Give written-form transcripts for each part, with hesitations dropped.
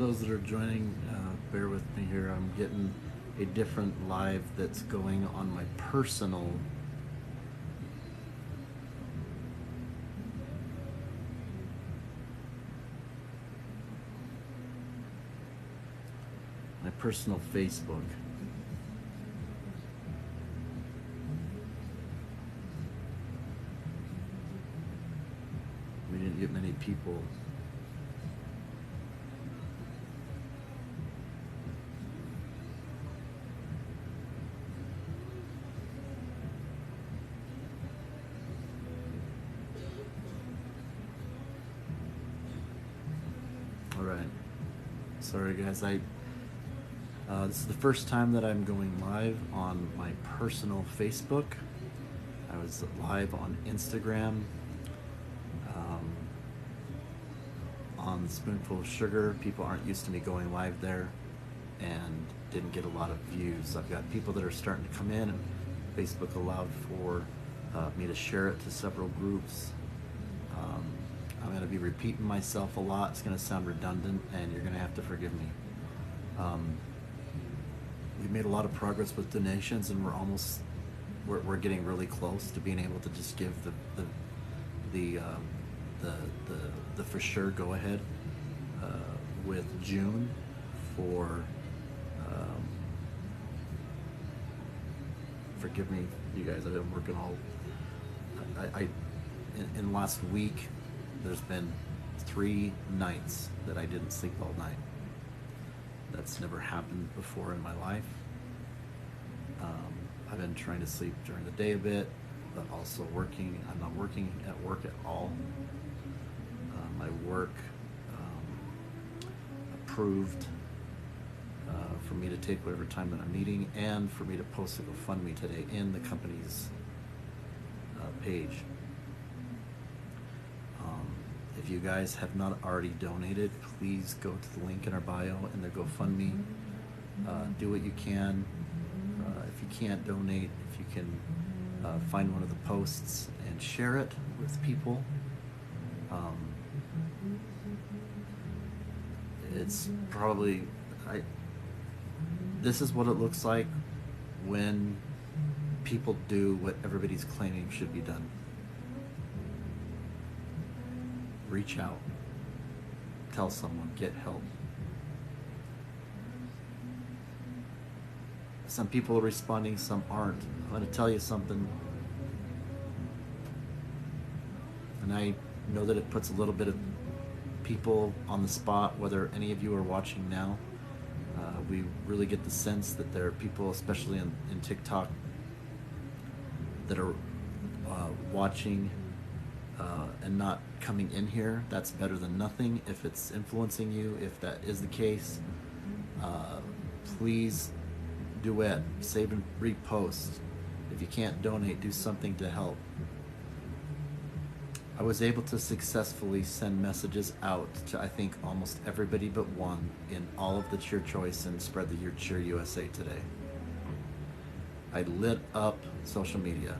those that are joining, bear with me here. I'm getting a different live that's going on my personal Facebook. We didn't get many people. All right. Sorry, guys. This is the first time that I'm going live on my personal Facebook. I was live on Instagram, on Spoonful of Sugar. People aren't used to me going live there and didn't get a lot of views. I've got people that are starting to come in, and Facebook allowed for me to share it to several groups. I'm going to be repeating myself a lot. It's going to sound redundant, and you're going to have to forgive me. We've made a lot of progress with donations, and we're getting really close to being able to just give the for sure go ahead with June for forgive me, you guys. I've been working all in last week. There's been 3 nights that I didn't sleep all night. That's never happened before in my life. I've been trying to sleep during the day a bit, but also working. I'm not working at work at all. My work approved for me to take whatever time that I'm needing, and for me to post a GoFundMe today in the company's page. If you guys have not already donated, please go to the link in our bio in the GoFundMe. Do what you can. If you can't donate, if you can find one of the posts and share it with people. It's probably, this is what it looks like when people do what everybody's claiming should be done. Reach out. Tell someone. Get help. Some people are responding, some aren't. I'm going to tell you something. And I know that it puts a little bit of people on the spot, whether any of you are watching now. We really get the sense that there are people, especially in TikTok, that are watching and not coming in here. That's better than nothing. If it's influencing you, if that is the case, please duet, save and repost. If you can't donate, do something to help. I was able to successfully send messages out to, I think, almost everybody but one in all of the Cheer Choice and Spread the Cheer USA today. I lit up social media.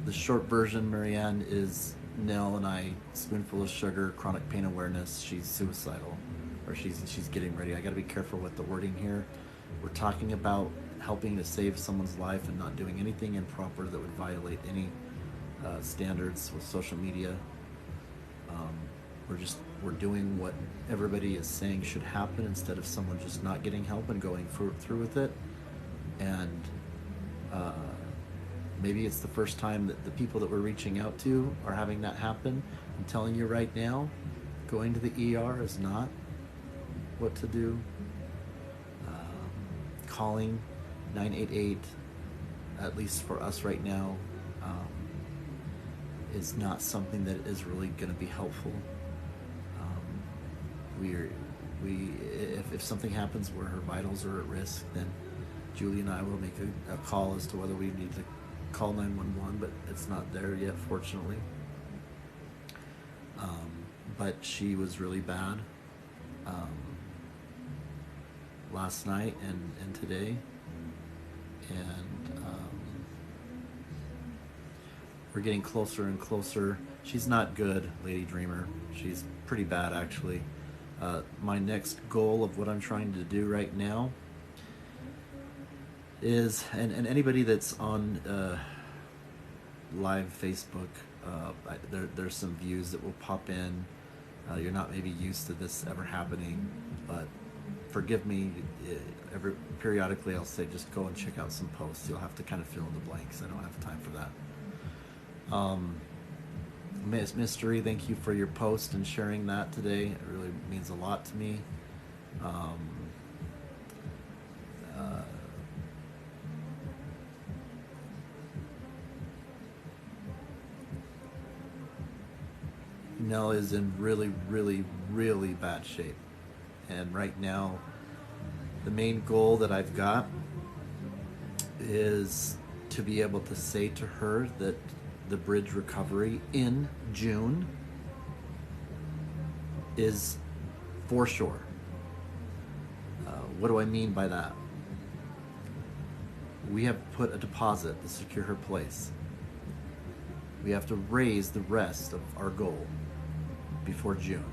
The short version, Marianne, is Nelle and I, Spoonful of Sugar, chronic pain awareness. She's suicidal, or she's getting ready. I got to be careful with the wording here. We're talking about helping to save someone's life and not doing anything improper that would violate any standards with social media. We're doing what everybody is saying should happen, instead of someone just not getting help and going through with it. And maybe it's the first time that the people that we're reaching out to are having that happen. I'm telling you right now, going to the ER is not what to do. Calling 988, at least for us right now, is not something that is really going to be helpful. If something happens where her vitals are at risk, then Julie and I will make a call as to whether we need to call 911, but it's not there yet, fortunately. But she was really bad last night and today, and we're getting closer and closer. She's not good, Lady Dreamer. She's pretty bad, actually. My next goal of what I'm trying to do right now is, and anybody that's on live Facebook, there's some views that will pop in. You're not maybe used to this ever happening, but forgive me. Periodically I'll say just go and check out some posts. You'll have to kind of fill in the blanks. I don't have time for that. Miss Mystery, thank you for your post and sharing that today. It really means a lot to me. Nelle is in really, really, really bad shape. And right now, the main goal that I've got is to be able to say to her that the bridge recovery in June is for sure. What do I mean by that? We have put a deposit to secure her place. We have to raise the rest of our goal before June.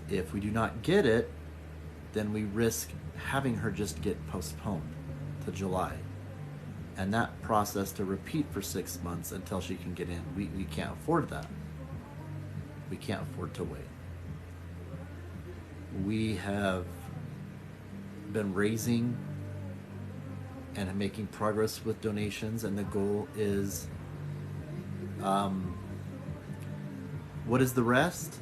If we do not get it, then we risk having her just get postponed to July. And that process to repeat for 6 months until she can get in. We can't afford that. We can't afford to wait. We have been raising and making progress with donations, and the goal is what is the rest?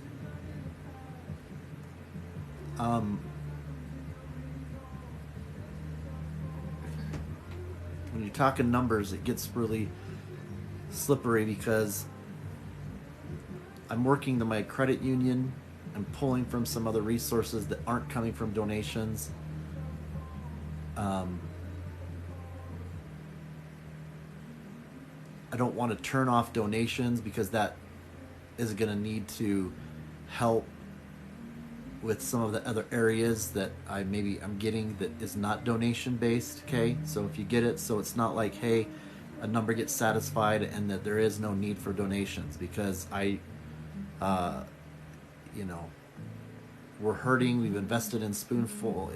When you're talking numbers, it gets really slippery because I'm working to my credit union. I'm pulling from some other resources that aren't coming from donations. I don't want to turn off donations because that is going to need to help with some of the other areas that I'm getting that is not donation based. Okay, so if you get it, so it's not like, hey, a number gets satisfied and that there is no need for donations, because we're hurting. We've invested in Spoonful.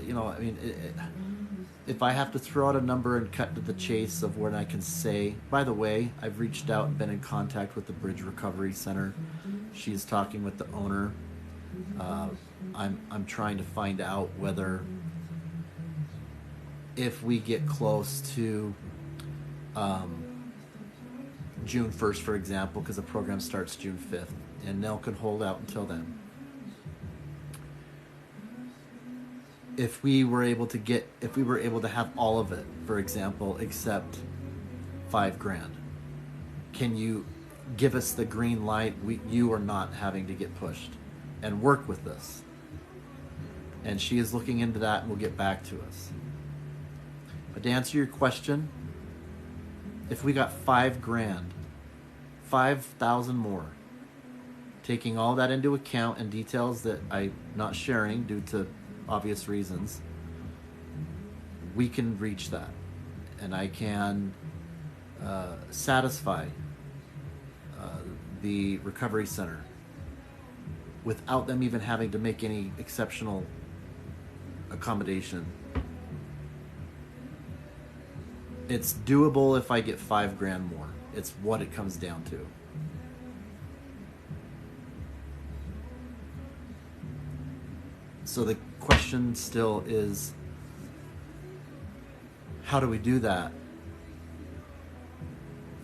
If I have to throw out a number and cut to the chase of when I can say, by the way, I've reached out and been in contact with the Bridge Recovery Center. She's talking with the owner. I'm trying to find out whether, if we get close to June 1st, for example, because the program starts June 5th, and Nell can hold out until then. If we were able to have all of it, for example, except $5,000, can you give us the green light? You are not having to get pushed, and work with us. And she is looking into that and will get back to us. But to answer your question, if we got $5,000, 5,000 more, taking all that into account and details that I'm not sharing due to obvious reasons, we can reach that, and I can satisfy the recovery center without them even having to make any exceptional accommodation. It's doable if I get $5,000 more. It's what it comes down to. So the question still is, how do we do that?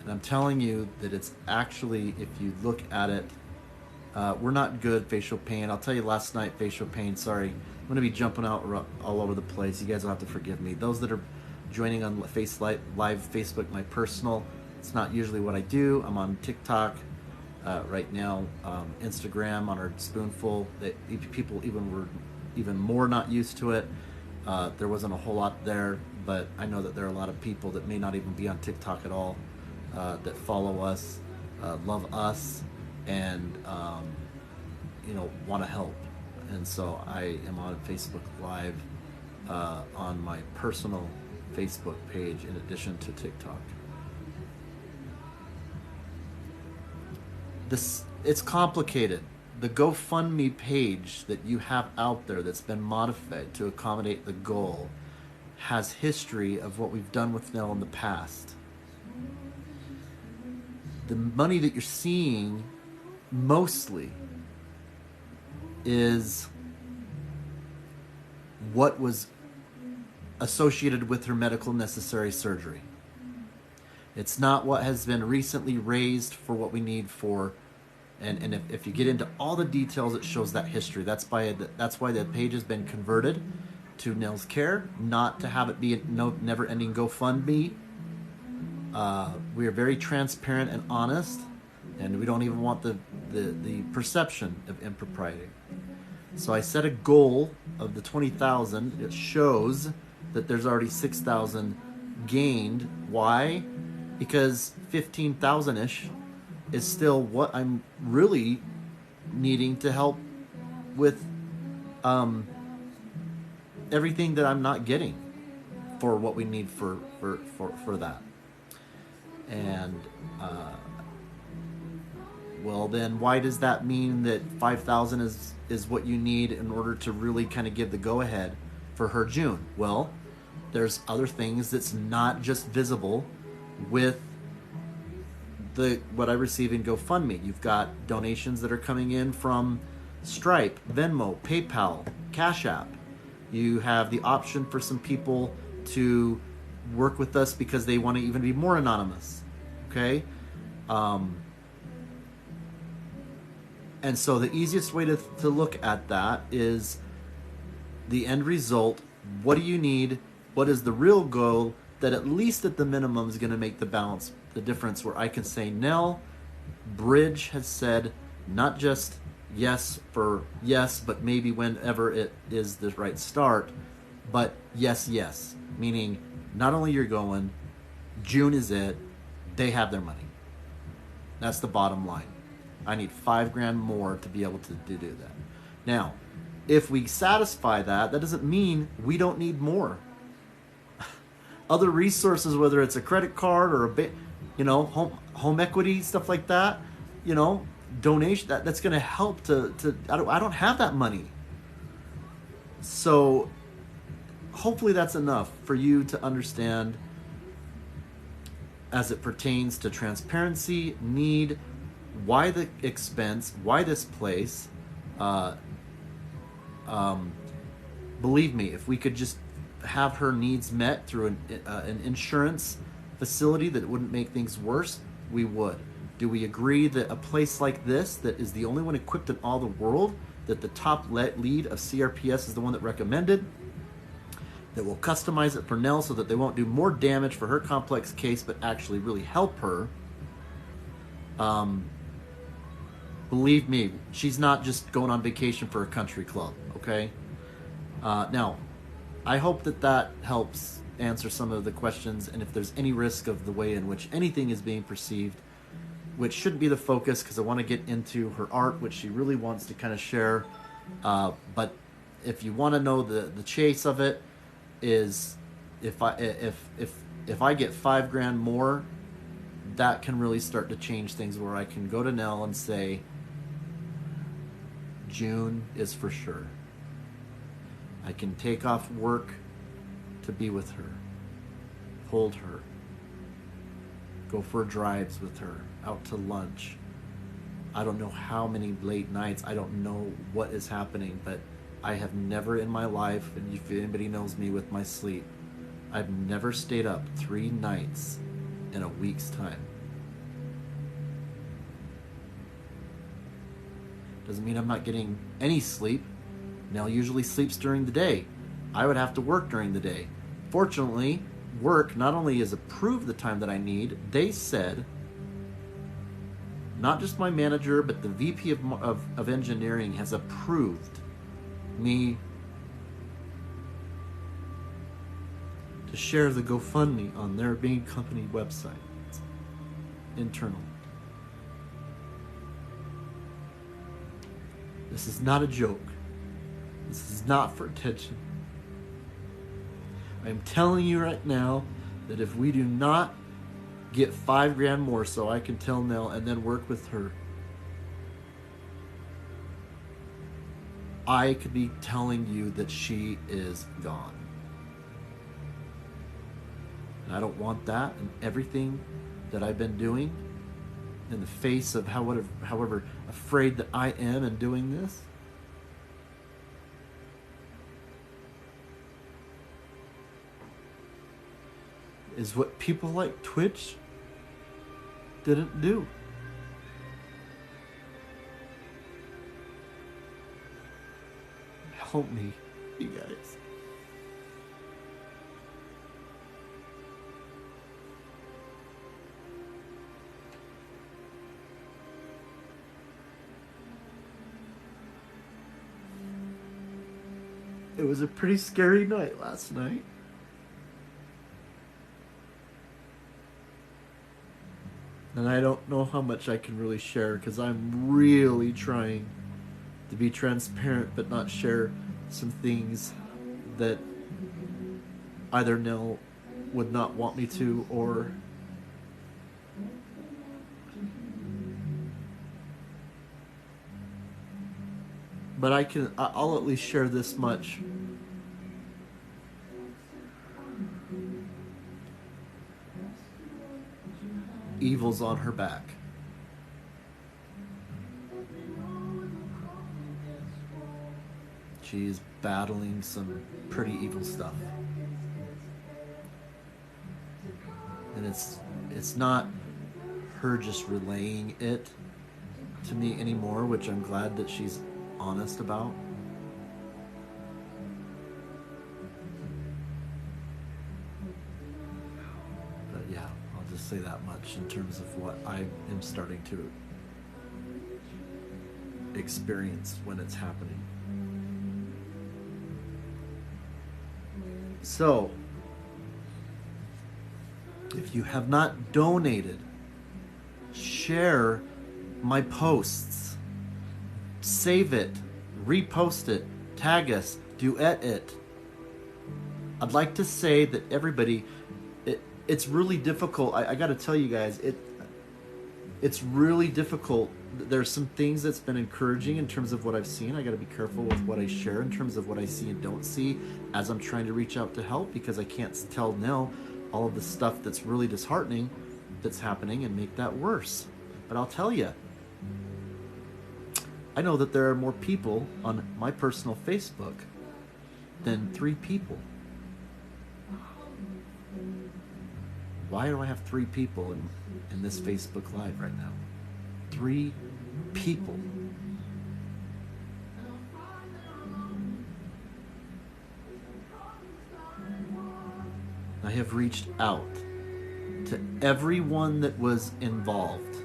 And I'm telling you that it's actually, if you look at it, we're not good facial pain. I'll tell you, last night, facial pain, sorry, I'm going to be jumping out all over the place. You guys will have to forgive me. Those that are joining on live Facebook, my personal, it's not usually what I do. I'm on TikTok right now, Instagram, on our Spoonful. People were even more not used to it. There wasn't a whole lot there, but I know that there are a lot of people that may not even be on TikTok at all, that follow us, love us, and want to help. And so I am on Facebook Live on my personal Facebook page in addition to TikTok. It's complicated. The GoFundMe page that you have out there that's been modified to accommodate the goal has history of what we've done with Nell in the past. The money that you're seeing mostly is what was associated with her medical necessary surgery. It's not what has been recently raised for what we need for, and if you get into all the details, it shows that history. That's why the page has been converted to Nell's Care, not to have it be a never-ending GoFundMe. We are very transparent and honest, and we don't even want the perception of impropriety. So I set a goal of the 20,000. It shows that there's already 6,000 gained. Why? Because 15,000-ish is still what I'm really needing to help with everything that I'm not getting for what we need for that. And well, then why does that mean that 5,000 is what you need in order to really kind of give the go-ahead for her June? Well, there's other things that's not just visible with what I receive in GoFundMe. You've got donations that are coming in from Stripe, Venmo, PayPal, Cash App. You have the option for some people to work with us because they want to even be more anonymous. Okay? And so the easiest way to look at that is the end result. What do you need? What is the real goal that at least at the minimum is going to make the balance, the difference, where I can say, Nell, Bridge has said not just yes for yes, but maybe whenever it is the right start, but yes, meaning not only you're going, June is it, they have their money. That's the bottom line. I need $5,000 more to be able to do that. Now, if we satisfy that, that doesn't mean we don't need more. Other resources, whether it's a credit card or home equity, stuff like that, donation, that's going to help to I don't have that money. So hopefully that's enough for you to understand as it pertains to transparency, need, why the expense, why this place. Believe me, if we could just have her needs met through an insurance facility that wouldn't make things worse, we would. Do we agree that a place like this, that is the only one equipped in all the world, that the top lead of CRPS is the one that recommended, that will customize it for Nell so that they won't do more damage for her complex case, but actually really help her? Believe me, she's not just going on vacation for a country club, okay? Now, I hope that helps answer some of the questions, and if there's any risk of the way in which anything is being perceived, which shouldn't be the focus, because I want to get into her art, which she really wants to kind of share. But if you want to know the chase of it, is if I get $5,000 more, that can really start to change things, where I can go to Nell and say, June is for sure. I can take off work to be with her, hold her, go for drives with her, out to lunch. I don't know how many late nights, I don't know what is happening, but I have never in my life, and if anybody knows me with my sleep, I've never stayed up 3 nights in a week's time. Doesn't mean I'm not getting any sleep. Nell usually sleeps during the day. I would have to work during the day. Fortunately, work not only has approved the time that I need, they said, not just my manager, but the VP of engineering has approved me to share the GoFundMe on their main company website. It's internal. This is not a joke. This is not for attention. I am telling you right now that if we do not get $5,000 more so I can tell Nell and then work with her, I could be telling you that she is gone. And I don't want that, and everything that I've been doing in the face of however afraid that I am in doing this. Is what people like Twitch didn't do. Help me, you guys. It was a pretty scary night last night. And I don't know how much I can really share because I'm really trying to be transparent but not share some things that either Nell would not want me to, or but I'll at least share this much. Evil's on her back. She's battling some pretty evil stuff. And it's not her just relaying it to me anymore, which I'm glad that she's honest about. But yeah, I'll just say that much in terms of what I am starting to experience when it's happening. So, if you have not donated, share my posts, save it, repost it, tag us, duet it. I'd like to say that everybody, it's really difficult. I got to tell you guys, it's really difficult. There's some things that's been encouraging in terms of what I've seen. I got to be careful with what I share in terms of what I see and don't see as I'm trying to reach out to help, because I can't tell Nell all of the stuff that's really disheartening that's happening and make that worse. But I'll tell you, I know that there are more people on my personal Facebook than 3 people. Why do I have 3 people in this Facebook Live right now? 3 people. I have reached out to everyone that was involved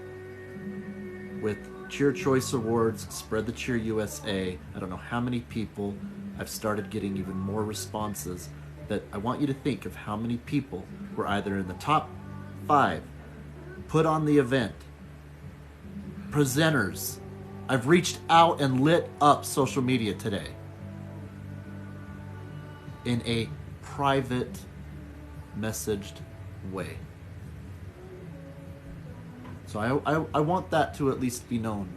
with Cheer Choice Awards, Spread the Cheer USA. I don't know how many people. I've started getting even more responses. But I want you to think of how many people were either in the top 5, put on the event, presenters. I've reached out and lit up social media today in a private messaged way. So I want that to at least be known.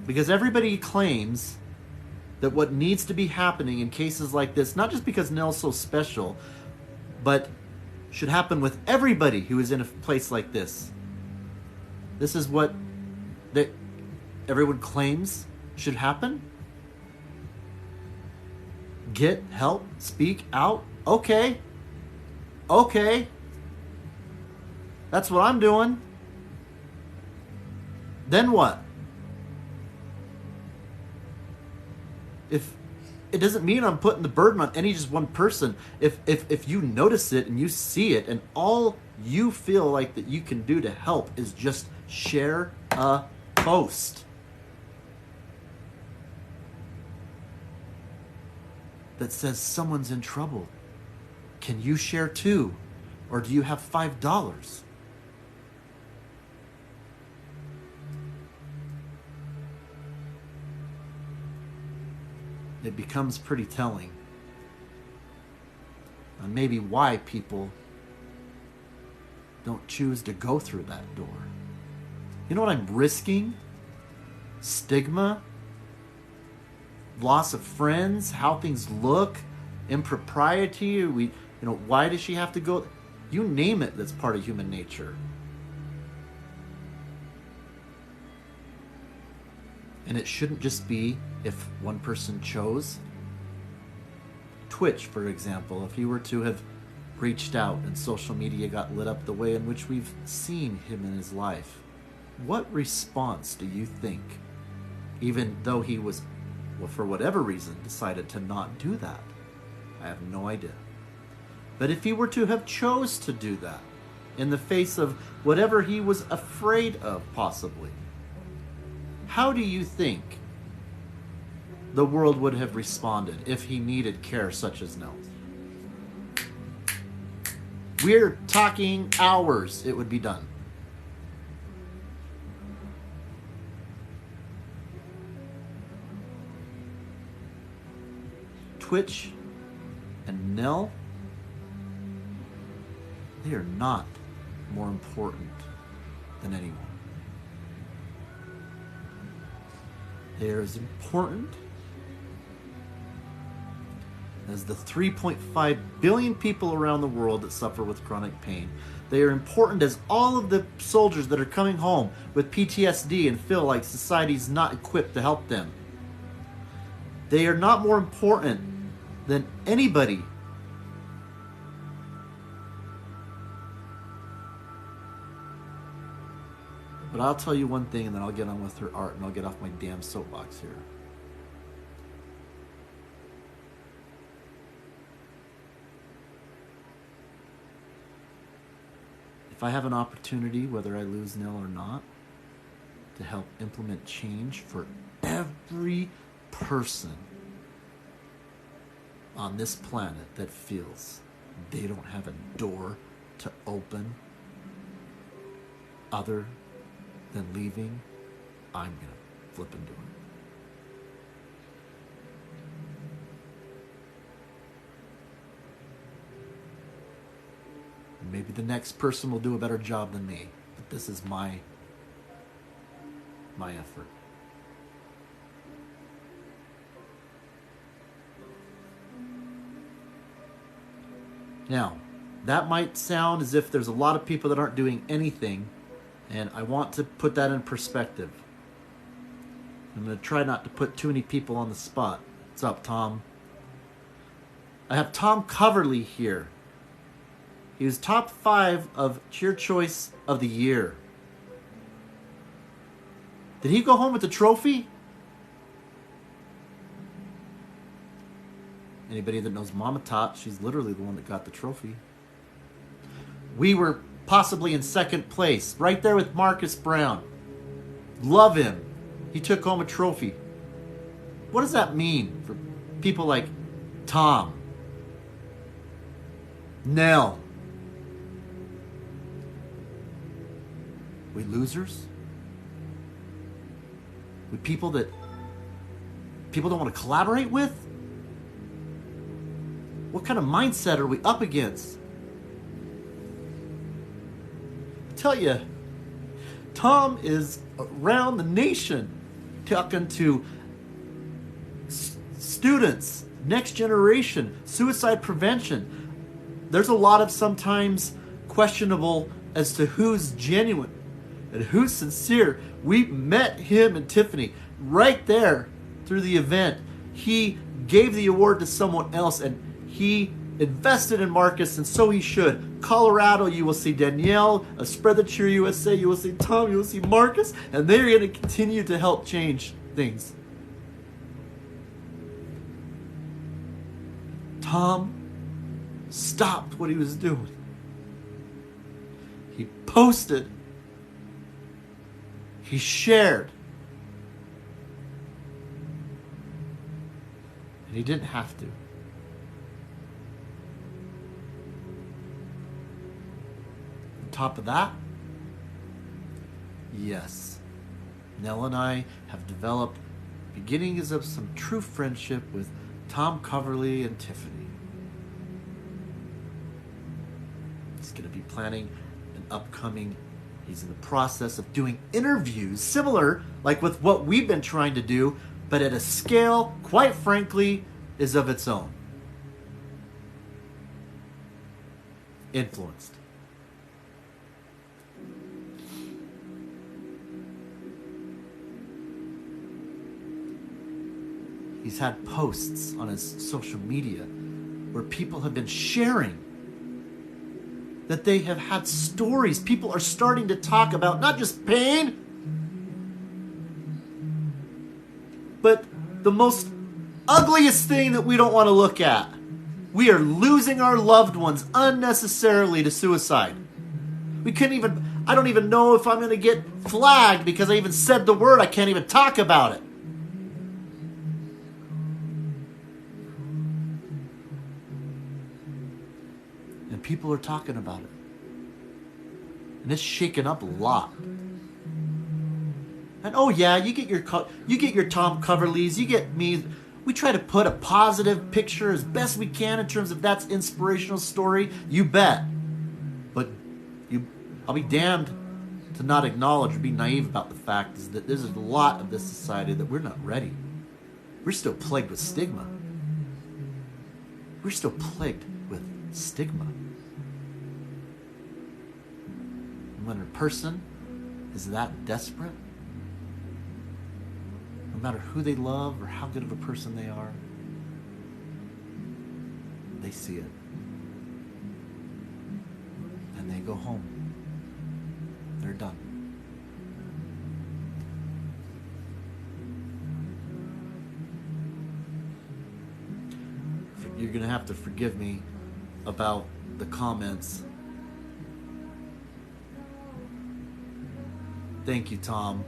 Because everybody claims that what needs to be happening in cases like this, not just because Nell's so special, but should happen with everybody who is in a place like this. This is what that everyone claims should happen. Get help, speak out. Okay. That's what I'm doing. Then what? If it doesn't mean I'm putting the burden on any just one person. If you notice it and you see it and all you feel like that you can do to help is just share a post that says someone's in trouble. Can you share too? Or do you have $5? It becomes pretty telling on maybe why people don't choose to go through that door. You know what I'm risking stigma, loss of friends, how things look, impropriety. Why does she have to go? You name it, that's part of human nature. And it shouldn't just be if one person chose. Twitch, for example, if he were to have reached out and social media got lit up the way in which we've seen him in his life, what response do you think, even though he was, well, for whatever reason, decided to not do that? I have no idea. But if he were to have chose to do that in the face of whatever he was afraid of, possibly, how do you think the world would have responded if he needed care such as Nelles? We're talking hours it would be done. Twitch and Nelle, they are not more important than anyone. They are as important as the 3.5 billion people around the world that suffer with chronic pain. They are important as all of the soldiers that are coming home with PTSD and feel like society's not equipped to help them. They are not more important than anybody. But I'll tell you one thing, and then I'll get on with her art, and I'll get off my damn soapbox here. If I have an opportunity, whether I lose Nell or not, to help implement change for every person on this planet that feels they don't have a door to open other than leaving, I'm going to flip and do it. Maybe the next person will do a better job than me, but this is my effort. Now, that might sound as if there's a lot of people that aren't doing anything, and I want to put that in perspective. I'm going to try not to put too many people on the spot. What's up, Tom? I have Tom Coverley here. He was top 5 of Cheer Choice of the Year. Did he go home with the trophy? Anybody that knows Mama Tot, she's literally the one that got the trophy. We were possibly in second place, right there with Marcus Brown. Love him. He took home a trophy. What does that mean for people like Tom, Nell? We losers? We people that people don't want to collaborate with? What kind of mindset are we up against? I tell you, Tom is around the nation talking to students, next generation, suicide prevention. There's a lot of sometimes questionable as to who's genuine and who's sincere. We met him and Tiffany right there through the event. He gave the award to someone else, and he invested in Marcus, and so he should. Colorado, you will see Danielle, Spread the Cheer USA, you will see Tom, you will see Marcus, and they're going to continue to help change things. Tom stopped what he was doing. He posted. He shared. And he didn't have to. On top of that, yes, Nell and I have developed beginnings of some true friendship with Tom Coverley and Tiffany. He's going to be planning an upcoming He's in the process of doing interviews similar, like with what we've been trying to do, but at a scale, quite frankly, is of its own. Influenced. He's had posts on his social media where people have been sharing that they have had stories. People are starting to talk about not just pain, but the most ugliest thing that we don't want to look at. We are losing our loved ones unnecessarily to suicide. I don't even know if I'm going to get flagged because I even said the word. I can't even talk about it. And people are talking about it. And it's shaken up a lot. And oh yeah, you get your Tom Coverleys, you get me. We try to put a positive picture as best we can in terms of that's inspirational story. You bet. But I'll be damned to not acknowledge or be naive about the fact is that there's a lot of this society that we're not ready. We're still plagued with stigma. We're still plagued with stigma. And when a person is that desperate, no matter who they love or how good of a person they are, they see it. And they go home. They're done. You're going to have to forgive me about the comments. Thank you, Tom.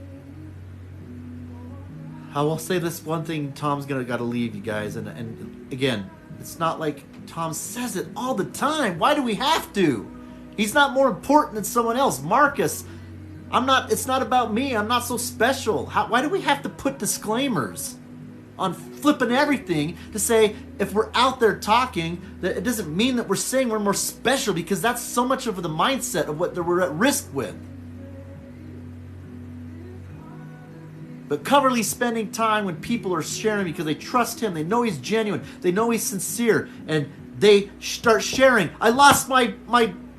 I will say this one thing. Tom's got to leave, you guys. And again, it's not like Tom says it all the time. Why do we have to? He's not more important than someone else. Marcus, it's not about me. I'm not so special. Why do we have to put disclaimers on flipping everything to say if we're out there talking, that it doesn't mean that we're saying we're more special, because that's so much of the mindset of what we're at risk with. But Coverly's spending time when people are sharing because they trust him. They know he's genuine. They know he's sincere. And they start sharing. I lost my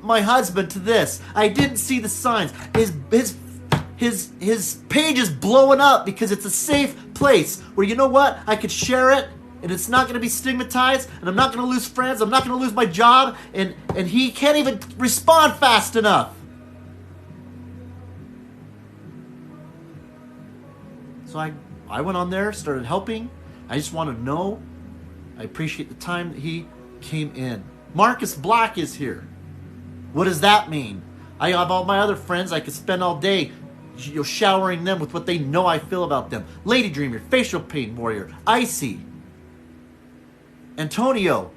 husband to this. I didn't see the signs. His page is blowing up because it's a safe place where, you know what, I could share it and it's not going to be stigmatized, and I'm not going to lose friends. I'm not going to lose my job. And he can't even respond fast enough. So I went on there, started helping. I just want to know. I appreciate the time that he came in. Marcus Black is here. What does that mean? I have all my other friends. I could spend all day showering them with what they know I feel about them. Lady Dreamer, Facial Pain Warrior, Icy, Antonio,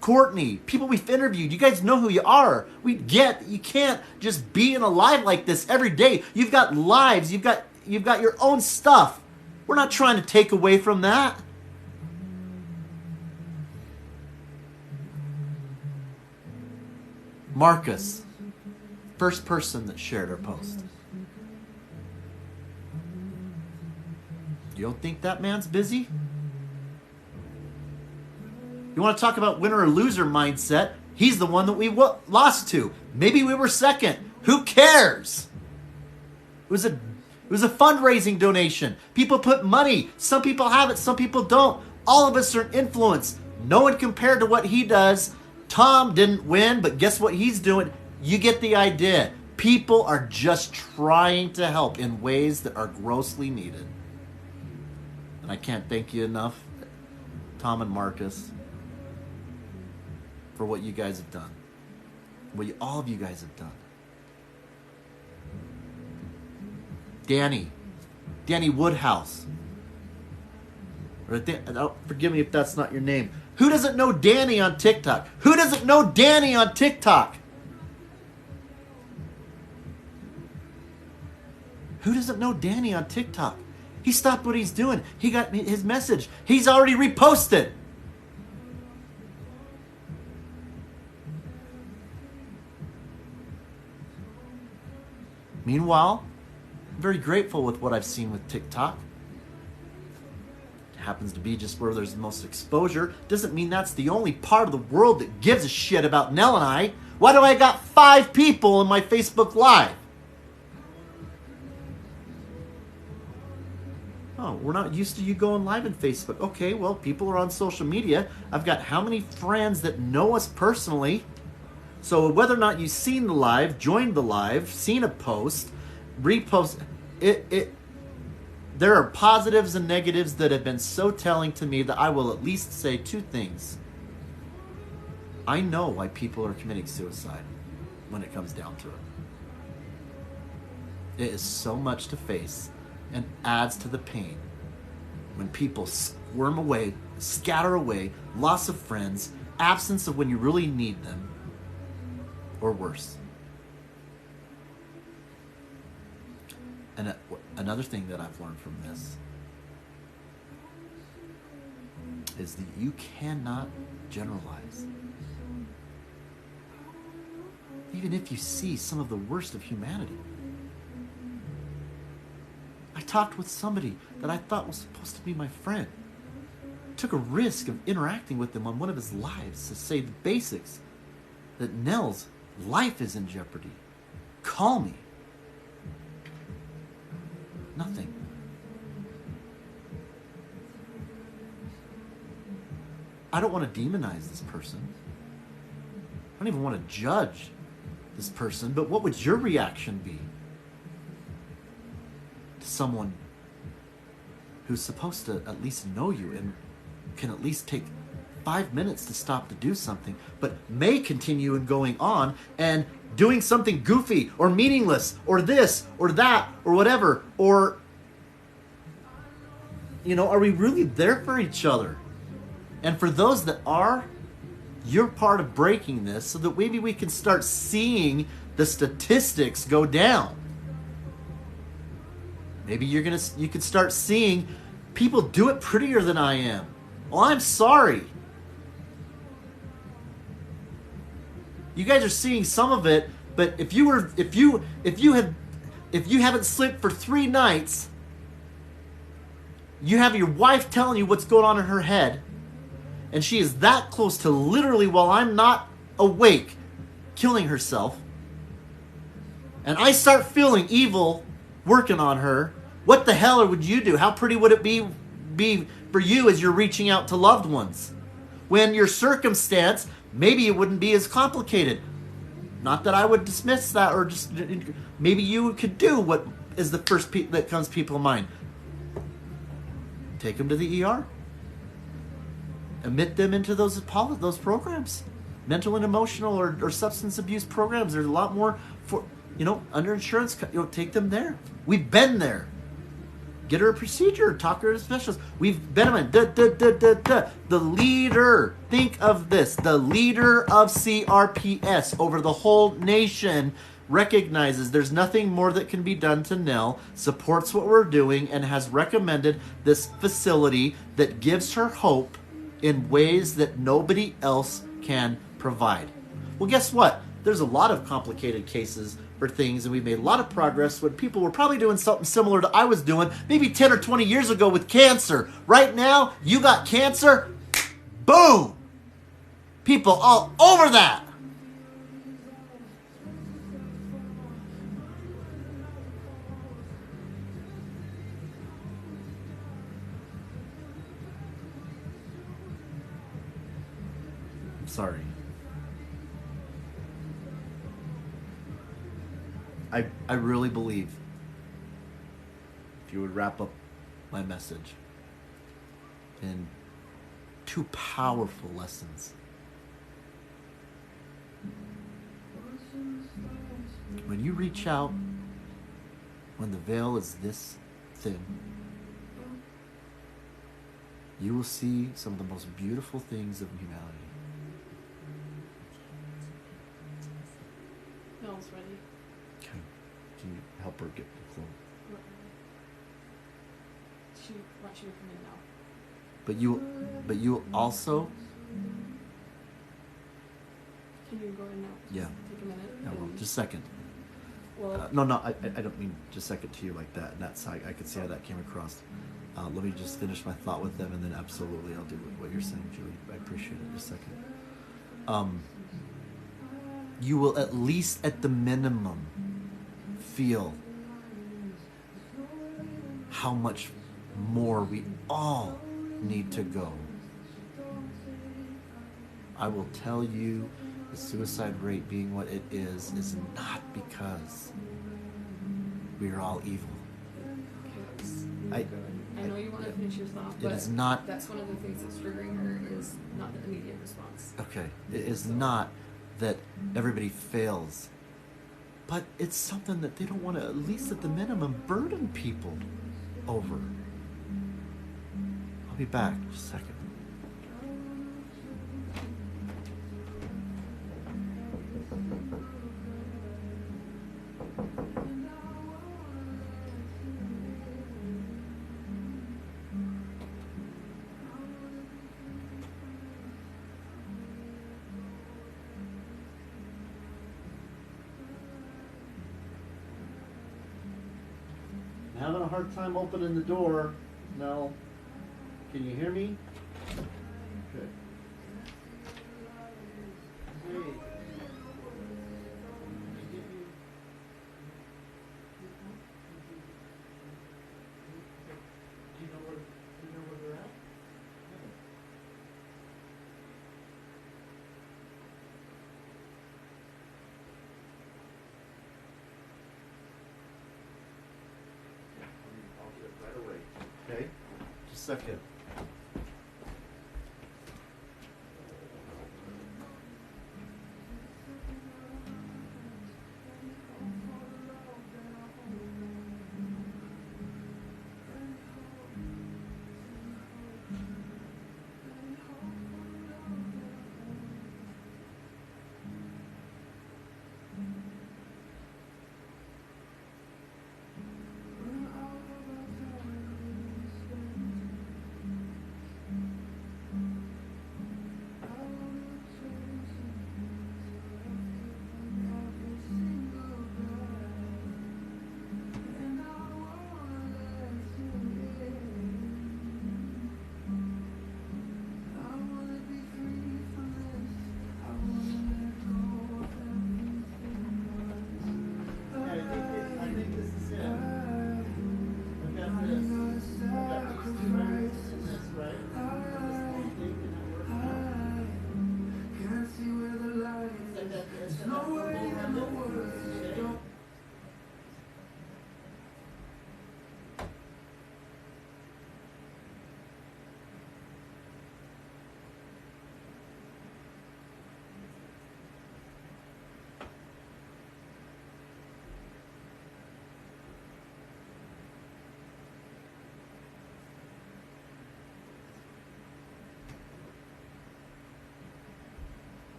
Courtney, people we've interviewed. You guys know who you are. We get you can't just be in a live like this every day. You've got lives. You've got your own stuff. We're not trying to take away from that. Marcus, first person that shared our post. You don't think that man's busy? You want to talk about winner or loser mindset? He's the one that we lost to. Maybe we were second. Who cares? It was a fundraising donation. People put money. Some people have it, some people don't. All of us are influenced. No one compared to what he does. Tom didn't win, but guess what he's doing? You get the idea. People are just trying to help in ways that are grossly needed. And I can't thank you enough, Tom and Marcus, for what you guys have done. All of you guys have done. Danny Woodhouse. Forgive me if that's not your name. Who doesn't know Danny on TikTok? Who doesn't know Danny on TikTok? Who doesn't know Danny on TikTok? He stopped what he's doing. He got his message. He's already reposted. Meanwhile, I'm very grateful with what I've seen with TikTok. It happens to be just where there's the most exposure. Doesn't mean that's the only part of the world that gives a shit about Nell and I. Why do I got 5 people in my Facebook Live? Oh, we're not used to you going live in Facebook. Okay, well, people are on social media. I've got how many friends that know us personally? So whether or not you've seen the live, joined the live, seen a post, repost, there are positives and negatives that have been so telling to me that I will at least say 2 things. I know why people are committing suicide when it comes down to it. It is so much to face and adds to the pain when people squirm away, scatter away, loss of friends, absence of when you really need them, or worse. And another thing that I've learned from this is that you cannot generalize. Even if you see some of the worst of humanity. I talked with somebody that I thought was supposed to be my friend. Took a risk of interacting with him on one of his lives to say the basics. That Nell's life is in jeopardy. Call me. Nothing. I don't want to demonize this person. I don't even want to judge this person, but what would your reaction be to someone who's supposed to at least know you and can at least take 5 minutes to stop to do something, but may continue in going on and doing something goofy or meaningless or this or that or whatever, or, you know, are we really there for each other? And for those that are, you're part of breaking this so that maybe we can start seeing the statistics go down. Maybe you can start seeing people do it prettier than I am. Well, I'm sorry. You guys are seeing some of it, but if you haven't slept for 3 nights, you have your wife telling you what's going on in her head, and she is that close to literally, while I'm not awake, killing herself, and I start feeling evil working on her, what the hell would you do? How pretty would it be for you as you're reaching out to loved ones? When your circumstance, maybe it wouldn't be as complicated. Not that I would dismiss that, or just maybe you could do what is the first that comes to people's mind. Take them to the ER. Admit them into those programs, mental and emotional or substance abuse programs. There's a lot more for, under insurance. Take them there. We've been there. Get her a procedure. Talk her to a specialist. We've been in. The leader. Think of this. The leader of CRPS over the whole nation recognizes there's nothing more that can be done to Nell, supports what we're doing, and has recommended this facility that gives her hope in ways that nobody else can provide. Well, guess what? There's a lot of complicated cases for things, and we've made a lot of progress when people were probably doing something similar to I was doing maybe 10 or 20 years ago with cancer. Right now, you got cancer, boom! People all over that. Sorry. I really believe if you would wrap up my message in 2 powerful lessons. When you reach out, when the veil is this thin, you will see some of the most beautiful things of humanity. Nell's ready. Okay. Can you help her get the clothes? She wants you to come in now. But you also. Can you go in now? Yeah. Take a minute. Yeah, well, just a second. Well, No, I don't mean to second to you like that. And that's how I could see how that came across. Let me just finish my thought with them, and then absolutely I'll do what you're saying, Julie. I appreciate it. Just a second. You will at least, at the minimum, feel how much more we all need to go. I will tell you, the suicide rate being what it is not because we are all evil. I know you want to finish your thought, but it is not. That's one of the things that's triggering her is not the immediate response. Okay, it is not that everybody fails, but it's something that they don't want to, at least at the minimum, burden people over. I'll be back in just a second. I'm having a hard time opening the door. Nell, can you hear me? Good. Hey. Do you know where they're at? I'll get it right away. Okay? Just a second.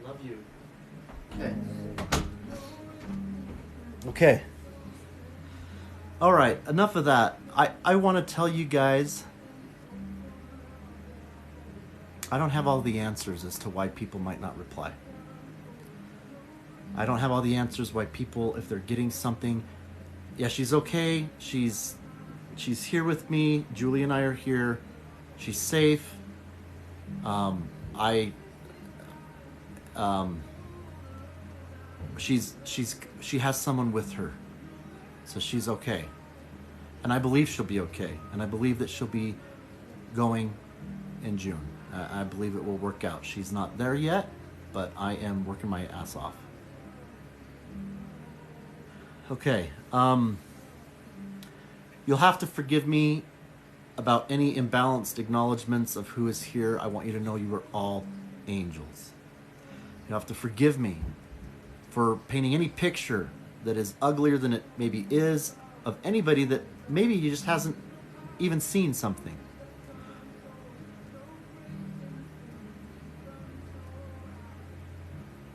Love you. Okay. Okay. All right, enough of that. I want to tell you guys, I don't have all the answers as to why people might not reply. I don't have all the answers why people, if they're getting something, yeah, she's okay. She's here with me. Julie and I are here. She's safe. She has someone with her, so she's okay, and I believe she'll be okay, and I believe that she'll be going in June. I believe it will work out. She's not there yet, but I am working my ass off. Okay, you'll have to forgive me about any imbalanced acknowledgments of who is here. I want you to know you are all angels. You have to forgive me for painting any picture that is uglier than it maybe is of anybody that maybe you just hasn't even seen something.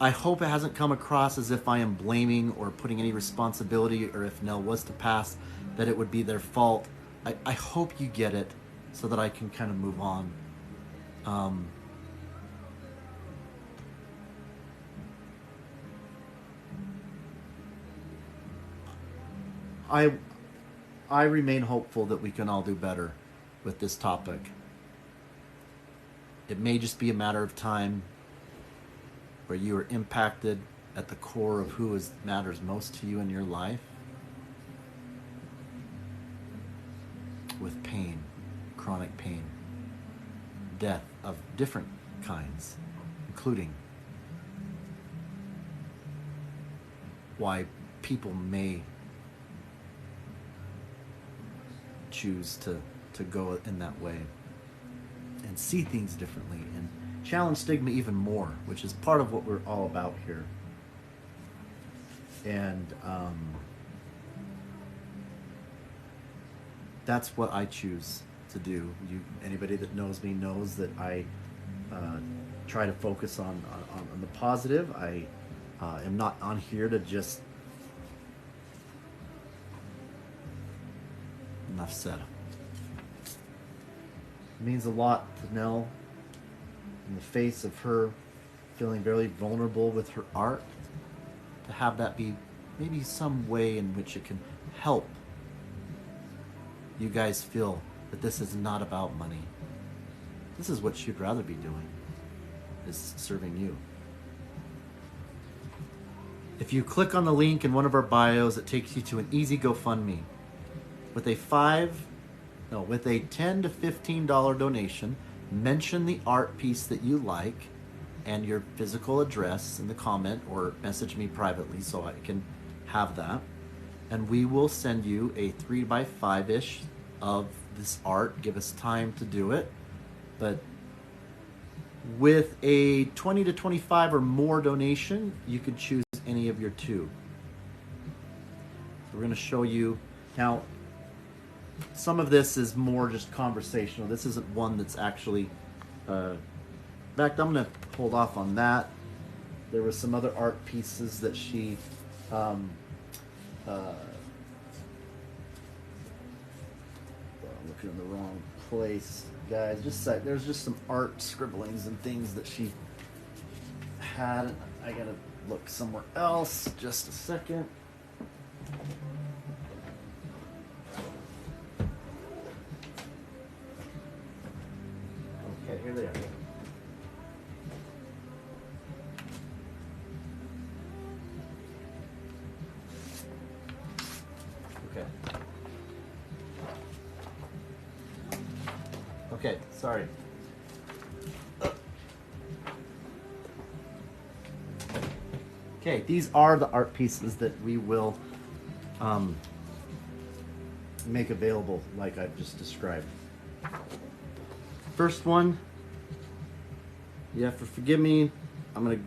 I hope it hasn't come across as if I am blaming or putting any responsibility, or if Nell was to pass, that it would be their fault. I hope you get it so that I can kind of move on. I I remain hopeful that we can all do better with this topic. It may just be a matter of time where you are impacted at the core of who matters most to you in your life with pain, chronic pain, death of different kinds, including why people may choose to go in that way and see things differently and challenge stigma even more, which is part of what we're all about here. And that's what I choose to do. Anybody that knows me knows that I try to focus on the positive. I am not on here to just... Enough said. It means a lot to Nell, in the face of her feeling very vulnerable with her art, to have that be maybe some way in which it can help you guys feel that this is not about money. This is what she'd rather be doing, is serving you. If you click on the link in one of our bios, it takes you to an easy GoFundMe. With a $10 to $15 donation, mention the art piece that you like and your physical address in the comment, or message me privately so I can have that. And we will send you a 3x5-ish of this art. Give us time to do it. But with a 20 to 25 or more donation, you could choose any of your two. So we're going to show you now. Some of this is more just conversational. This isn't one that's actually... in fact, I'm going to hold off on that. There were some other art pieces that she... I'm looking in the wrong place, guys. There's just some art scribblings and things that she had. I got to look somewhere else. Just a second. Okay, here they are. Okay. Okay, sorry. Okay, these are the art pieces that we will make available, like I've just described. First one, you have to forgive me. I'm going to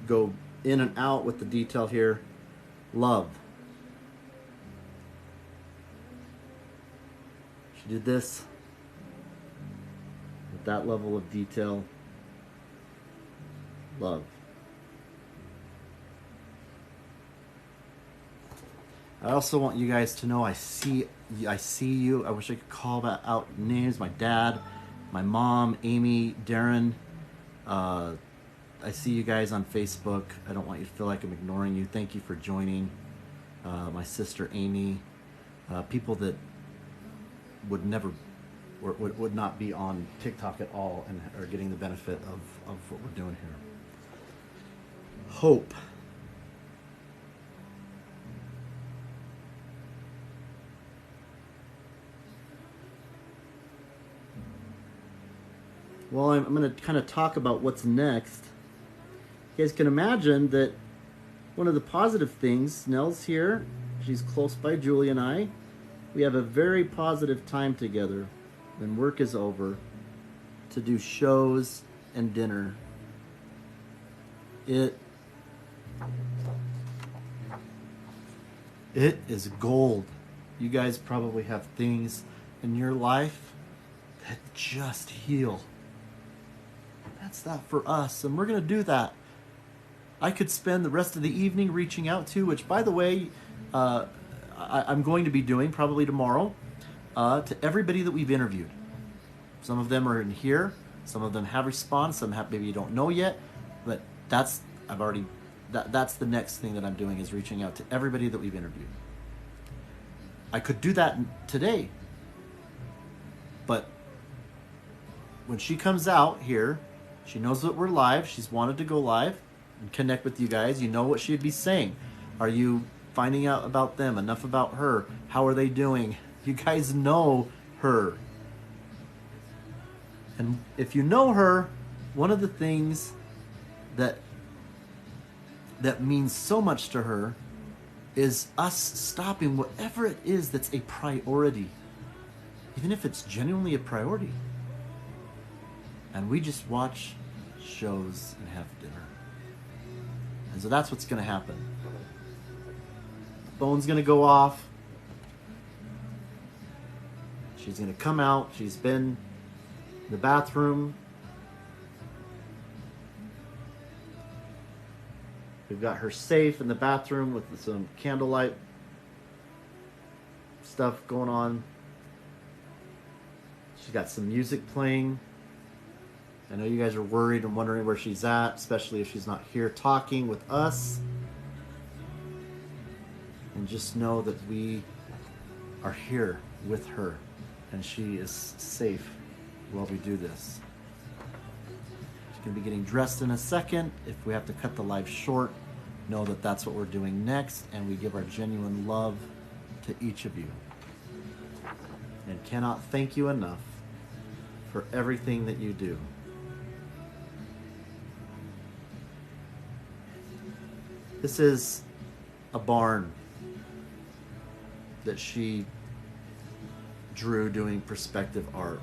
go in and out with the detail here. Love. She did this with that level of detail. Love. I also want you guys to know I see you. I wish I could call that out names. My dad, my mom, Amy, Darren. I see you guys on Facebook. I don't want you to feel like I'm ignoring you. Thank you for joining. My sister, Amy. People that would never, or would not be on TikTok at all and are getting the benefit of what we're doing here. Hope. Well, I'm going to kind of talk about what's next. You guys can imagine that one of the positive things, Nell's here. She's close by Julie and I. We have a very positive time together when work is over to do shows and dinner. It is gold. You guys probably have things in your life that just heal. That's that for us, and we're going to do that. I could spend the rest of the evening reaching out to, which, by the way, I'm going to be doing probably tomorrow, to everybody that we've interviewed. Some of them are in here. Some of them have responded. Some have, maybe you don't know yet, but that's the next thing that I'm doing, is reaching out to everybody that we've interviewed. I could do that today. But when she comes out here, she knows that we're live. She's wanted to go live and connect with you guys. You know what she'd be saying. Are you finding out about them? Enough about her. How are they doing? You guys know her. And if you know her, one of the things that means so much to her is us stopping whatever it is that's a priority, even if it's genuinely a priority, and we just watch shows and have dinner. And so that's what's going to happen. The phone's going to go off. She's going to come out. She's been in the bathroom. We've got her safe in the bathroom with some candlelight stuff going on. She's got some music playing. I know you guys are worried and wondering where she's at, especially if she's not here talking with us. And just know that we are here with her, and she is safe while we do this. She's going to be getting dressed in a second. If we have to cut the live short, know that that's what we're doing next, and we give our genuine love to each of you. And cannot thank you enough for everything that you do. This is a barn that she drew doing perspective art.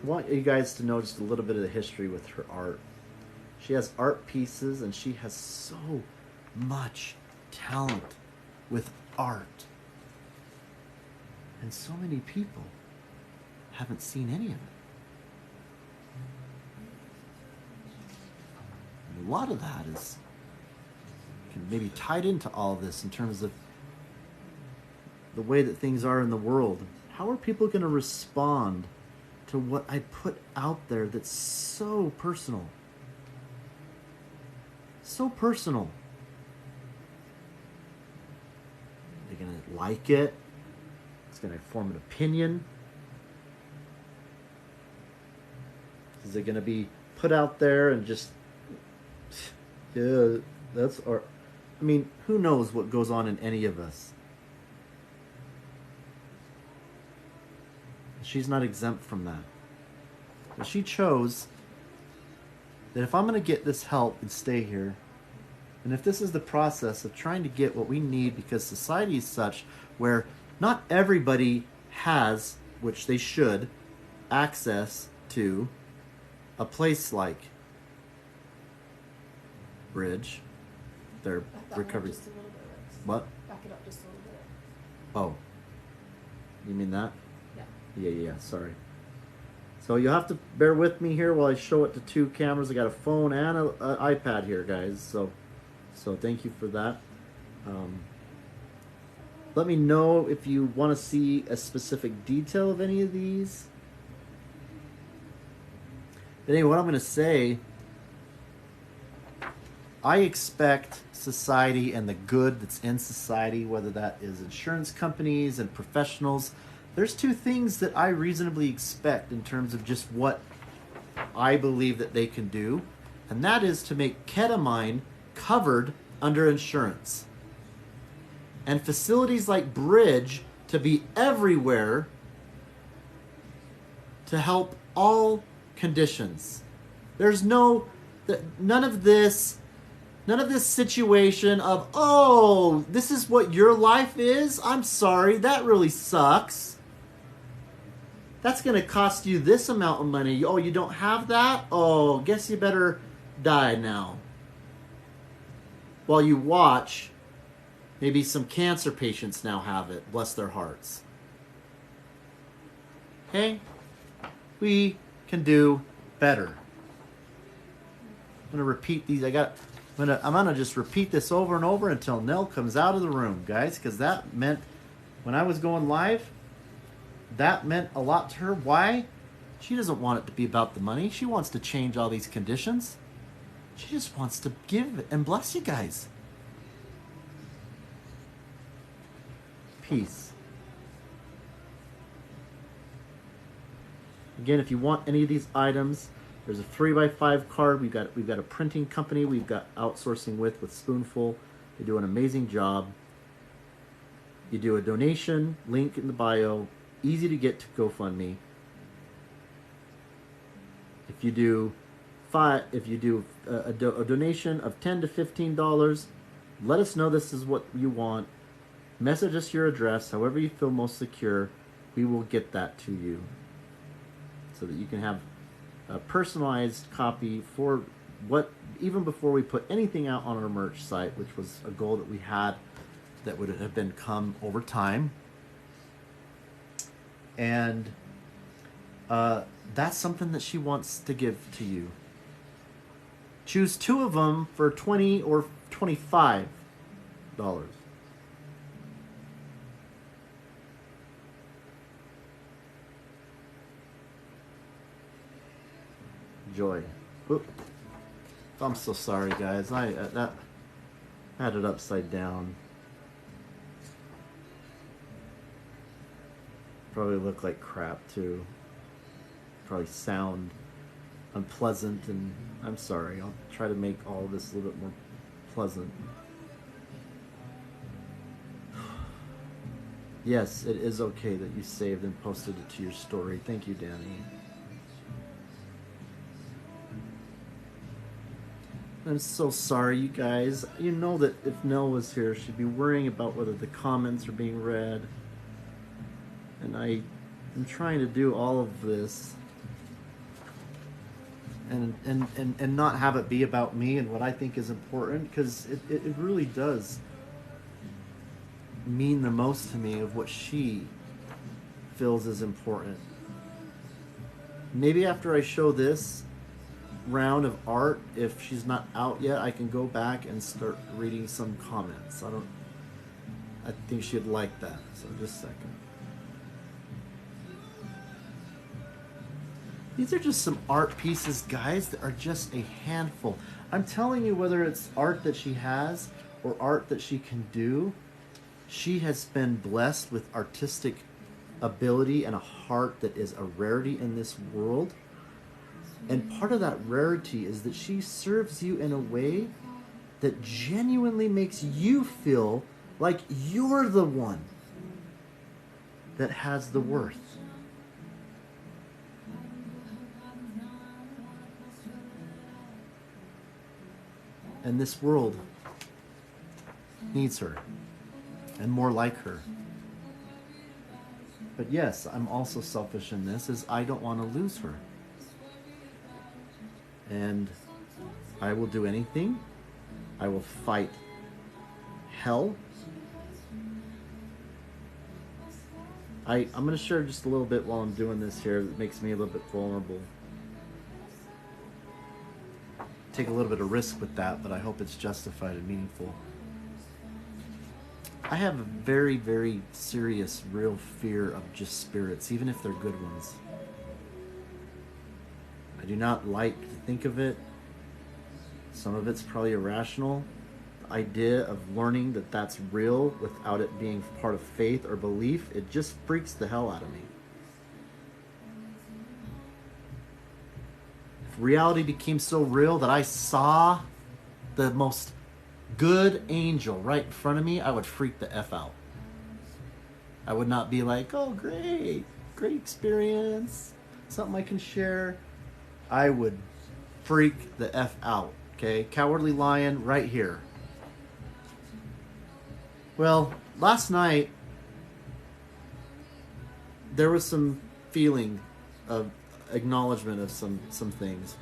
I want you guys to know just a little bit of the history with her art. She has art pieces, and she has so much talent with art. And so many people haven't seen any of it. And a lot of that is can maybe tied into all of this in terms of the way that things are in the world. How are people going to respond to what I put out there that's so personal? So personal. They're going to like it. It's going to form an opinion. Is it going to be put out there and just, yeah, that's our, I mean, who knows what goes on in any of us? She's not exempt from that. But she chose that if I'm going to get this help and stay here, and if this is the process of trying to get what we need, because society is such where not everybody has, which they should, access to a place like Bridge, their recovery. Just a little bit, Rex. What? Back it up just a little bit. Oh, you mean that? Yeah. Yeah, sorry. So you'll have to bear with me here while I show it to two cameras. I got a phone and an iPad here, guys. So thank you for that. Let me know if you want to see a specific detail of any of these. But anyway, what I'm going to say, I expect society and the good that's in society, whether that is insurance companies and professionals, there's two things that I reasonably expect in terms of just what I believe that they can do, and that is to make ketamine covered under insurance. And facilities like Bridge to be everywhere to help all conditions. There's none of this situation of, oh, this is what your life is? I'm sorry, that really sucks. That's going to cost you this amount of money. Oh, you don't have that? Oh, guess you better die now. While you watch, maybe some cancer patients now have it. Bless their hearts. Okay? We can do better. I'm going to repeat these. I'm gonna just repeat this over and over until Nell comes out of the room, guys, because that meant, when I was going live, that meant a lot to her. Why? She doesn't want it to be about the money. She wants to change all these conditions. She just wants to give and bless you guys. Peace. Again, if you want any of these items, there's a 3x5 card. We've got a printing company we've got outsourcing with Spoonful. They do an amazing job. You do a donation, link in the bio, easy to get to GoFundMe. If you do a donation of $10 to $15, let us know this is what you want. Message us your address, however you feel most secure. We will get that to you so that you can have a personalized copy for what, even before we put anything out on our merch site, which was a goal that we had that would have been come over time. And that's something that she wants to give to you. Choose 2 of them for $20 or $25. Joy. Oop. I'm so sorry, guys. I had it upside down. Probably look like crap too. Probably sound unpleasant, and I'm sorry. I'll try to make all of this a little bit more pleasant. Yes, it is okay that you saved and posted it to your story. Thank you, Danny. I'm so sorry, you guys. You know that if Nell was here, she'd be worrying about whether the comments are being read. And I am trying to do all of this and not have it be about me and what I think is important, because it really does mean the most to me of what she feels is important. Maybe after I show this round of art, if she's not out yet, I can go back and start reading some comments. I think she'd like that. So just a second. These are just some art pieces, guys, that are just a handful. I'm telling you, whether it's art that she has or art that she can do, she has been blessed with artistic ability and a heart that is a rarity in this world. And part of that rarity is that she serves you in a way that genuinely makes you feel like you're the one that has the worth. And this world needs her, and more like her. But yes, I'm also selfish in this, is I don't want to lose her. And I will do anything. I will fight hell. I'm going to share just a little bit while I'm doing this here that makes me a little bit vulnerable. Take a little bit of risk with that, but I hope it's justified and meaningful. I have a very, very serious, real fear of just spirits, even if they're good ones. I do not like to think of it. Some of it's probably irrational. The idea of learning that that's real without it being part of faith or belief, it just freaks the hell out of me. If reality became so real that I saw the most good angel right in front of me, I would freak the F out. I would not be like, oh, great experience, something I can share. I would freak the F out, okay? Cowardly lion right here. Well, last night, there was some feeling of acknowledgement of some things.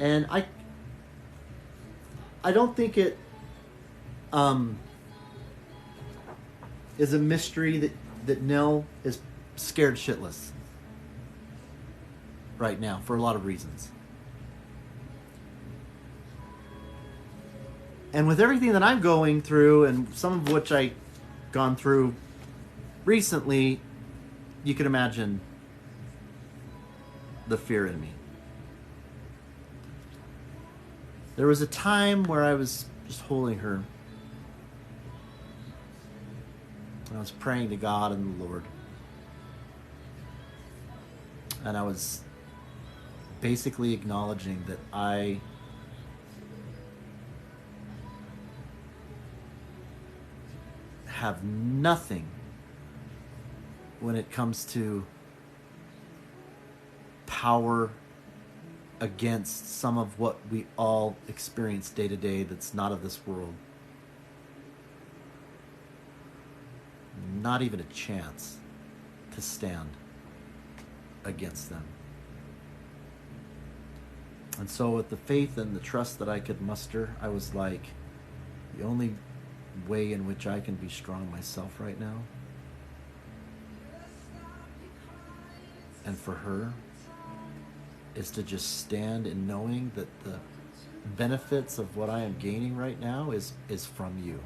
And I don't think it is a mystery that Nell is scared shitless right now for a lot of reasons. And with everything that I'm going through, and some of which I've gone through recently, you can imagine the fear in me. There was a time where I was just holding her. I was praying to God and the Lord. And I was basically acknowledging that I have nothing when it comes to power against some of what we all experience day to day that's not of this world. Not even a chance to stand against them. And so with the faith and the trust that I could muster, I was like, the only way in which I can be strong myself right now, and for her, is to just stand in knowing that the benefits of what I am gaining right now is from you.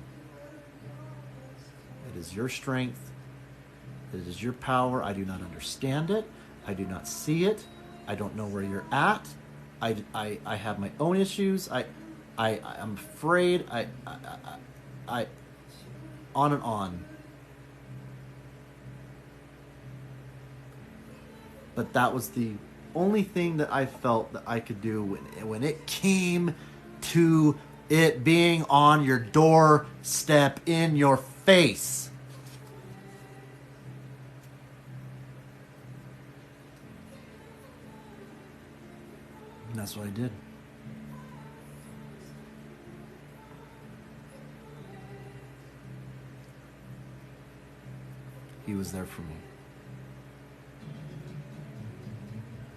It is your strength. It is your power. I do not understand it. I do not see it. I don't know where you're at. I have my own issues. I'm afraid. I on and on. But that was the only thing that I felt that I could do when it came to it being on your doorstep in your face. And that's what I did. He was there for me.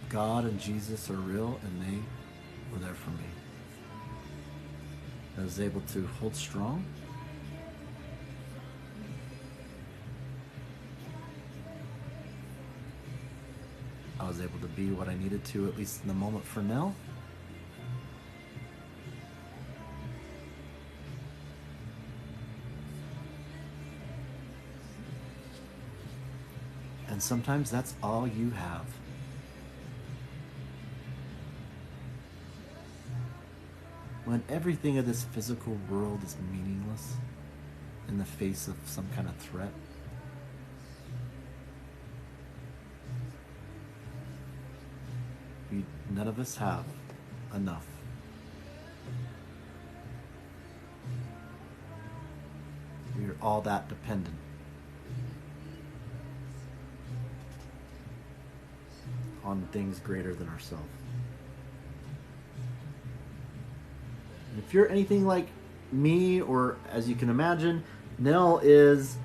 God and Jesus are real, and they were there for me. I was able to hold strong. I was able to be what I needed to, at least in the moment, for Nell. And sometimes that's all you have. When everything of this physical world is meaningless in the face of some kind of threat, none of us have enough. We are all that dependent on things greater than ourselves. And if you're anything like me, or as you can imagine, Nell is,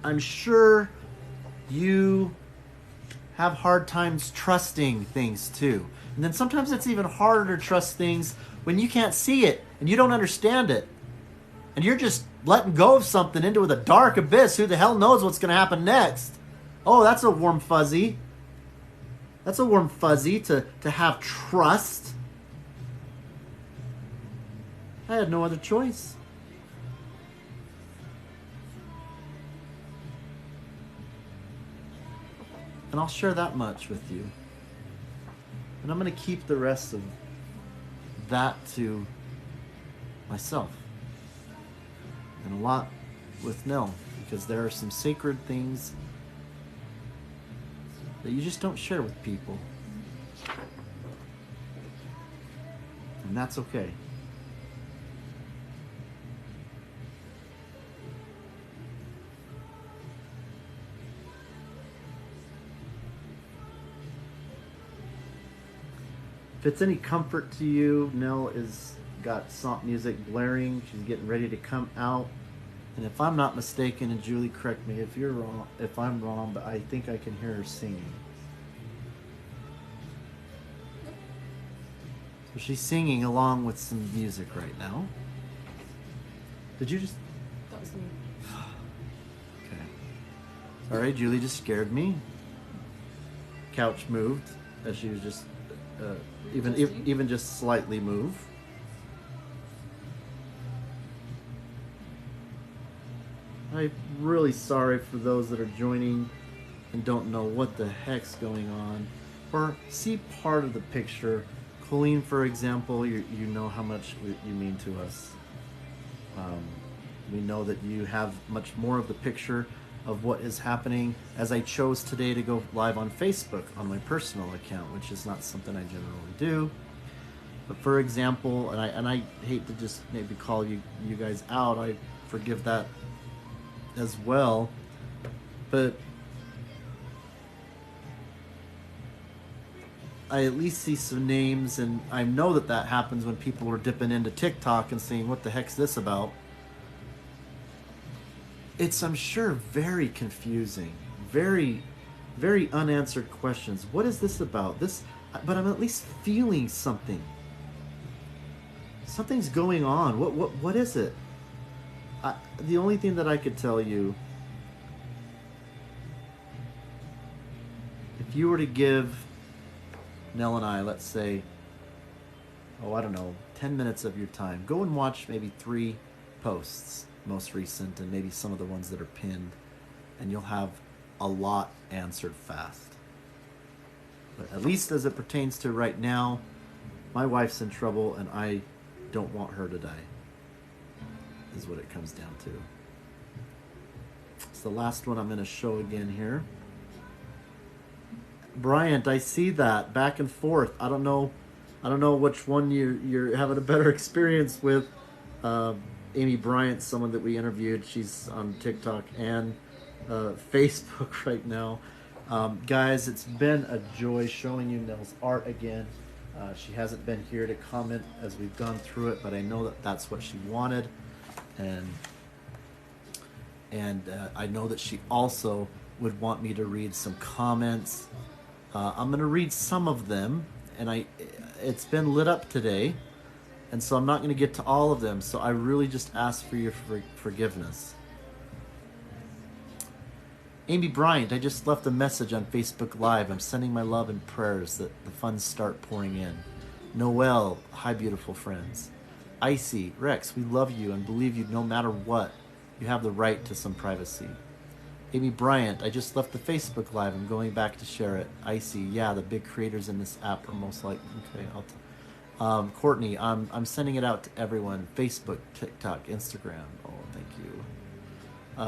I'm sure you have hard times trusting things too. And then sometimes it's even harder to trust things when you can't see it and you don't understand it. And you're just letting go of something into the dark abyss. Who the hell knows what's going to happen next? Oh, that's a warm fuzzy. That's a warm fuzzy to have trust. I had no other choice. And I'll share that much with you. And I'm going to keep the rest of that to myself. And a lot with Nell, because there are some sacred things that you just don't share with people. And that's okay. If it's any comfort to you, Nell is got song music blaring. She's getting ready to come out. And if I'm not mistaken, and Julie, correct me if you're wrong, if I'm wrong, but I think I can hear her singing. So she's singing along with some music right now. Did you just? That was me. Okay. Sorry, Julie just scared me. Couch moved as she was just even just slightly move. I'm really sorry for those that are joining and don't know what the heck's going on, or see part of the picture. Colleen, for example, you know how much you mean to us. Um, we know that you have much more of the picture of what is happening, as I chose today to go live on Facebook on my personal account, which is not something I generally do. But for example, and I hate to just maybe call you guys out, I forgive that as well. But I at least see some names, and I know that that happens when people are dipping into TikTok and saying, what the heck's this about? It's, I'm sure, very confusing, very, very unanswered questions. What is this about? This, but I'm at least feeling something. Something's going on. What is it? The only thing that I could tell you, if you were to give Nell and I, let's say, oh, I don't know, 10 minutes of your time, go and watch maybe 3 posts, most recent, and maybe some of the ones that are pinned, and you'll have a lot answered fast. But at least as it pertains to right now, my wife's in trouble, and I don't want her to die, is what it comes down to. It's the last one I'm going to show again here. Bryant, I see that back and forth. I don't know which one you're having a better experience with. Amy Bryant, someone that we interviewed, she's on TikTok and Facebook right now. Guys, it's been a joy showing you Nell's art again. She hasn't been here to comment as we've gone through it, but I know that that's what she wanted, and I know that she also would want me to read some comments. I'm going to read some of them, and it's been lit up today, and so I'm not going to get to all of them, so I really just ask for your forgiveness. Amy Bryant, I just left a message on Facebook Live. I'm sending my love and prayers that the funds start pouring in. Noelle, hi beautiful friends. Icy, Rex, we love you and believe you no matter what. You have the right to some privacy. Amy Bryant, I just left the Facebook Live. I'm going back to share it. Icy, yeah, the big creators in this app are most likely. Okay, Courtney, I'm sending it out to everyone. Facebook, TikTok, Instagram. Oh, thank you.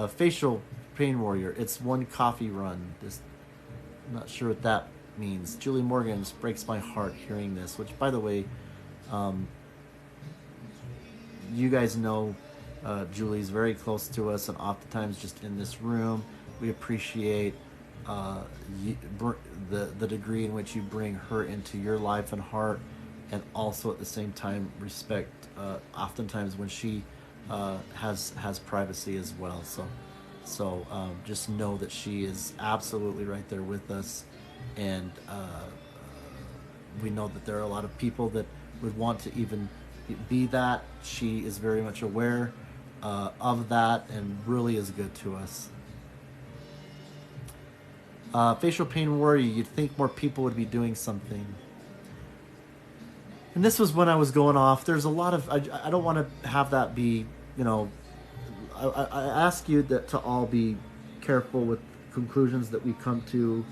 Facial Pain Warrior, it's one coffee run. Just not sure what that means. Julie Morgan, just breaks my heart hearing this, which, by the way, you guys know Julie's very close to us, and oftentimes just in this room, we appreciate the degree in which you bring her into your life and heart, and also at the same time respect oftentimes when she has privacy as well. So just know that she is absolutely right there with us, and we know that there are a lot of people that would want to even be that. She is very much aware of that and really is good to us. Facial Pain Warrior, you'd think more people would be doing something. And this was when I was going off. There's a lot of, I don't want to have that be, I ask you that to all be careful with conclusions that we come to.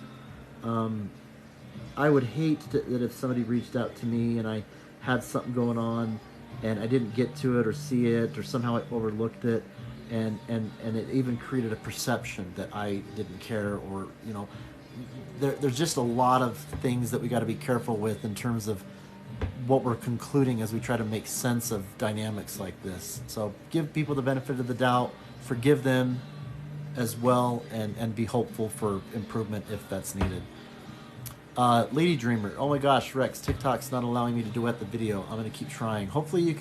I would hate that if somebody reached out to me and I had something going on and I didn't get to it or see it, or somehow I overlooked it, and it even created a perception that I didn't care, or there's just a lot of things that we got to be careful with in terms of what we're concluding as we try to make sense of dynamics like this. So give people the benefit of the doubt, forgive them as well, and be hopeful for improvement if that's needed. Lady Dreamer, oh my gosh, Rex, TikTok's not allowing me to duet the video. I'm going to keep trying. Hopefully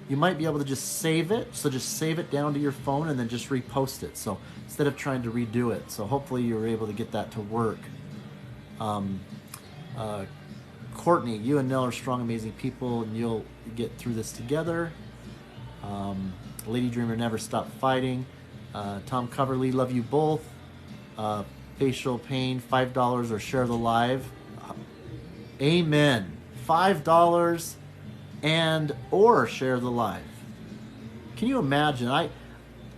you might be able to just save it. So just save it down to your phone and then just repost it. So instead of trying to redo it. So hopefully you're able to get that to work. Courtney, you and Nell are strong, amazing people, and you'll get through this together. Lady Dreamer, never stop fighting. Tom Coverly, love you both. Facial Pain, $5 or share the live. Amen. $5 and or share the live. Can you imagine?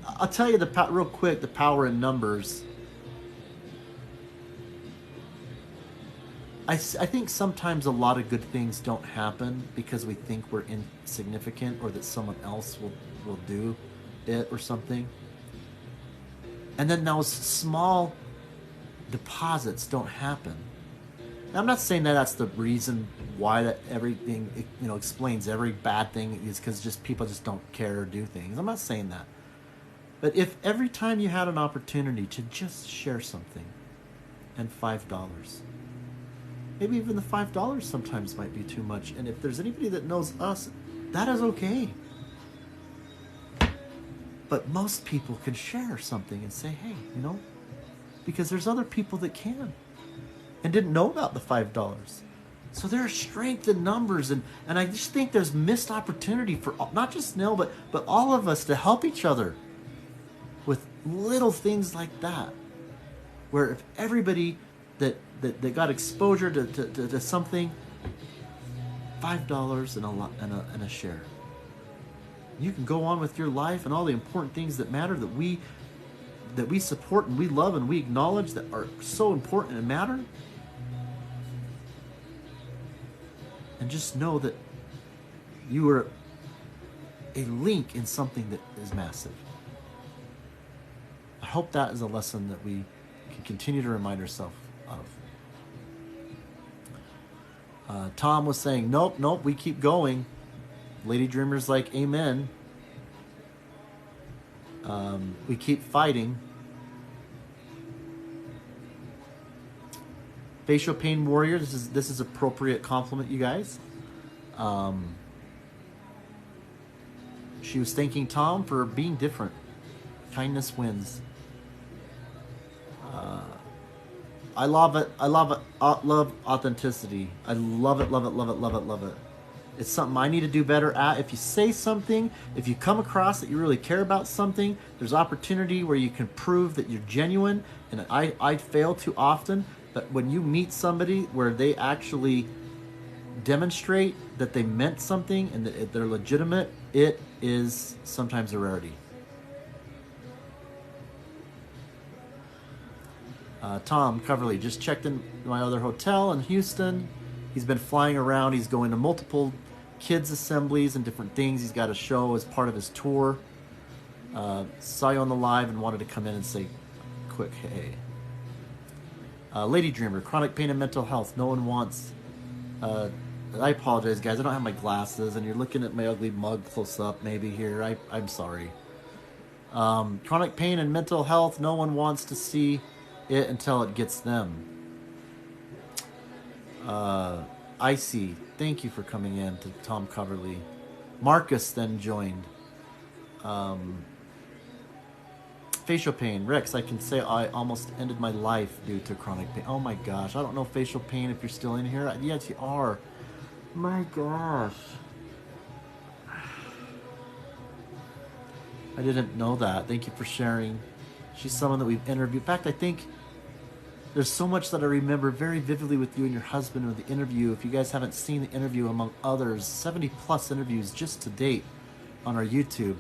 I'll tell you real quick, the power in numbers. I think sometimes a lot of good things don't happen because we think we're insignificant or that someone else will do it or something. And then those small deposits don't happen. Now, I'm not saying that that's the reason why that everything, explains every bad thing is because just people just don't care or do things. I'm not saying that. But if every time you had an opportunity to just share something and $5, maybe even the $5 sometimes might be too much. And if there's anybody that knows us, that is okay. But most people can share something and say, hey, because there's other people that can and didn't know about the $5. So there's strength in numbers. And I just think there's missed opportunity for not just Nell, but all of us to help each other with little things like that. Where if everybody that got exposure to something, $5 and a share. You can go on with your life and all the important things that matter that we support and we love and we acknowledge that are so important and matter. And just know that you are a link in something that is massive. I hope that is a lesson that we can continue to remind ourselves of. Tom was saying, nope, we keep going. Lady Dreamer's like, amen. We keep fighting. Facial Pain Warrior, this is appropriate compliment, you guys. She was thanking Tom for being different. Kindness wins. I love it. I love authenticity. I love it. It's something I need to do better at. If you say something, if you come across that you really care about something, there's opportunity where you can prove that you're genuine. And I fail too often. But when you meet somebody where they actually demonstrate that they meant something and that they're legitimate, it is sometimes a rarity. Tom Coverley just checked in my other hotel in Houston. He's been flying around. He's going to multiple kids assemblies and different things. He's got a show as part of his tour. Saw you on the live and wanted to come in and say quick hey. Lady Dreamer, chronic pain and mental health. No one wants... I apologize, guys. I don't have my glasses, and you're looking at my ugly mug close up maybe here. I'm sorry. Chronic pain and mental health. No one wants to see it until it gets them. Icy, thank you for coming in to Tom Coverley. Marcus then joined. Facial pain. Rex, I can say I almost ended my life due to chronic pain. Oh my gosh. I don't know facial pain if you're still in here. Yes, you are. My gosh. I didn't know that. Thank you for sharing. She's someone that we've interviewed. In fact, I think there's so much that I remember very vividly with you and your husband with the interview. If you guys haven't seen the interview, among others, 70 plus interviews just to date on our YouTube.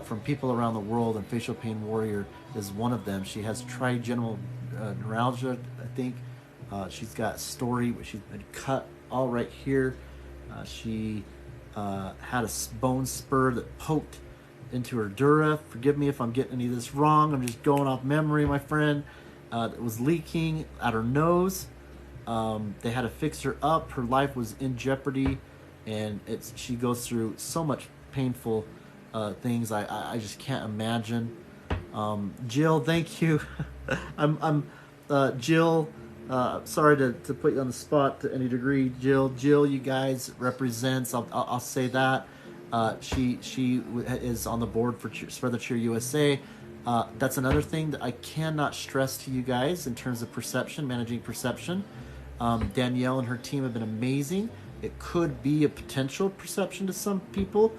From people around the world, and Facial Pain Warrior is one of them. She has trigeminal neuralgia, I think. She's got a story where she's been cut all right here. She had a bone spur that poked into her dura. Forgive me if I'm getting any of this wrong. I'm just going off memory, my friend. It was leaking at her nose. They had to fix her up. Her life was in jeopardy, and she goes through so much painful things I just can't imagine. Jill, thank you. I'm Jill. Sorry to put you on the spot to any degree, Jill. Jill, you guys represents. I'll say that. She is on the board for the Cheer USA. That's another thing that I cannot stress to you guys in terms of perception, managing perception. Danielle and her team have been amazing. It could be a potential perception to some people.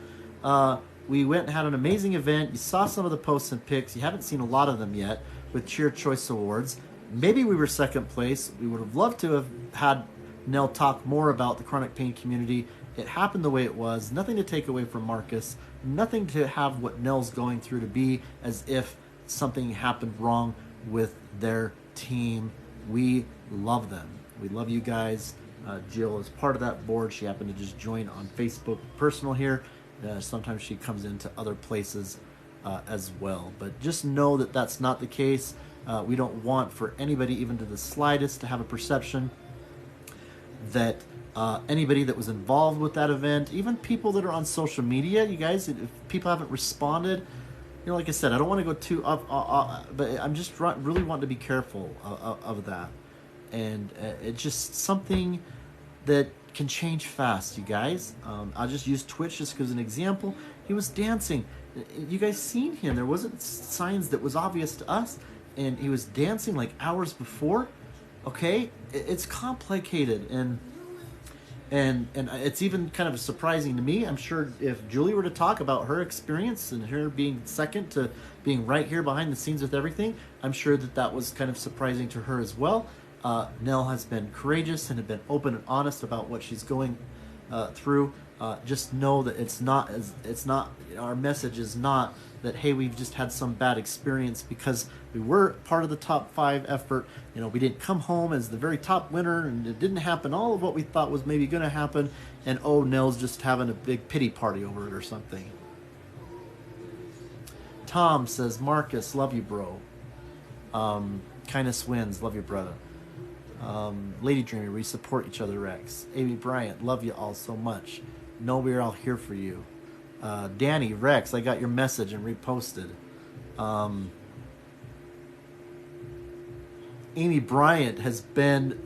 We went and had an amazing event. You saw some of the posts and pics. You haven't seen a lot of them yet with Cheer Choice Awards. Maybe we were second place. We would have loved to have had Nell talk more about the chronic pain community It happened the way it was. Nothing to take away from Marcus. Nothing to have what Nell's going through to be as if something happened wrong with their team. We love them. We love you guys. Jill is part of that board. She happened to just join on Facebook personal here. Sometimes she comes into other places as well. But just know that that's not the case. We don't want for anybody, even to the slightest, to have a perception that anybody that was involved with that event, even people that are on social media, you guys, if people haven't responded, like I said, I don't want to go too up, but I'm just really wanting to be careful of that. And it's just something that can change fast, you guys. I'll just use Twitch just as an example. He was dancing. You guys seen him. There wasn't signs that was obvious to us. And he was dancing like hours before. Okay? It's complicated. And it's even kind of surprising to me. I'm sure if Julie were to talk about her experience and her being second to being right here behind the scenes with everything, I'm sure that was kind of surprising to her as well. Nell has been courageous and have been open and honest about what she's going through. Just know that it's not our message is not that, hey, we've just had some bad experience because we were part of the top 5 effort. We didn't come home as the very top winner, and it didn't happen all of what we thought was maybe going to happen. And Nell's just having a big pity party over it or something. Tom says, Marcus, love you, bro. Kindness wins, love you, brother. Lady Dreamer, we support each other, Rex. Amy Bryant, love you all so much. Know we're all here for you. Danny, Rex, I got your message and reposted. Amy Bryant has been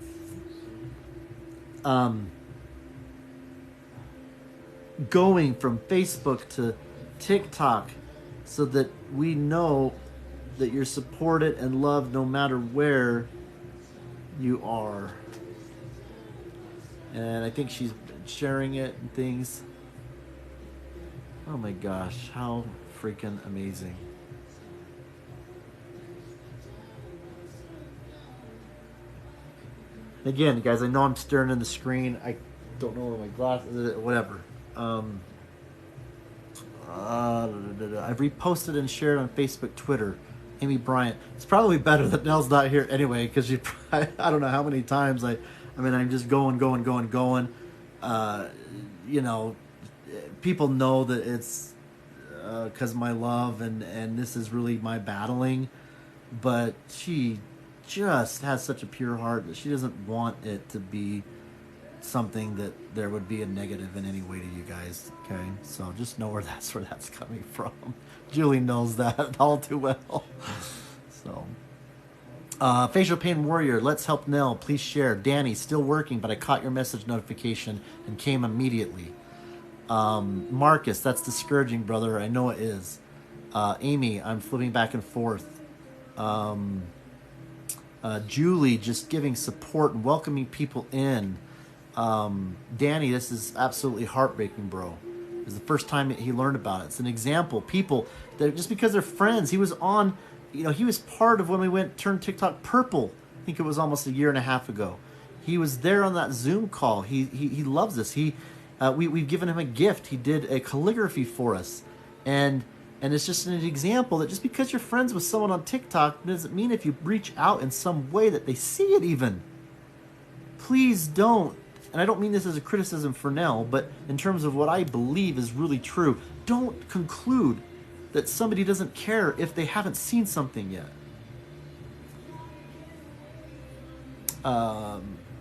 going from Facebook to TikTok so that we know that you're supported and loved no matter where you are. And I think she's sharing it and things. Oh my gosh, how freaking amazing. Again, guys, I know I'm staring in the screen. I don't know where my glasses, whatever. I've reposted and shared on Facebook, Twitter. Amy Bryant. It's probably better that Nell's not here anyway, because I don't know how many times I'm just going. People know that it's because my love and this is really my battling, but she just has such a pure heart that she doesn't want it to be something that there would be a negative in any way to you guys. Okay, so just know where that's coming from. Julie knows that all too well. So Facial Pain Warrior, let's help Nell, please share. Danny, still working, but I caught your message notification and came immediately. Marcus, that's discouraging, brother. I know it is. Amy, I'm flipping back and forth. Julie, just giving support and welcoming people in. Danny, this is absolutely heartbreaking, bro. It's the first time he learned about it. It's an example. People, that just because they're friends, he was on, he was part of when we turned TikTok purple. I think it was almost a year and a half ago. He was there on that Zoom call. He loves us. We've given him a gift. He did a calligraphy for us. And it's just an example that just because you're friends with someone on TikTok doesn't mean if you reach out in some way that they see it even. Please don't. And I don't mean this as a criticism for Nell, but in terms of what I believe is really true, don't conclude that somebody doesn't care if they haven't seen something yet.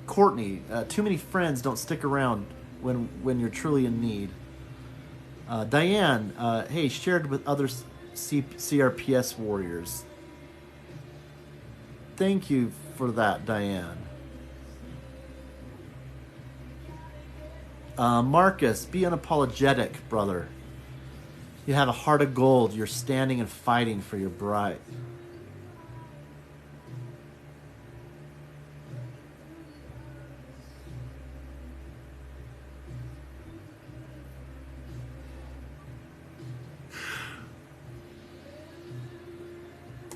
Courtney, too many friends don't stick around when you're truly in need. Diane, hey, shared with other CRPS warriors. Thank you for that, Diane. Marcus, be unapologetic, brother. You have a heart of gold. You're standing and fighting for your bride.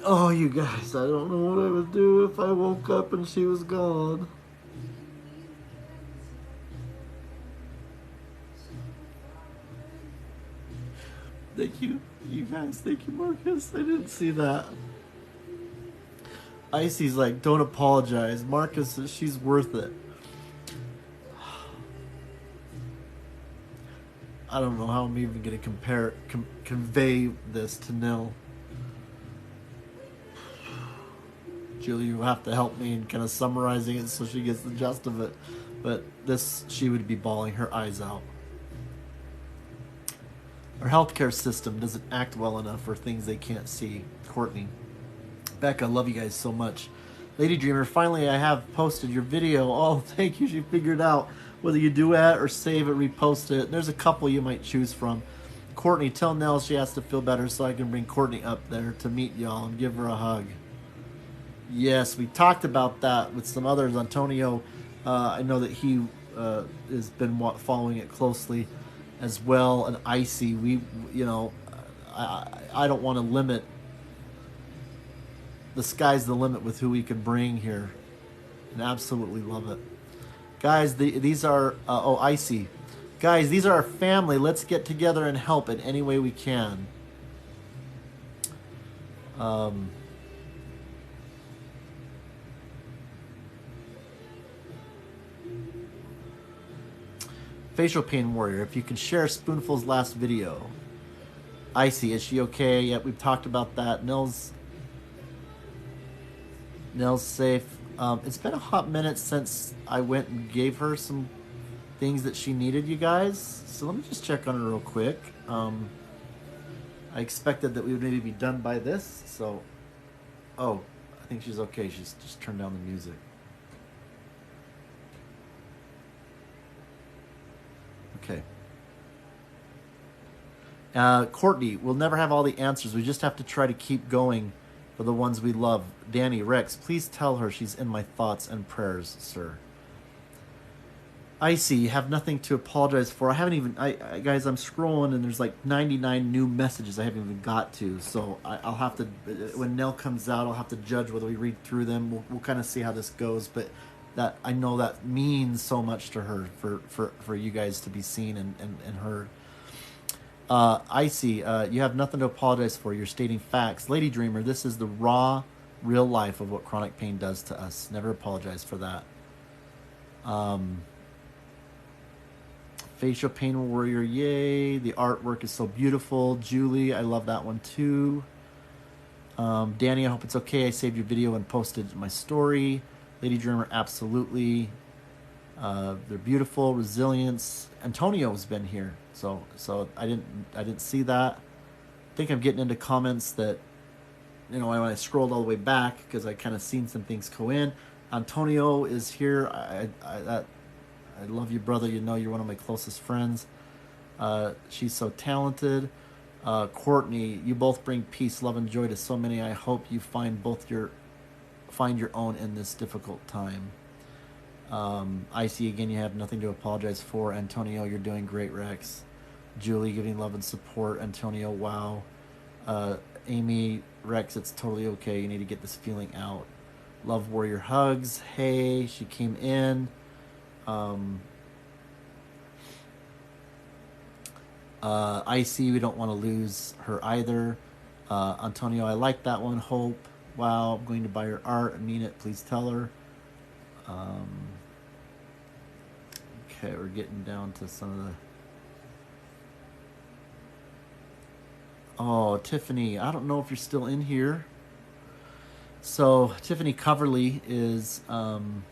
Oh, you guys, I don't know what I would do if I woke up and she was gone. Thank you, you guys. Thank you, Marcus. I didn't see that. Icy's like, don't apologize. Marcus, she's worth it. I don't know how I'm even going to convey this to Nell. Julie, you have to help me in kind of summarizing it so she gets the gist of it. But this, she would be bawling her eyes out. Our healthcare system doesn't act well enough for things they can't see. Courtney. Becca, I love you guys so much. Lady Dreamer, finally I have posted your video. Oh, thank you. She figured out whether you duet or save it, repost it. There's a couple you might choose from. Courtney, tell Nell she has to feel better so I can bring Courtney up there to meet y'all and give her a hug. Yes, we talked about that with some others. Antonio, I know that he has been following it closely as well. And Icy, I don't want to limit. The sky's the limit with who we can bring here. And absolutely love it. Guys, these are... Icy. Guys, these are our family. Let's get together and help in any way we can. Facial Pain Warrior, if you can share Spoonful's last video. Icy, is she okay? Yep, we've talked about that. Nell's safe. It's been a hot minute since I went and gave her some things that she needed, you guys. So let me just check on her real quick. I expected that we would maybe be done by this. So, I think she's okay. She's just turned down the music. Okay. Courtney, we'll never have all the answers. We just have to try to keep going for the ones we love. Danny, Rex, please tell her she's in my thoughts and prayers, sir. Icy, you have nothing to apologize for. I haven't even... guys, I'm scrolling and there's like 99 new messages I haven't even got to. So I'll have to... When Nell comes out, I'll have to judge whether we read through them. We'll kind of see how this goes. But that I know that means so much to her for you guys to be seen and heard. Icy, you have nothing to apologize for. You're stating facts. Lady Dreamer, this is the raw, real life of what chronic pain does to us. Never apologize for that. Facial Pain Warrior, yay. The artwork is so beautiful. Julie, I love that one too. Danny, I hope it's okay. I saved your video and posted my story. Lady Dreamer, absolutely. They're beautiful. Resilience. Antonio's been here, so I didn't see that. I think I'm getting into comments that, when I scrolled all the way back because I kind of seen some things go in. Antonio is here. I love you, brother. You know you're one of my closest friends. She's so talented. Courtney, you both bring peace, love, and joy to so many. I hope you find your own in this difficult time. Icy, again, you have nothing to apologize for. Antonio, you're doing great, Rex. Julie, giving love and support. Antonio, wow. Amy, Rex, it's totally okay. You need to get this feeling out. Love Warrior hugs. Hey, she came in. Icy, we don't want to lose her either. Antonio, I like that one. Hope, wow, I'm going to buy her art. I mean it. Please tell her. Okay, we're getting down to some of the... Oh, Tiffany, I don't know if you're still in here. So, Tiffany Coverly is Tom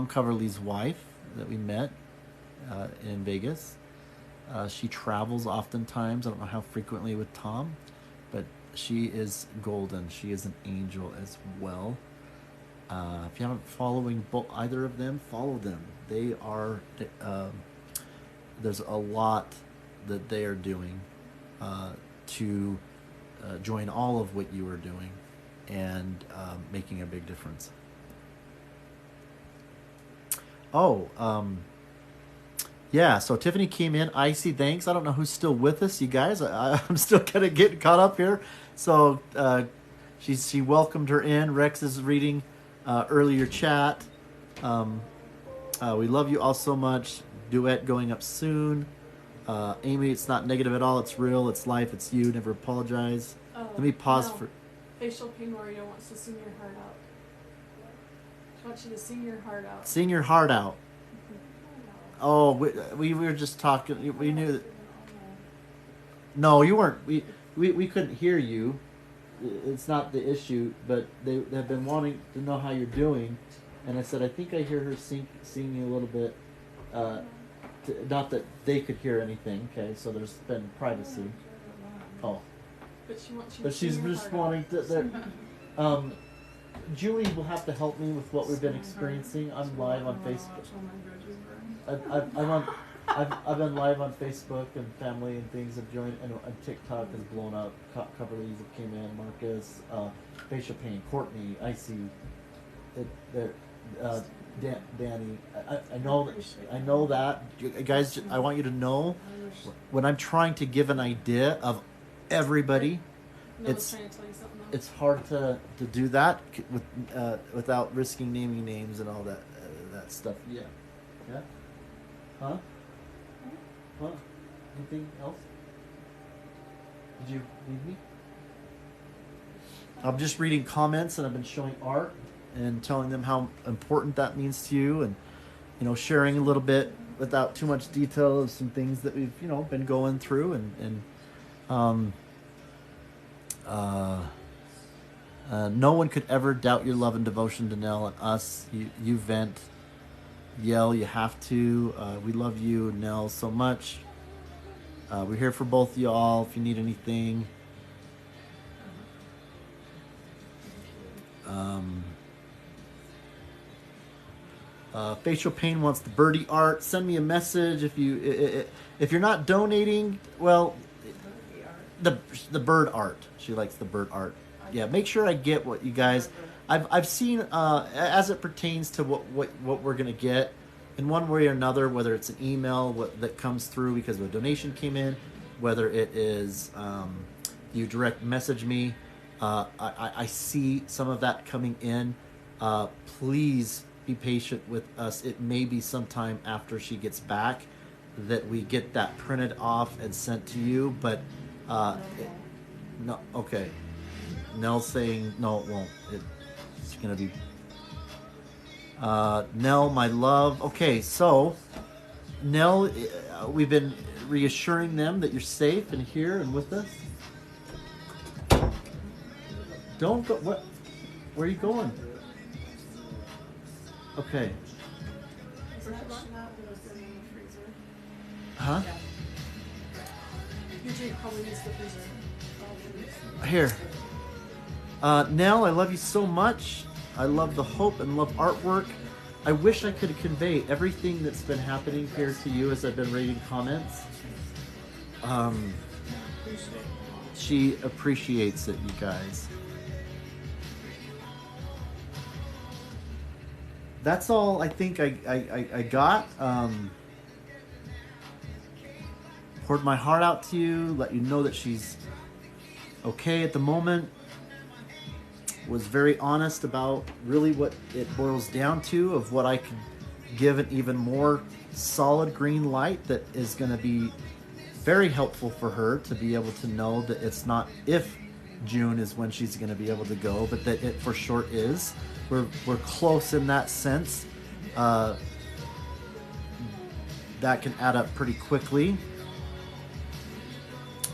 Coverly's wife that we met in Vegas. She travels oftentimes. I don't know how frequently with Tom, but she is golden. She is an angel as well. If you haven't following either of them, follow them. They are... there's a lot that they are doing to join all of what you are doing and making a big difference. Yeah, so Tiffany came in. Icy, thanks. I don't know who's still with us, you guys. I'm still kind of getting caught up here. So she welcomed her in. Rex is reading earlier chat. We love you all so much. Duet going up soon. Amy, it's not negative at all. It's real. It's life. It's you. Never apologize. Let me pause for. Facial pain warrior wants to sing your heart out. She wants you to sing your heart out. Sing your heart out. Oh, we were just talking. We knew that. No, you weren't. We couldn't hear you. It's not the issue, but they have been wanting to know how you're doing, and I said I think I hear her singing a little bit. Not that they could hear anything. Okay, so there's been privacy. Oh, but she wants you. But she's just wanting to. Julie will have to help me with what we've been experiencing. I'm live on Facebook. I've been live on Facebook, and family and things have joined, and TikTok has blown up. Coverleys have came in. Marcus, facial pain. Courtney, I see. Danny, I know that. Guys, I want you to know when I'm trying to give an idea of everybody, it's hard to do that without risking naming names and all that stuff. Yeah. Huh? Anything else? Did you need me? I'm just reading comments, and I've been showing art and telling them how important that means to you, and sharing a little bit without too much detail of some things that we've been going through, and no one could ever doubt your love and devotion to Nell and us. You vent, yell, you have to. We love you, Nell, so much. We're here for both of y'all if you need anything. Facial Pain wants the birdie art. Send me a message if you're not donating. Well, the bird art. She likes the bird art. Yeah, make sure I get what you guys. I've seen as it pertains to what we're gonna get in one way or another. Whether it's an email that comes through because a donation came in, whether it is you direct message me. I see some of that coming in. Please be patient with us. It may be sometime after she gets back that we get that printed off and sent to you. But no, okay. Nell's saying no, it won't. It's gonna be Nell, my love. Okay, so Nell, we've been reassuring them that you're safe and here and with us. Don't go. What? Where are you going? Okay. Huh? Usually probably needs the freezer. Here. Nell, I love you so much. I love the hope and love artwork. I wish I could convey everything that's been happening here to you as I've been reading comments. She appreciates it, you guys. That's all I think I got. Poured my heart out to you, let you know that she's okay at the moment. Was very honest about really what it boils down to, of what I could give an even more solid green light that is going to be very helpful for her to be able to know that it's not if June is when she's going to be able to go, but that it for sure is. We're close in that sense. That can add up pretty quickly.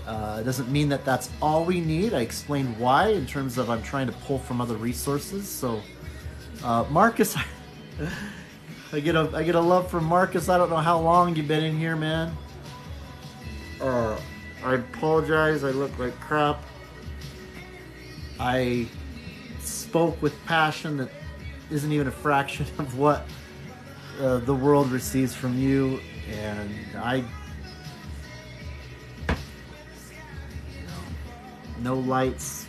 It doesn't mean that that's all we need. I explained why in terms of I'm trying to pull from other resources. So, Marcus, I get a love from Marcus. I don't know how long you've been in here, man. I apologize. I look like crap. I spoke with passion that isn't even a fraction of what the world receives from you, and no lights.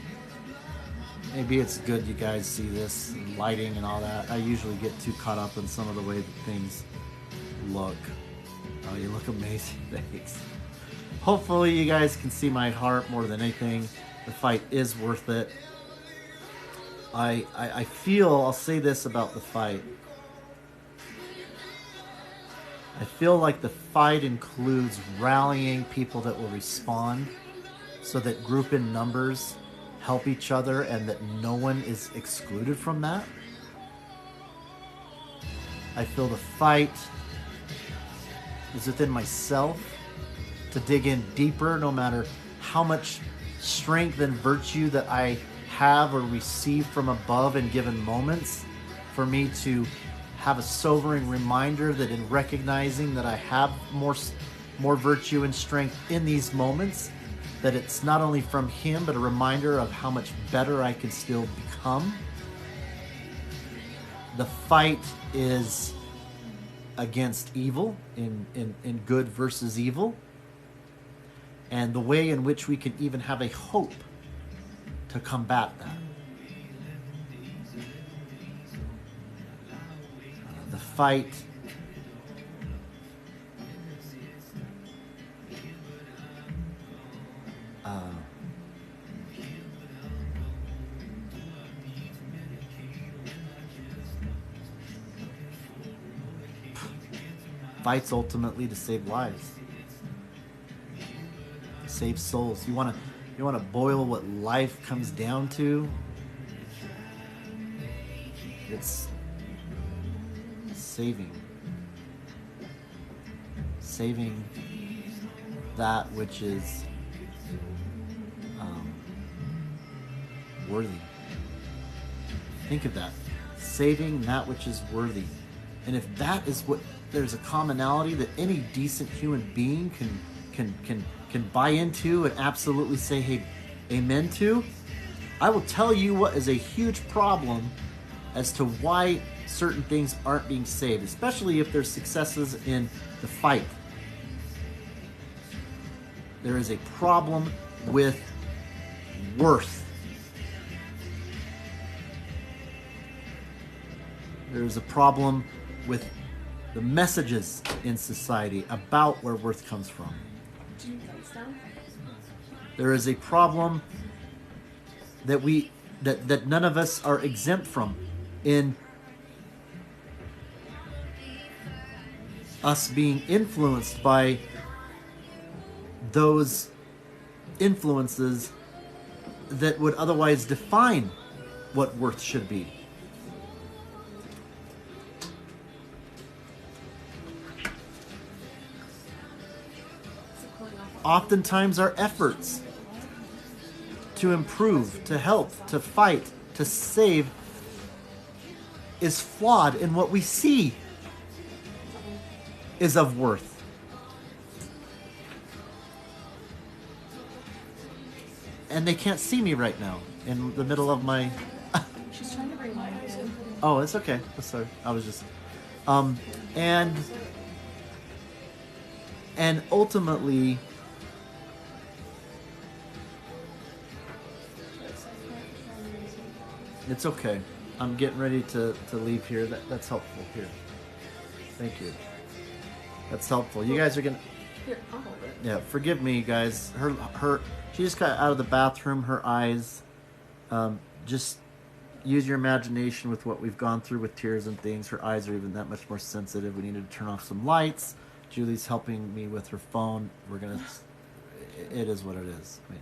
Maybe it's good you guys see this lighting and all that. I usually get too caught up in some of the way that things look. Oh, you look amazing. Thanks. Hopefully you guys can see my heart more than anything. The fight is worth it. I feel, I'll say this about the fight. I feel like the fight includes rallying people that will respond so that group in numbers help each other and that no one is excluded from that. I feel the fight is within myself to dig in deeper, no matter how much strength and virtue that I have or receive from above in given moments, for me to have a sobering reminder that in recognizing that I have more virtue and strength in these moments, that it's not only from him, but a reminder of how much better I can still become. The fight is against evil, in good versus evil, and the way in which we can even have a hope to combat that. The fight fights ultimately to save lives, save souls. You want to boil what life comes down to? It's saving that which is worthy. Think of that. Saving that which is worthy. And if that is what, there's a commonality that any decent human being can buy into and absolutely say, hey, amen to, I will tell you what is a huge problem as to why certain things aren't being saved, especially if there's successes in the fight. There is a problem with worth. There is a problem with the messages in society about where worth comes from. There is a problem that none of us are exempt from in us being influenced by those influences that would otherwise define what worth should be. Oftentimes our efforts to improve, to help, to fight, to save is flawed in what we see is of worth. And they can't see me right now in the middle of my... She's trying to bring my in. Oh, it's okay. I'm sorry. I was just... And ultimately... It's okay. I'm getting ready to leave here. That's helpful. Here. Thank you. That's helpful. You guys are gonna... Here, I'll hold it. Yeah, forgive me, guys. She just got out of the bathroom. Her eyes... just use your imagination with what we've gone through with tears and things. Her eyes are even that much more sensitive. We needed to turn off some lights. Julie's helping me with her phone. We're gonna... It is what it is. I mean,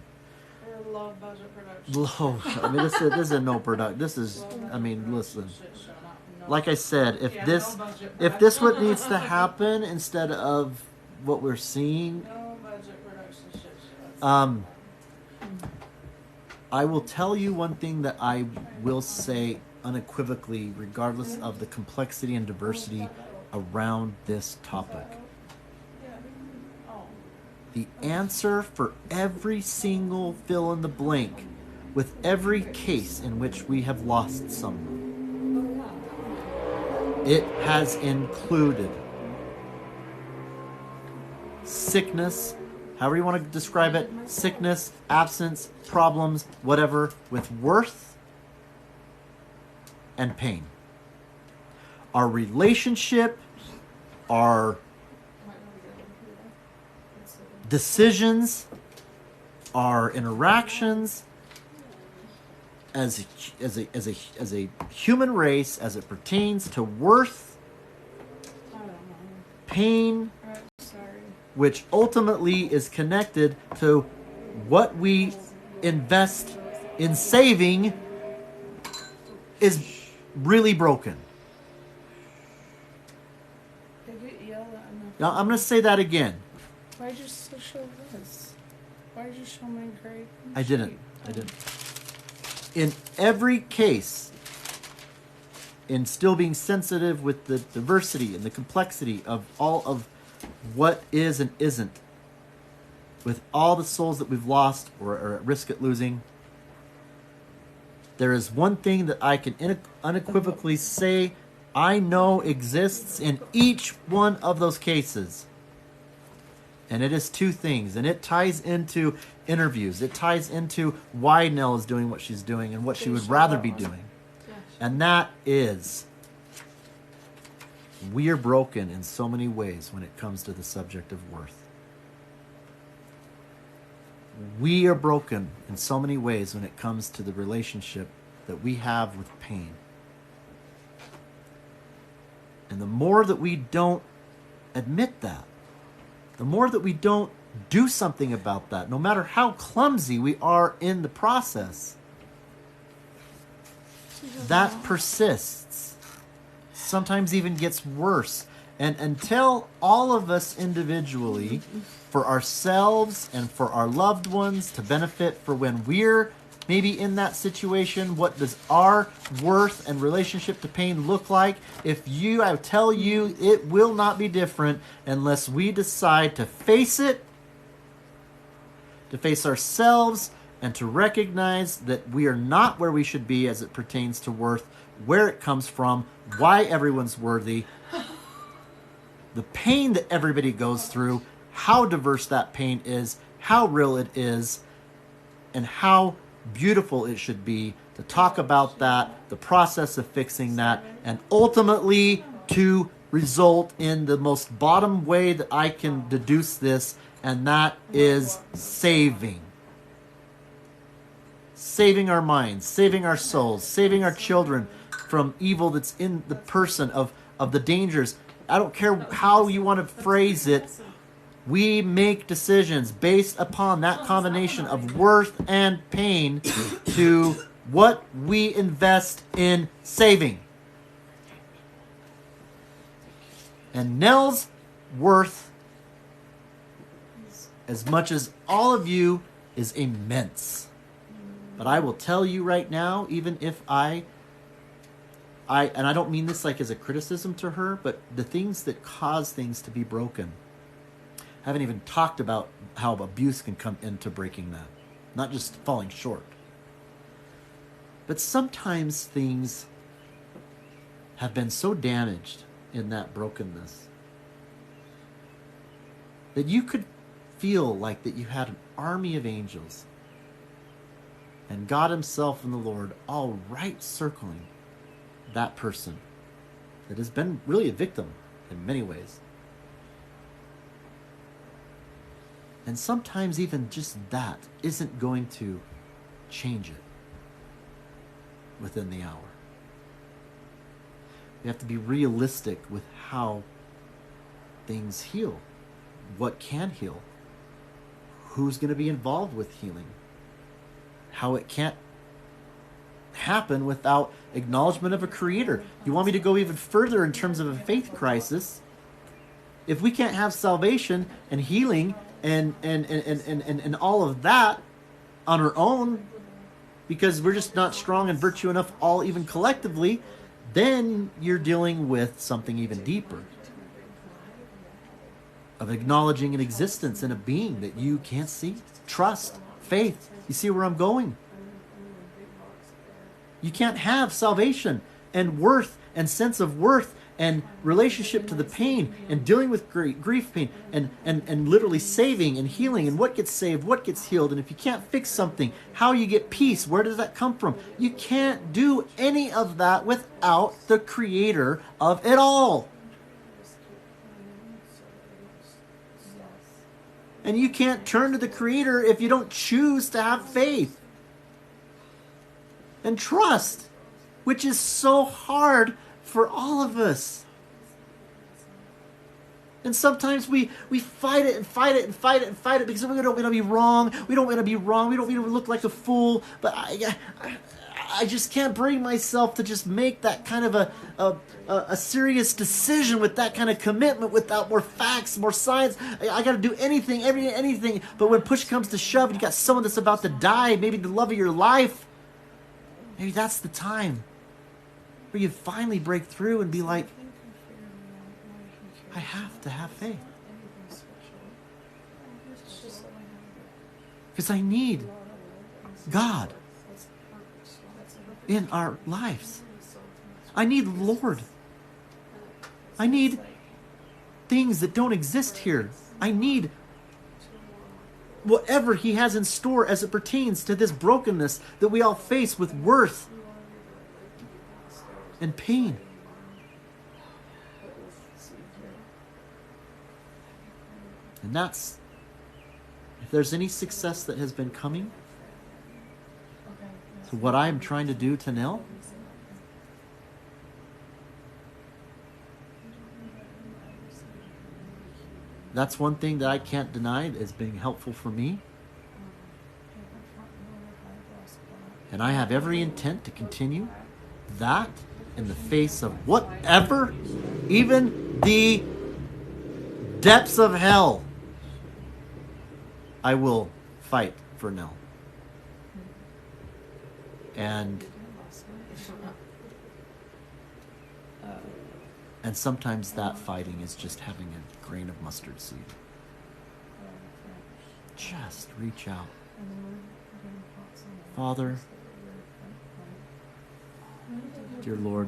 Low budget production. low. I mean, this is a no product. This is... I mean, listen. Like I said, if this what needs to happen instead of what we're seeing, No budget production shit show. I will tell you one thing that I will say unequivocally, regardless of the complexity and diversity around this topic. The answer for every single fill in the blank with every case in which we have lost someone, it has included sickness, however you want to describe it, sickness, absence, problems, whatever, with worth and pain. Our relationship, our decisions, our interactions as a human race as it pertains to worth, pain, I'm sorry. which ultimately is connected to what we invest in saving, is really broken. They get yelled at enough. Now, I'm going to say that again. Why'd you show this? Why'd you show my grade? I didn't. In every case, in still being sensitive with the diversity and the complexity of all of what is and isn't, with all the souls that we've lost or are at risk at losing, there is one thing that I can unequivocally say I know exists in each one of those cases. And it is two things. And it ties into interviews. It ties into why Nelle is doing what she's doing and what she would rather be doing. And that is, we are broken in so many ways when it comes to the subject of worth. We are broken in so many ways when it comes to the relationship that we have with pain. And the more that we don't admit that, the more that we don't do something about that, no matter how clumsy we are in the process, that persists. Sometimes even gets worse. And until all of us individually, for ourselves and for our loved ones, to benefit for when we're maybe in that situation, what does our worth and relationship to pain look like? I tell you, it will not be different unless we decide to face it, to face ourselves, and to recognize that we are not where we should be as it pertains to worth, where it comes from, why everyone's worthy, the pain that everybody goes through, how diverse that pain is, how real it is, and how beautiful it should be to talk about that, the process of fixing that, and ultimately to result in the most bottom way that I can deduce this, and that is saving. Saving our minds, saving our souls, saving our children from evil that's in the person of the dangers. I don't care how you want to phrase it. We make decisions based upon that combination of worth and pain to what we invest in saving. And Nell's worth, as much as all of you, is immense. But I will tell you right now, even if and I don't mean this like as a criticism to her, but the things that cause things to be broken, I haven't even talked about how abuse can come into breaking that. Not just falling short. But sometimes things have been so damaged in that brokenness that you could feel like that you had an army of angels and God himself and the Lord all right circling that person that has been really a victim in many ways. And sometimes even just that isn't going to change it within the hour. We have to be realistic with how things heal, what can heal, who's going to be involved with healing, how it can't happen without acknowledgement of a creator. You want me to go even further in terms of a faith crisis? If we can't have salvation and healing and all of that on our own, because we're just not strong and virtue enough all even collectively, then you're dealing with something even deeper of acknowledging an existence and a being that you can't see. Trust, faith. You see where I'm going? You can't have salvation and worth and sense of worth and relationship to the pain and dealing with grief pain and literally saving and healing and what gets saved, what gets healed. And if you can't fix something, how you get peace, where does that come from? You can't do any of that without the creator of it all. And you can't turn to the creator if you don't choose to have faith and trust, which is so hard for all of us. And sometimes we fight it and fight it and fight it and fight it because we don't want to be wrong. We don't want to be wrong. We don't want to look like a fool. But I just can't bring myself to just make that kind of a serious decision with that kind of commitment without more facts, more science. I got to do anything, anything. But when push comes to shove, and you got someone that's about to die, maybe the love of your life, maybe that's the time where you finally break through and be like, I have to have faith. Because I need God in our lives. I need Lord. I need things that don't exist here. I need whatever He has in store as it pertains to this brokenness that we all face with worth and pain. And that's, if there's any success that has been coming to what I'm trying to do to Nell, that's one thing that I can't deny is being helpful for me. And I have every intent to continue that in the face of whatever, even the depths of hell, I will fight for Nell. And sometimes that fighting is just having a grain of mustard seed. Just reach out. Father, dear Lord,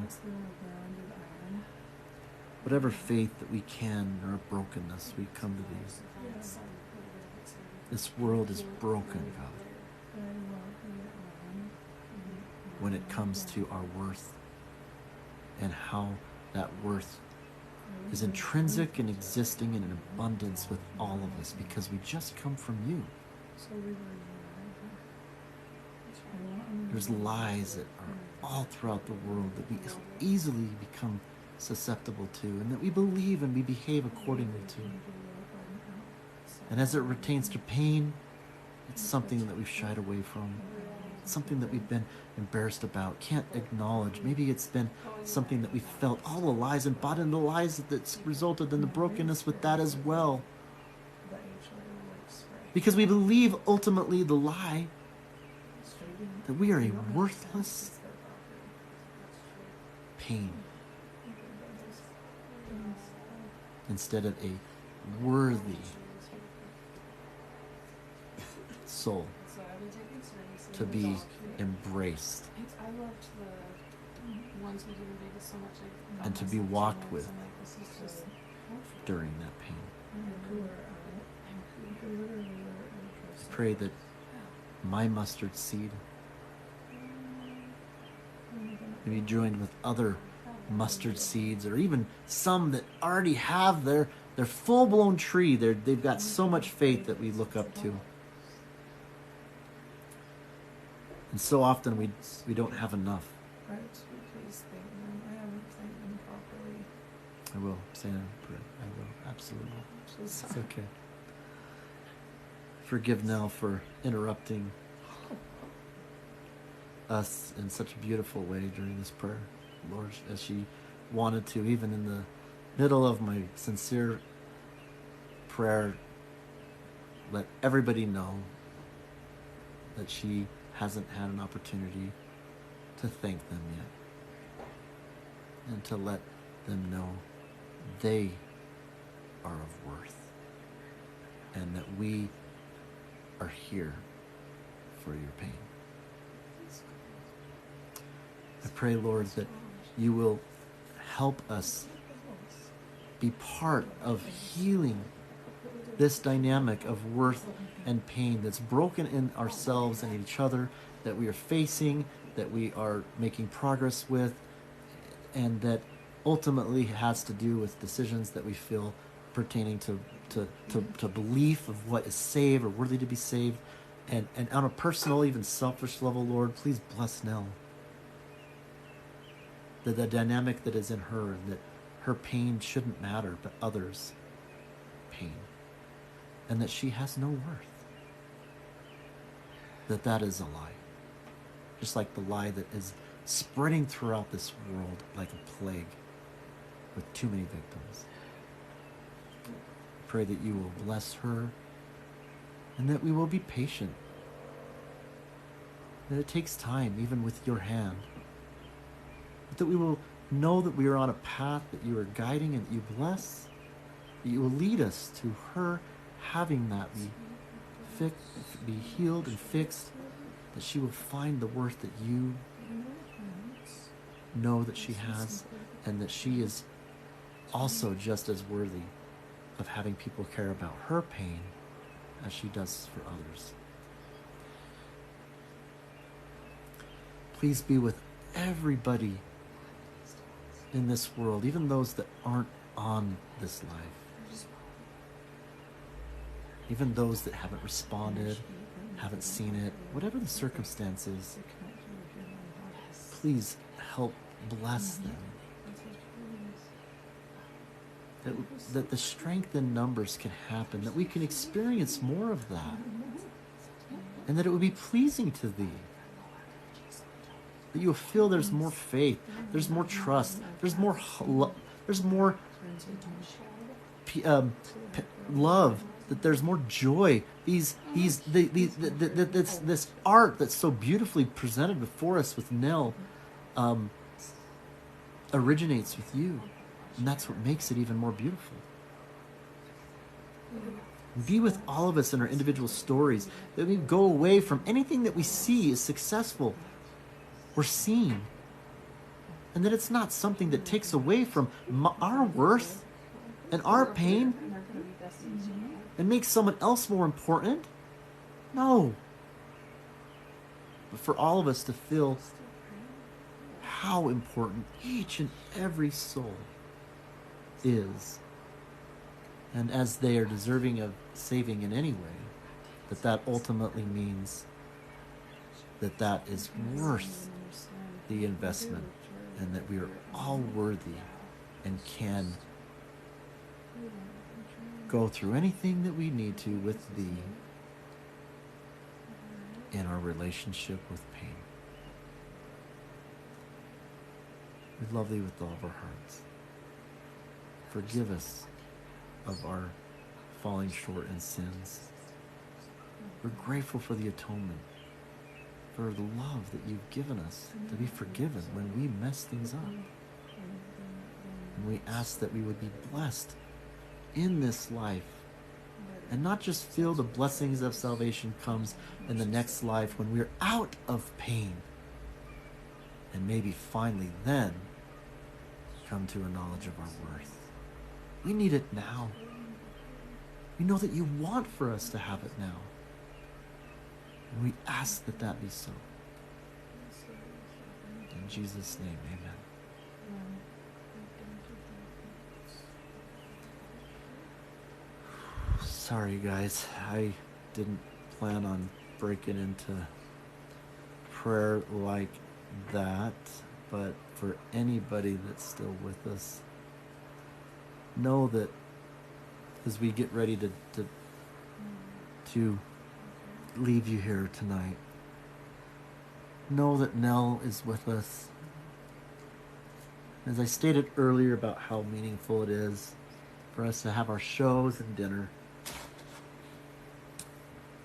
whatever faith that we can in our brokenness, we come to Thee. This world is broken, God, when it comes to our worth and how that worth is intrinsic and existing in an abundance with all of us because we just come from You. There's lies that are all throughout the world that we easily become susceptible to and that we believe and we behave accordingly to. And as it pertains to pain, it's something that we've shied away from. It's something that we've been embarrassed about, can't acknowledge. Maybe it's been something that we felt all the lies and bought into lies that's resulted in the brokenness with that as well. Because we believe ultimately the lie that we are a worthless pain instead of a worthy soul to be embraced and to be walked with during that pain. I pray that my mustard seed may be joined with other mustard seeds, or even some that already have their full-blown tree. They've got so much faith that we look up to. And so often we don't have enough. I will say that. I will, absolutely. It's okay. Forgive Nell for interrupting us in such a beautiful way during this prayer, Lord, as she wanted to, even in the middle of my sincere prayer, let everybody know that she hasn't had an opportunity to thank them yet, and to let them know they are of worth, and that we are here for your pain. I pray, Lord, that you will help us be part of healing this dynamic of worth and pain that's broken in ourselves and each other, that we are facing, that we are making progress with, and that ultimately has to do with decisions that we feel pertaining to belief of what is saved or worthy to be saved. And on a personal, even selfish level, Lord, please bless Nell. The dynamic that is in her, and that her pain shouldn't matter, but others. pain and that she has no worth, that is a lie. Just like the lie that is spreading throughout this world like a plague with too many victims. Pray that you will bless her and that we will be patient. That it takes time, even with your hand. But that we will know that we are on a path that you are guiding and that you bless, that you will lead us to her having that be healed and fixed, that she will find the worth that you know that she has, and that she is also just as worthy of having people care about her pain as she does for others. Please be with everybody in this world, even those that aren't on this life. Even those that haven't responded, haven't seen it, whatever the circumstances, please help bless them. That the strength in numbers can happen, that we can experience more of that, and that it would be pleasing to thee. That you'll feel there's more faith, there's more trust, there's more love, that there's more joy. This art that's so beautifully presented before us with Nelle originates with you, and that's what makes it even more beautiful. Be with all of us in our individual stories, that we go away from anything that we see as successful or seen, and that it's not something that takes away from our worth and our pain and makes someone else more important. No. But for all of us to feel how important each and every soul is, and as they are deserving of saving in any way, that ultimately means that is worth the investment, and that we are all worthy and can go through anything that we need to with thee in our relationship with pain. We love thee with all of our hearts. Forgive us of our falling short in sins. We're grateful for the atonement, for the love that you've given us to be forgiven when we mess things up. And we ask that we would be blessed in this life, and not just feel the blessings of salvation comes in the next life when we're out of pain, and maybe finally then come to a knowledge of our worth. We need it now. We know that you want for us to have it now. And we ask that be so. In Jesus' name, amen. Sorry, guys. I didn't plan on breaking into prayer like that, but for anybody that's still with us, know that as we get ready to leave you here tonight, know that Nelle is with us. As I stated earlier about how meaningful it is for us to have our shows and dinner,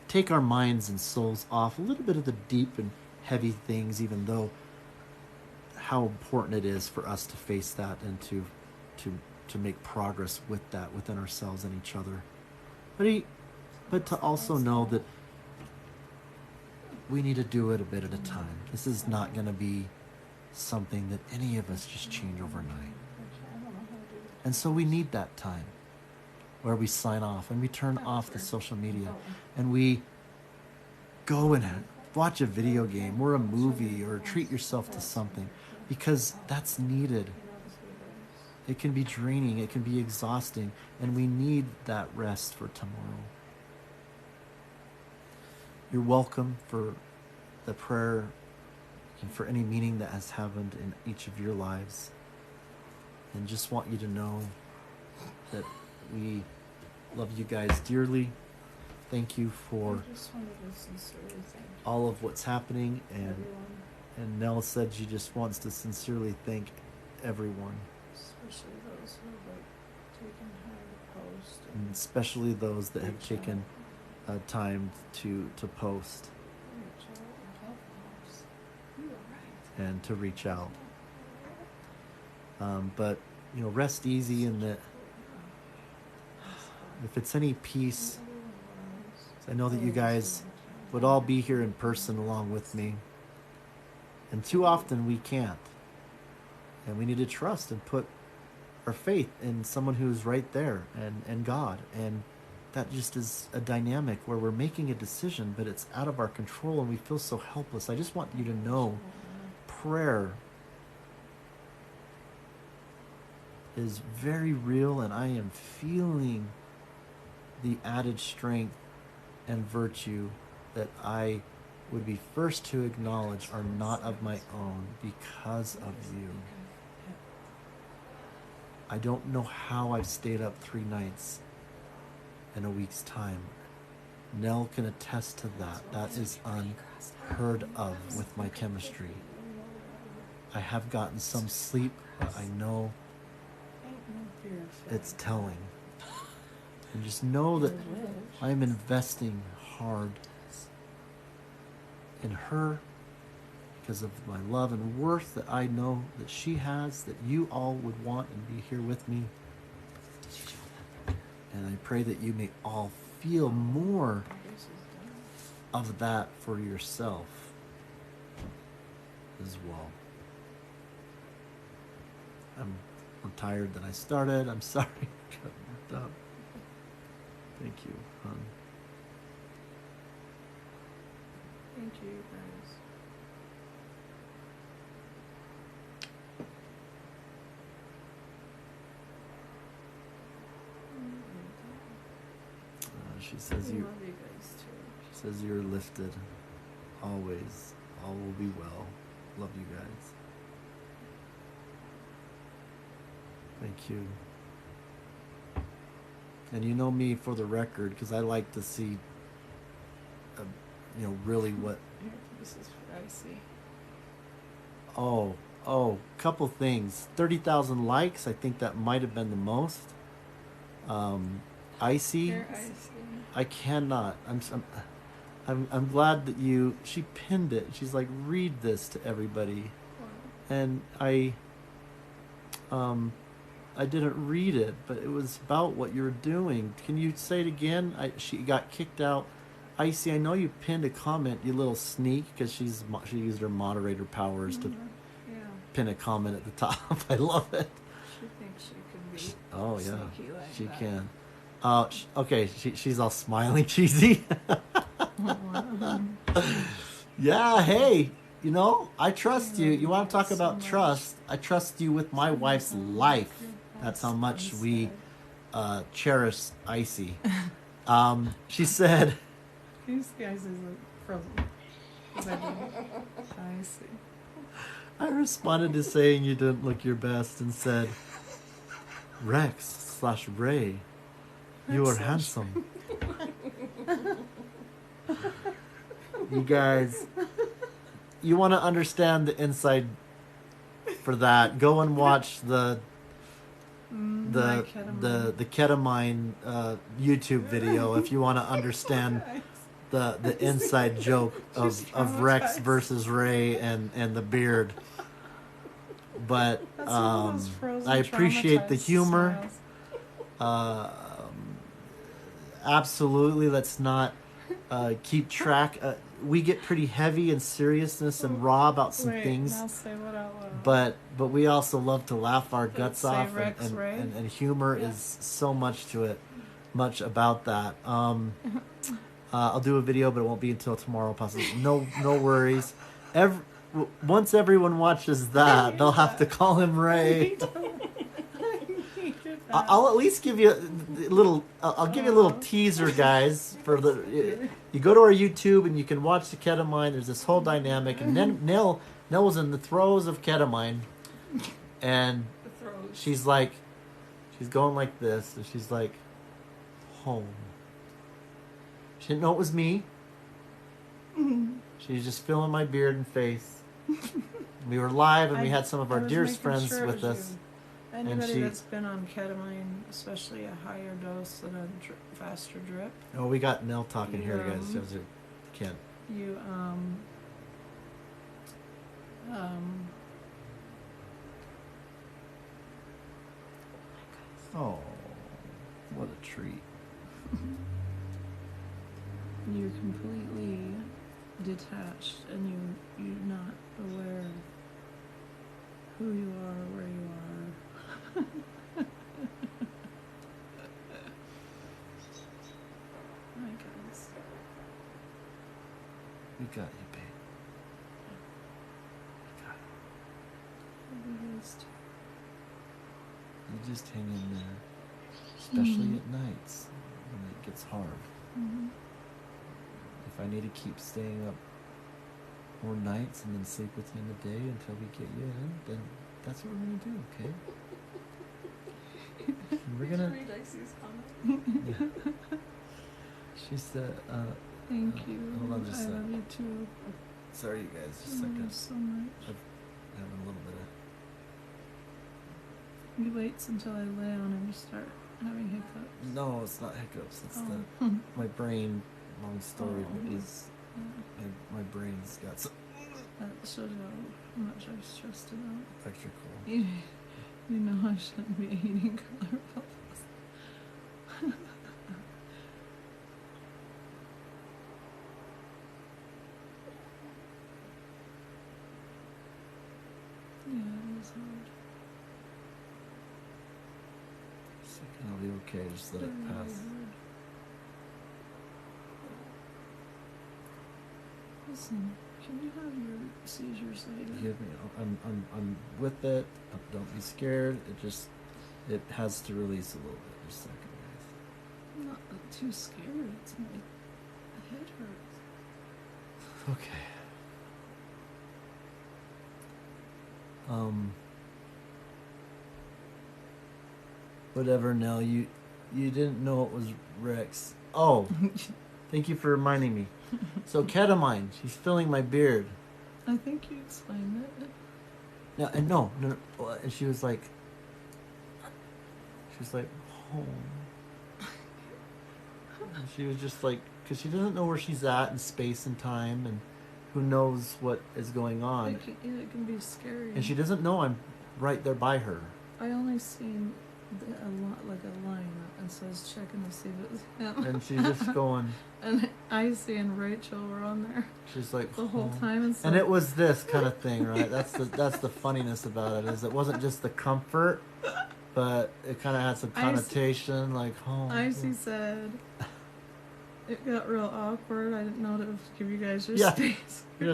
take our minds and souls off a little bit of the deep and heavy things, even though how important it is for us to face that and to make progress with that within ourselves and each other. But to also know that we need to do it a bit at a time. This is not going to be something that any of us just change overnight. And so we need that time where we sign off and we turn off the social media and we go and watch a video game or a movie or treat yourself to something, because that's needed. It can be draining, it can be exhausting, and we need that rest for tomorrow. You're welcome for the prayer and for any meaning that has happened in each of your lives. And just want you to know that we Love you guys dearly. Thank you for I just wanted to sincerely thank all of what's happening, everyone, and Nell said she just wants to sincerely thank everyone, especially those who have taken time to post and especially those that have reach taken out. time to post Reach out and help us. You are right. and to reach out. But rest easy in that. If it's any peace, I know that you guys would all be here in person along with me. And too often we can't. And we need to trust and put our faith in someone who's right there, and God. And that just is a dynamic where we're making a decision, but it's out of our control and we feel so helpless. I just want you to know prayer is very real, and I am feeling the added strength and virtue that I would be first to acknowledge are not of my own because of you. I don't know how I've stayed up 3 nights in a week's time. Nell can attest to that. That is unheard of with my chemistry. I have gotten some sleep, but I know it's telling. And just know that I'm investing hard in her because of my love and worth that I know that she has, that you all would want and be here with me. And I pray that you may all feel more of that for yourself as well. I'm more tired than I started. I'm sorry. I got worked up. Thank you, hon. Thank you, guys. She says I you. love you guys too. She says you're lifted. Always. All will be well. Love you guys. Thank you. And you know me for the record, because I like to see, really what. Here, this is what I see. Couple things. 30,000 likes. I think that might have been the most. Icy. Here, I see. I cannot. I'm glad that she pinned it. She's like, read this to everybody. Wow. And I didn't read it, but it was about what you're doing. Can you say it again? She got kicked out. Icy, I know you pinned a comment, you little sneak, because she used her moderator powers to pin a comment at the top. I love it. She thinks she can be sneaky like she that. can. Okay, she's all smiling, cheesy. Yeah, hey, I trust you. You want to talk about trust? I trust you with my wife's life. That's how much we cherish Icy. She said... These guys is frozen. I see. I responded to saying you didn't look your best and said, Rex/Ray, you are handsome. You guys, you want to understand the inside for that, go and watch the ketamine YouTube video if you want to understand the inside joke of Rex versus Ray and the beard. But I appreciate the humor. Absolutely, let's not keep track. We get pretty heavy in seriousness and raw about some things. Now say what out loud. But we also love to laugh our guts off, Rex, and humor is so much to it, much about that. I'll do a video, but it won't be until tomorrow, possibly. No worries. Once everyone watches that, they'll have to call him Ray. I'll at least give you a little. I'll give you a little teaser, guys. You go to our YouTube and you can watch the ketamine. There's this whole dynamic, and then Nell was in the throes of ketamine, and she's going like this, and she's like, home. She didn't know it was me. She was just feeling my beard and face. We were live, and we had some of our dearest friends with us. Anybody that's been on ketamine, especially a higher dose than a faster drip. Oh, we got Nell talking here, guys. Can't. You Oh, what a treat. You're completely detached, and you're not aware of who you are, where you are. Hi guys. We got you, babe. We got you. You guys too. You just hang in there, especially at nights when it gets hard. Mm-hmm. If I need to keep staying up more nights and then sleep with you in the day until we get you in, then that's what we're gonna do, okay? And we're gonna. Read Dicey's comment. Yeah. She said, Thank you. Hold on just a I sec. love you too. Sorry, you guys, just a I love second. you so much. Having a little bit of. You wait until I lay on and you start having hiccups. No, it's not hiccups. It's Oh. my brain. Long story, Oh. but is my brain's got some That shows how much I've stressed it out. electrical. You know I shouldn't be eating color bubbles. Yeah, it was hard. Second, I'll be okay. Just let it Really pass. hard. Listen, can you have your seizures later? Give me. I'm with it. Don't be scared. It has to release a little bit. Just a second, guys. I'm not too scared. It's my head hurts. Okay. Whatever. Nell, you didn't know it was Rex. Oh, thank you for reminding me. So ketamine. She's filling my beard. I think you explained it. No. And she was like, home. And she was just like, because she doesn't know where she's at in space and time, and who knows what is going on. It can be scary. And she doesn't know I'm right there by her. I only seen like a line and says checking to see if it's him. And she's just going. And Icy and Rachel were on there She's like the whole home. time. And it was this kind of thing, right? That's the funniness about it, is it wasn't just the comfort, but it kind of had some connotation, like home. Icy said it got real awkward. I didn't know to give you guys your Yeah. space. Yeah,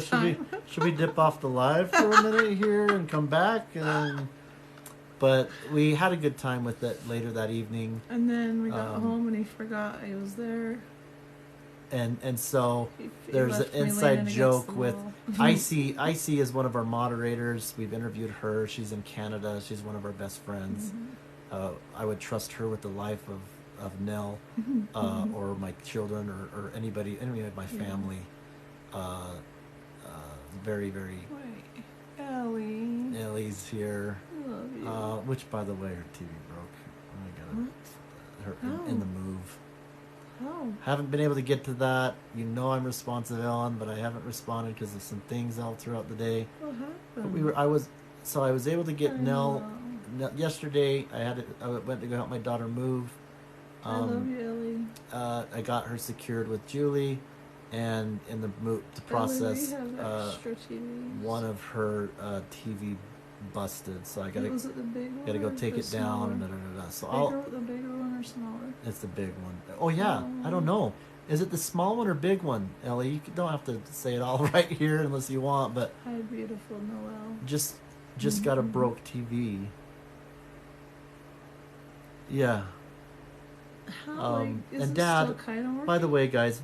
should we dip off the live for a minute here and come back? But we had a good time with it later that evening. And then we got home and he forgot I was there. And so He there's an left me inside leaning joke against the with wall. Icy. Icy is one of our moderators. We've interviewed her. She's in Canada. She's one of our best friends. I would trust her with the life of Nell or my children or any of my family. Very, very. Wait, Ellie. Ellie's here. I love you. Which, by the way, her TV broke. I got her in the move. Oh. Haven't been able to get to that. You know I'm responsive, Ellen, but I haven't responded because of some things all throughout the day. What But happened? I was able to get I Nell know. yesterday. I went to go help my daughter move. I love you, Ellie. I got her secured with Julie, and in the process, Ellie, we have extra TVs. one of her TV busted, so I Was it the big one? gotta go or take the it down. And smaller? So The bigger one or smaller? it's the big one. Oh yeah, I don't know. Is it the small one or big one, Ellie? You don't have to say it all right here unless you want, but Hi, beautiful Noelle. just got a broke TV. Yeah. How, is and it Dad, still kind of working? by the way, guys,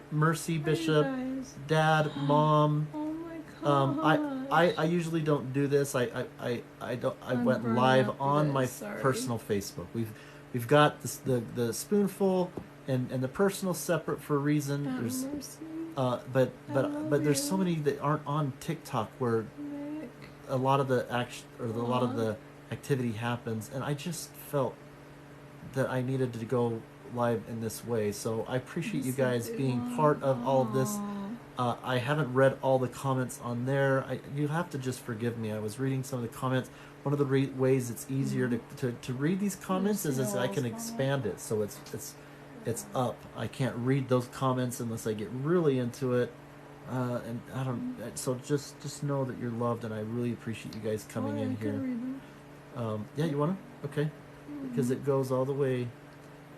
Mercy Hi, Bishop, guys. Dad, Mom. Oh my god. I usually don't do this. I I'm went burning live up on today, my sorry. personal Facebook. we've got this, the spoonful and the personal separate for a reason. Aunt There's Mercy, but there's so you. many that aren't on TikTok where Nick. a lot of the action or a lot of Aw. the activity happens, and I just felt that I needed to go live in this way. So I appreciate you That's a guys big being one. part of all of this. Aw. I haven't read all the comments on there. You have to just forgive me. I was reading some of the comments. One of the ways it's easier to read these comments is I can expand it, so it's up. I can't read those comments unless I get really into it. And I don't. So just know that you're loved, and I really appreciate you guys coming in I here. can read them. Yeah, you wanna? Okay, because it goes all the way.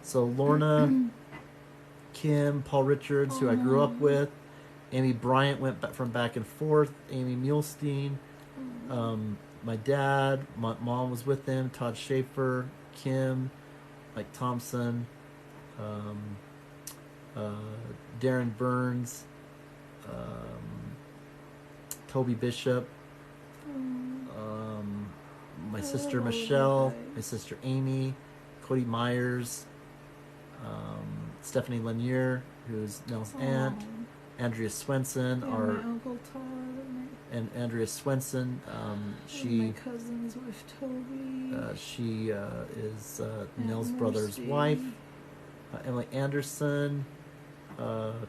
So Lorna, Kim, Paul Richards, who I grew up with, Amy Bryant went from back and forth. Amy Muhlstein, my dad, my mom was with them. Todd Schaefer, Kim, Mike Thompson, Darren Burns, Toby Bishop, my sister Michelle, my sister Amy, Cody Myers, Stephanie Lanier, who's Nell's aunt, Andrea Swenson, my uncle Todd, and Andrea Swenson. my cousin's wife Toby. She is Nell's Mercy. brother's wife. Emily Anderson,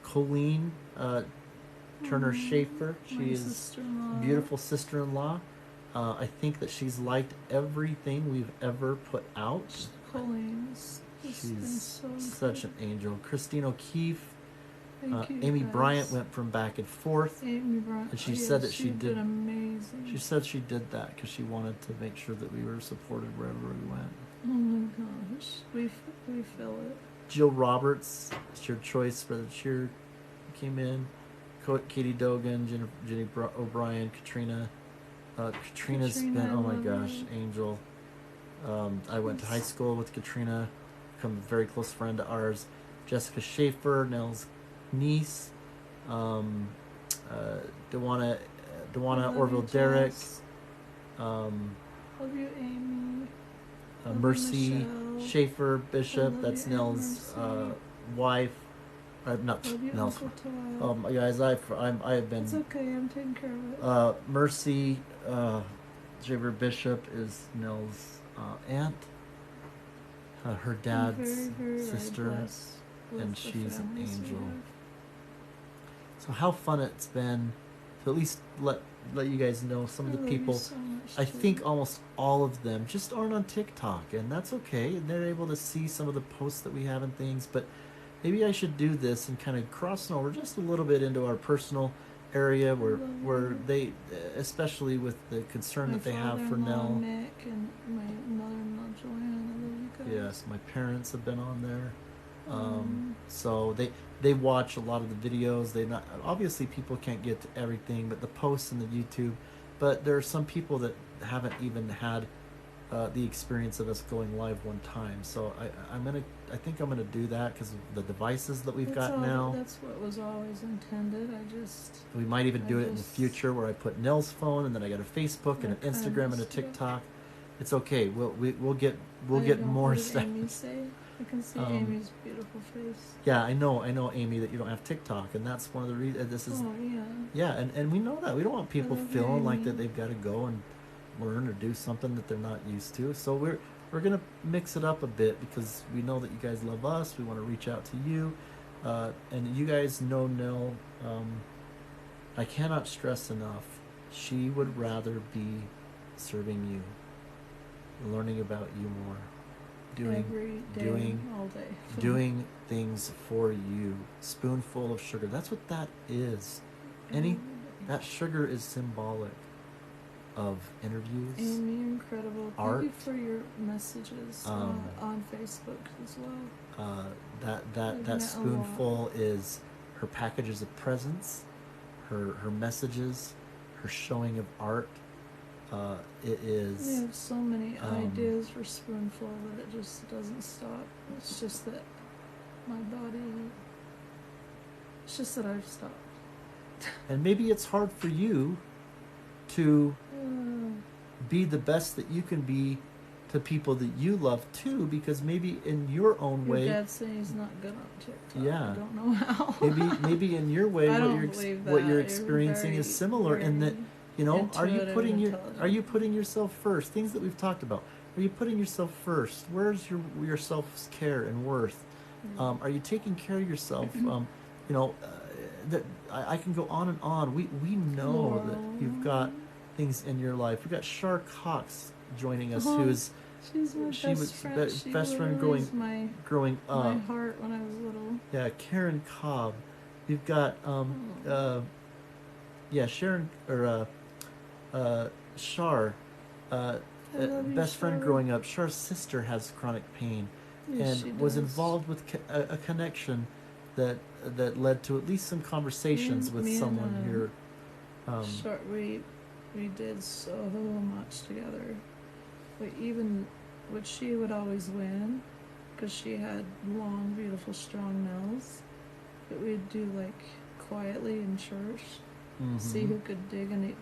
Colleen Turner Schaefer. She is sister-in-law. beautiful sister-in-law. I think that she's liked everything we've ever put out. Colleen's. She's such an angel. Christine O'Keefe. Thank you, Amy guys. Bryant went from back and forth. Amy Bryant. And she said that she she's did. been amazing. She said she did that because she wanted to make sure that we were supported wherever we went. Oh my gosh, we feel it. Jill Roberts, it's your choice for the cheer, came in. Katie Dogan, Jenny O'Brien, Katrina. Katrina's Katrina, been, oh my I love gosh, her. angel. I went to high school with Katrina, become a very close friend of ours. Jessica Schaefer, Nell's niece. Dewana Orville Derrick. Love you, Amy. Love you, Mercy Michelle. Schaefer Bishop, love that's you, Aunt Nell's Mercy. wife. Not Love you, Nell's. Uncle Todd. Guys, I have been. It's okay, I'm taking care of it. Mercy Schaefer Bishop is Nell's aunt. Her dad's very sister, blessed with and the she's an families we angel. have. So how fun it's been to at least let you guys know some of I the love you people. so much, I too. think almost all of them just aren't on TikTok, and that's okay. And they're able to see some of the posts that we have and things. But maybe I should do this and kind of crossing over just a little bit into our personal area where they, especially with the concern that they have for Nell. Nick and my mother-in-law Joanne. I love you guys. Yes, my parents have been on there. So they watch a lot of the videos. They not obviously people can't get to everything, but the posts and the YouTube. But there are some people that haven't even had the experience of us going live one time. So I think I'm gonna do that because of the devices that we've got now. That's what was always intended. We might even do it in the future where I put Nell's phone and then I got a Facebook and an Instagram and a TikTok. It's okay. We'll get more stuff. Amy say? I can see Amy's beautiful face. Yeah, I know, Amy, that you don't have TikTok, and that's one of the reasons. This is Oh yeah. yeah, and we know that we don't want people love feeling like Amy. that they've got to go and learn or do something that they're not used to. So we're gonna mix it up a bit because we know that you guys love us. We want to reach out to you, and you guys know Nell. I cannot stress enough. She would rather be serving you, learning about you more, Every day, all day. doing things for you. Spoonful of sugar. That's what that is. That sugar is symbolic of interviews. Amy, you're incredible. Art. Thank you for your messages on Facebook as well. That met a spoonful is her packages of presents, her messages, her showing of art. It is. We have so many ideas for Spoonful that it just doesn't stop. It's just that my body. It's just that I've stopped. And maybe it's hard for you to be the best that you can be to people that you love too, because maybe in your own Your way, dad's saying he's not good on TikTok. Yeah. I don't know how. maybe in your way, I what don't you're believe what that. you're You're experiencing is very, similar in that, you know, are you intuitive putting and your intelligent. are you putting yourself first? Things that we've talked about. Are you putting yourself first? Where's your self care and worth? Are you taking care of yourself? You know, that I can go on and on. We know that you've got things in your life. We've got Shar Cox joining us, who is She's my she best was friend. She best friend literally is growing my up. heart when I was little. Yeah, Karen Cobb. We've got yeah, Sharon or Shar, I love you, best friend Shar. growing up. Shar's sister has chronic pain, Yes, she and was does. involved with a connection that led to at least some conversations with me and, someone here. Shar, we did so much together. Which she would always win, because she had long, beautiful, strong nails. But we'd do like quietly in church, see who could dig in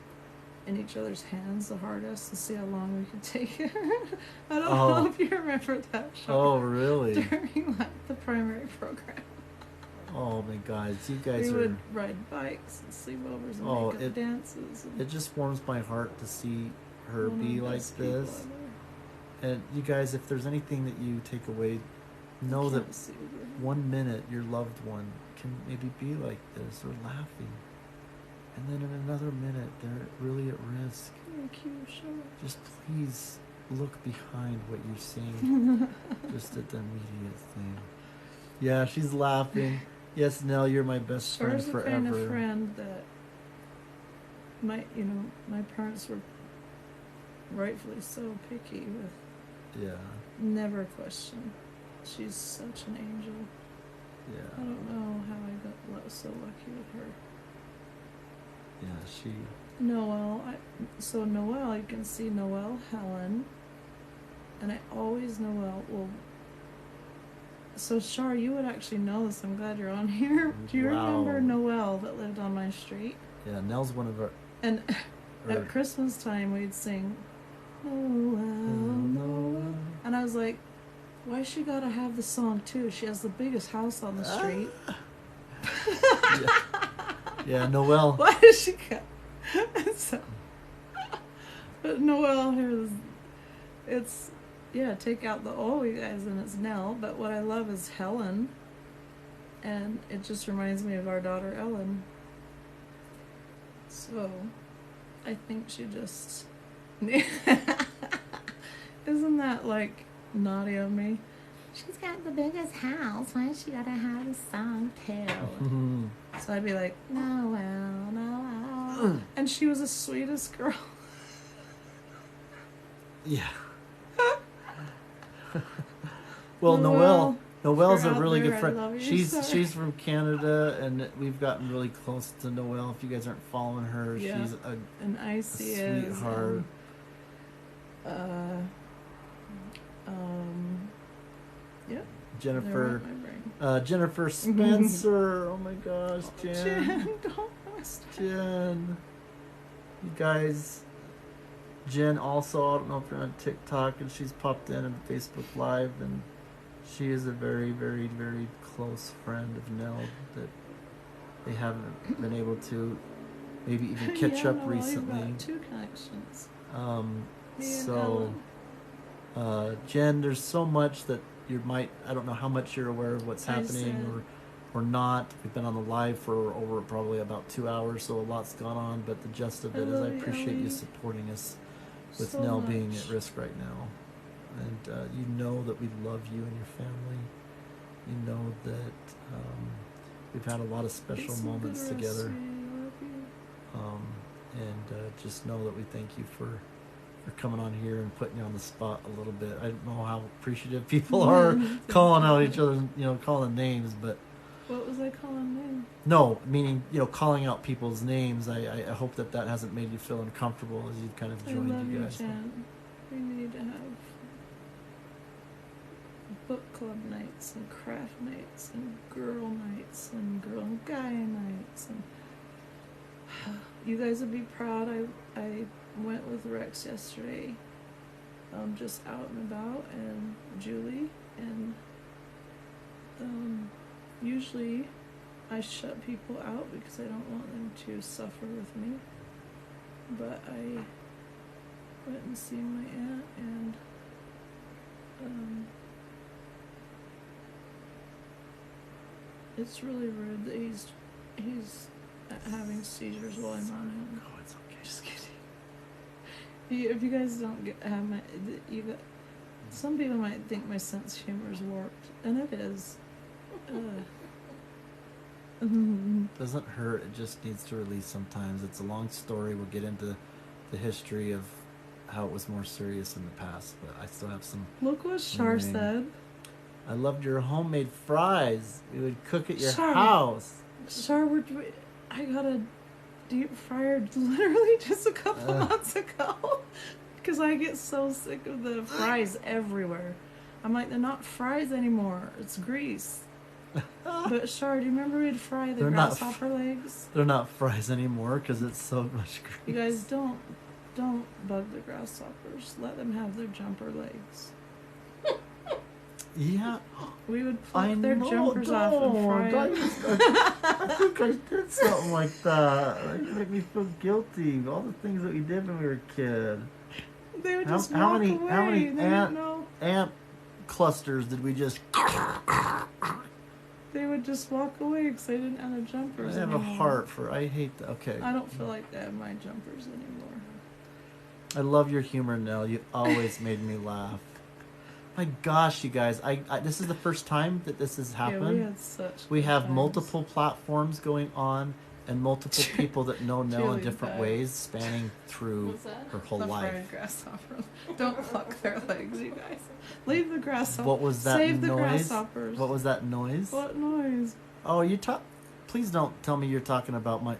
each other's hands the hardest, and see how long we could take it. I don't know if you remember that show. Oh, really? During like the primary program. Oh my God, you guys we would ride bikes and sleepovers and make up dances. And it just warms my heart to see her one of be the like best people this. ever. And you guys, if there's anything that you take away, know that 1 minute your loved one can maybe be like this or laughing, and then in another minute they're really at risk. Thank you, sure. Just please look behind what you're seeing, just at the immediate thing. Yeah, she's laughing. Yes, Nell, you're my best friend Shar's forever. the kind of friend that my parents were rightfully so picky with. Yeah. Never question. She's such an angel. Yeah. I don't know how I got so lucky with her. Yeah, she. Noelle, Noelle, you can see Noelle, Helen, and I always Noelle. Well, so Shar, you would actually know this. I'm glad you're on here. Do you remember Noelle that lived on my street? Yeah, Nell's one of our. And at Christmas time, we'd sing Noelle, Noelle, and I was like, why she gotta have the song too? She has the biggest house on the street. Yeah, Noelle. Why does she got? So, but Noelle here is, take out the you guys, and it's Nell. But what I love is Helen, and it just reminds me of our daughter Ellen. So, I think she just isn't that like naughty of me? She's got the biggest house. Why she gotta have a song too? So I'd be like, Noelle. And she was the sweetest girl. Yeah. Well, Noelle's a really good friend. She's from Canada, and we've gotten really close to Noelle. If you guys aren't following her, she's a sweetheart. Yeah. Jennifer Spencer. Oh my gosh, Jen, Jen. You guys, Jen also, I don't know if you're on TikTok, and she's popped in on Facebook Live, and she is a very, very, very close friend of Nell that they haven't been able to maybe even catch up recently. You've got 2 connections. Jen, there's so much that I don't know how much you're aware of what's happening or not. We've been on the live for over probably about 2 hours, so a lot's gone on, but the gist of it is I appreciate you supporting us with Nell being at risk right now. And you know that we love you and your family. You know that we've had a lot of special moments together. And just know that we thank you for coming on here and putting you on the spot a little bit. I don't know how appreciative people are calling out each other, calling names, but what was I calling names? No, meaning calling out people's names. I hope that hasn't made you feel uncomfortable as you kind of joined you guys. Jen. We need to have book club nights and craft nights and girl nights and girl and guy nights, and you guys would be proud. I went with Rex yesterday just out and about, and Julie, and usually I shut people out because I don't want them to suffer with me. But I went and seen my aunt, and it's really rude that he's having seizures while I'm on him. Oh, it's okay. Just kidding. If you guys don't have my, some people might think my sense of humor is warped, and it is. Doesn't hurt. It just needs to release sometimes. It's a long story. We'll get into the history of how it was more serious in the past, but I still have some. Look what Shar said. I loved your homemade fries. We would cook at your Shar. house. Shar, I got a deep fryer literally just a couple months ago because I get so sick of the fries everywhere. I'm like, they're not fries anymore. It's grease. But Shar, do you remember we'd fry the grasshopper legs? They're not fries anymore because it's so much grease. You guys don't bug the grasshoppers. Let them have their jumper legs. Yeah. We would pluck their jumpers off and fry it. I think I did something like that. It made me feel guilty. All the things that we did when we were a kid. They would just walk away. How many They ant clusters did we just... They would just walk away because they didn't have their jumpers I have anymore. a heart for... I hate that. Okay. I don't feel like they have my jumpers anymore. I love your humor, Nell. You always made me laugh. My gosh, you guys. This is the first time that this has happened. Yeah, we had such We good have times. multiple platforms going on and multiple people that know Nell in Really different bad. ways, spanning through What's that? her whole The life. fried grasshoppers. Don't pluck their legs, you guys. Leave the grasshoppers. What was that Save the noise? grasshoppers. What was that noise? What noise? Oh, you talk. Please don't tell me you're talking about my.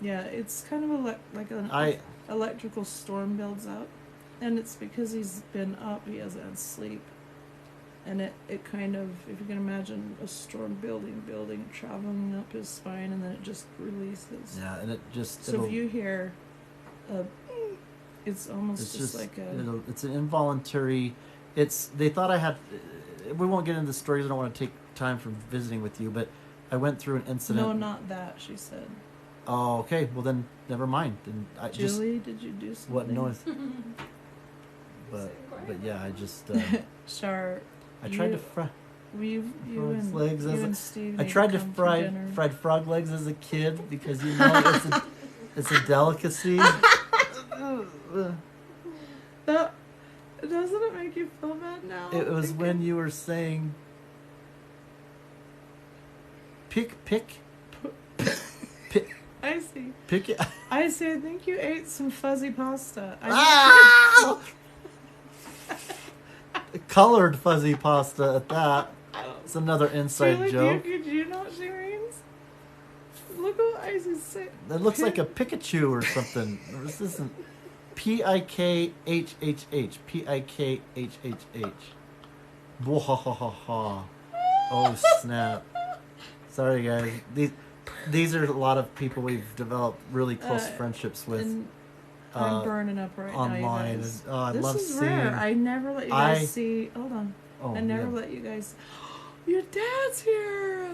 Yeah, it's kind of like an electrical storm builds up, and it's because he's been up. He hasn't had sleep, and it kind of, if you can imagine a storm building, traveling up his spine, and then it just releases. Yeah, and it just. So if you hear, it's almost just like a. It's an involuntary. They thought I had. We won't get into the stories. I don't want to take time from visiting with you, but I went through an incident. No, not that. She said. Oh, okay. Well, then never mind. Then Julie, did you do something? What noise? but yeah, I just. Shar. I tried to fry. You and Steve. I tried to fry fried frog legs as a kid because it's a delicacy. That doesn't it make you feel bad now? It was when you were saying pick. I see. Pick it. I see. I think you ate some fuzzy pasta. Colored fuzzy pasta at that. It's another inside Julie, joke. Do you know what she means? Look what Icy's saying. That looks like a Pikachu or something. This isn't Pikhhh. Pikhhh. Bwahahaha. Oh snap! Sorry guys. These are a lot of people we've developed really close friendships with. And I'm burning up right online. now, you guys. I this love is seeing. rare. I never let you guys see. Hold on. Oh, I never yeah. let you guys. Your dad's here.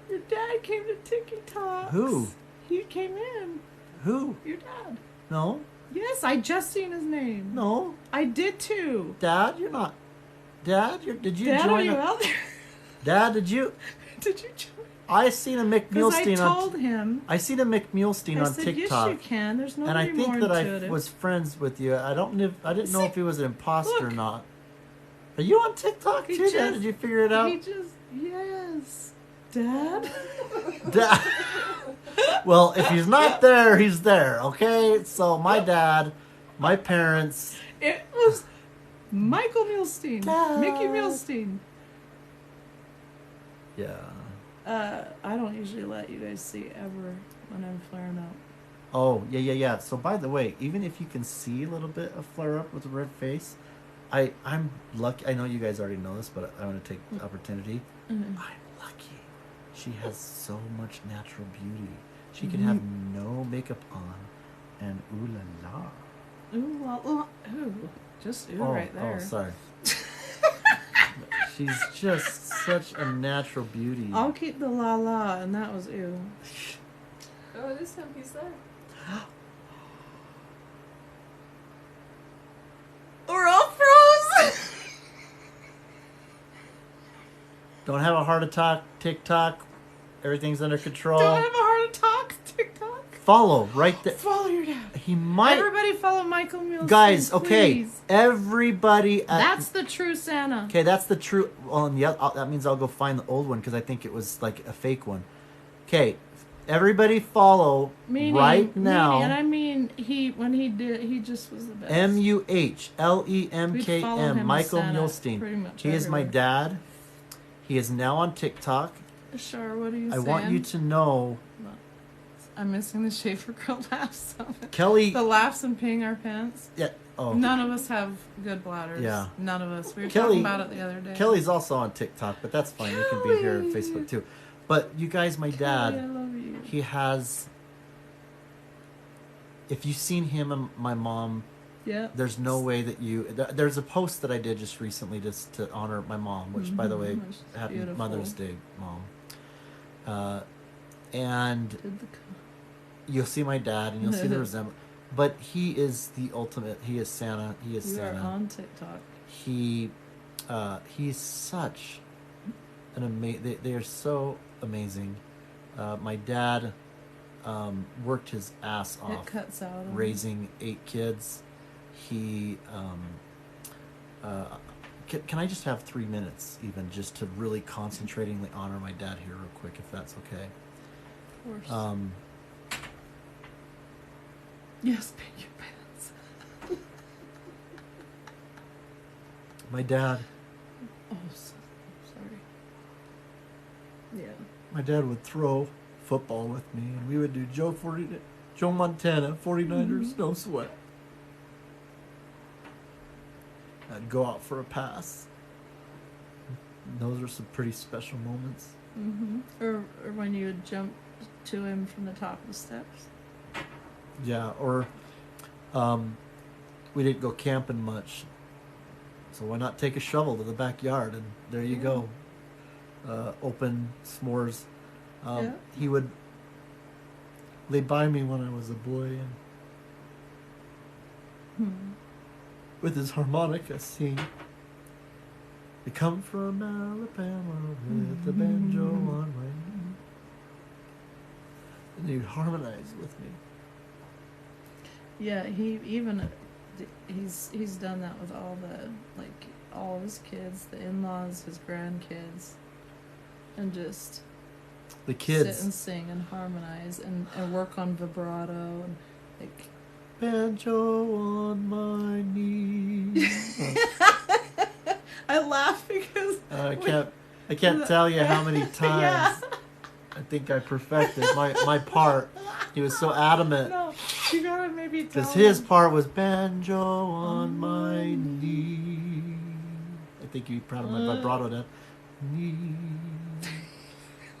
Your dad came to Tiki Talks. Who? He came in. Who? Your dad. No. Yes, I just seen his name. No. I did too. Dad, you're not. Dad, did you Dad, join? are you out there? Dad, did you? Did you join? I seen a McMulestein Because I told him. I seen a McMulestein I on said, TikTok. yes, you can. There's nobody and I think more that I intuitive. was friends with you. I didn't know if he was an imposter or Look. not. Are you on TikTok He too, Dad? just- Did you figure it out? Yes. Dad? Dad. Well, if he's not there, he's there. Okay. So my dad, my parents. It was Michael Milstein. Dad. Mickey Milstein. Yeah. I don't usually let you guys see ever when I'm flaring up. Oh, yeah. So, by the way, even if you can see a little bit of flare up with a red face, I'm lucky. I know you guys already know this, but I want to take the opportunity. Mm-hmm. I'm lucky. She has so much natural beauty. She can have no makeup on, and ooh la la. Ooh, la, la. Ooh, just ooh right there. Oh, sorry. She's just such a natural beauty. I'll keep the la la, and that was ooh. Oh, this time he's there. We're all froze. Don't have a heart attack, TikTok. Everything's under control. Don't have a heart attack, TikTok. Follow right there. Follow your dad. He might. Everybody follow Michael Mules. Guys, okay. Please. Everybody. That's the true Santa. Okay, that's the true. Well, and that means I'll go find the old one because I think it was like a fake one. Okay, everybody follow right now. And I mean, he just was the best. MUHLEMKM. We'd follow him Michael as Santa Mulestein. pretty much He is my everywhere. dad. He is now on TikTok. Sure, what are you I saying? want you to know, I'm missing the Schaefer Girl laughs. Kelly. The laughs and peeing our pants. Yeah. Oh. None of us have good bladders. Yeah. None of us. We were Kelly- talking about it the other day. Kelly's also on TikTok, but that's fine. You can be here on Kelly. Facebook too. But you guys, my Kelly, I dad, love you. he has. If you've seen him and my mom, Yeah. there's no way that you. There's a post that I did just recently just to honor my mom, which, by the way, Which is happy beautiful. Mother's Day, Mom. And Did the you'll see my dad, and you'll see the resemblance. But he is the ultimate. He is Santa. He is You Santa. are on TikTok. He's such an amazing. They are so amazing. My dad worked his ass It off cuts out. on- raising 8 kids. He can I just have 3 minutes even just to really concentratingly honor my dad here real quick, if that's okay. Of course. Yes, pee your pants. My dad. Oh, sorry. Yeah. My dad would throw football with me, and we would do Joe Montana, 49ers, no sweat. I'd go out for a pass. Those are some pretty special moments. Or when you would jump to him from the top of the steps. Yeah, or we didn't go camping much, so why not take a shovel to the backyard, and there you go. Open s'mores. Yeah. He would lay by me when I was a boy, and with his harmonica sing. I come from Alabama with the banjo on my knee. And he'd harmonize with me. Yeah, he's done that with all of his kids, the in-laws, his grandkids, and just The kids. sit and sing and harmonize and work on vibrato and like. Banjo on my knee. I laugh because I can't tell you how many times Yeah. I think I perfected my part. He was so adamant. No, you gotta maybe tell Because his him. part was banjo on my knee. I think he'd be proud of my vibrato then. Knee.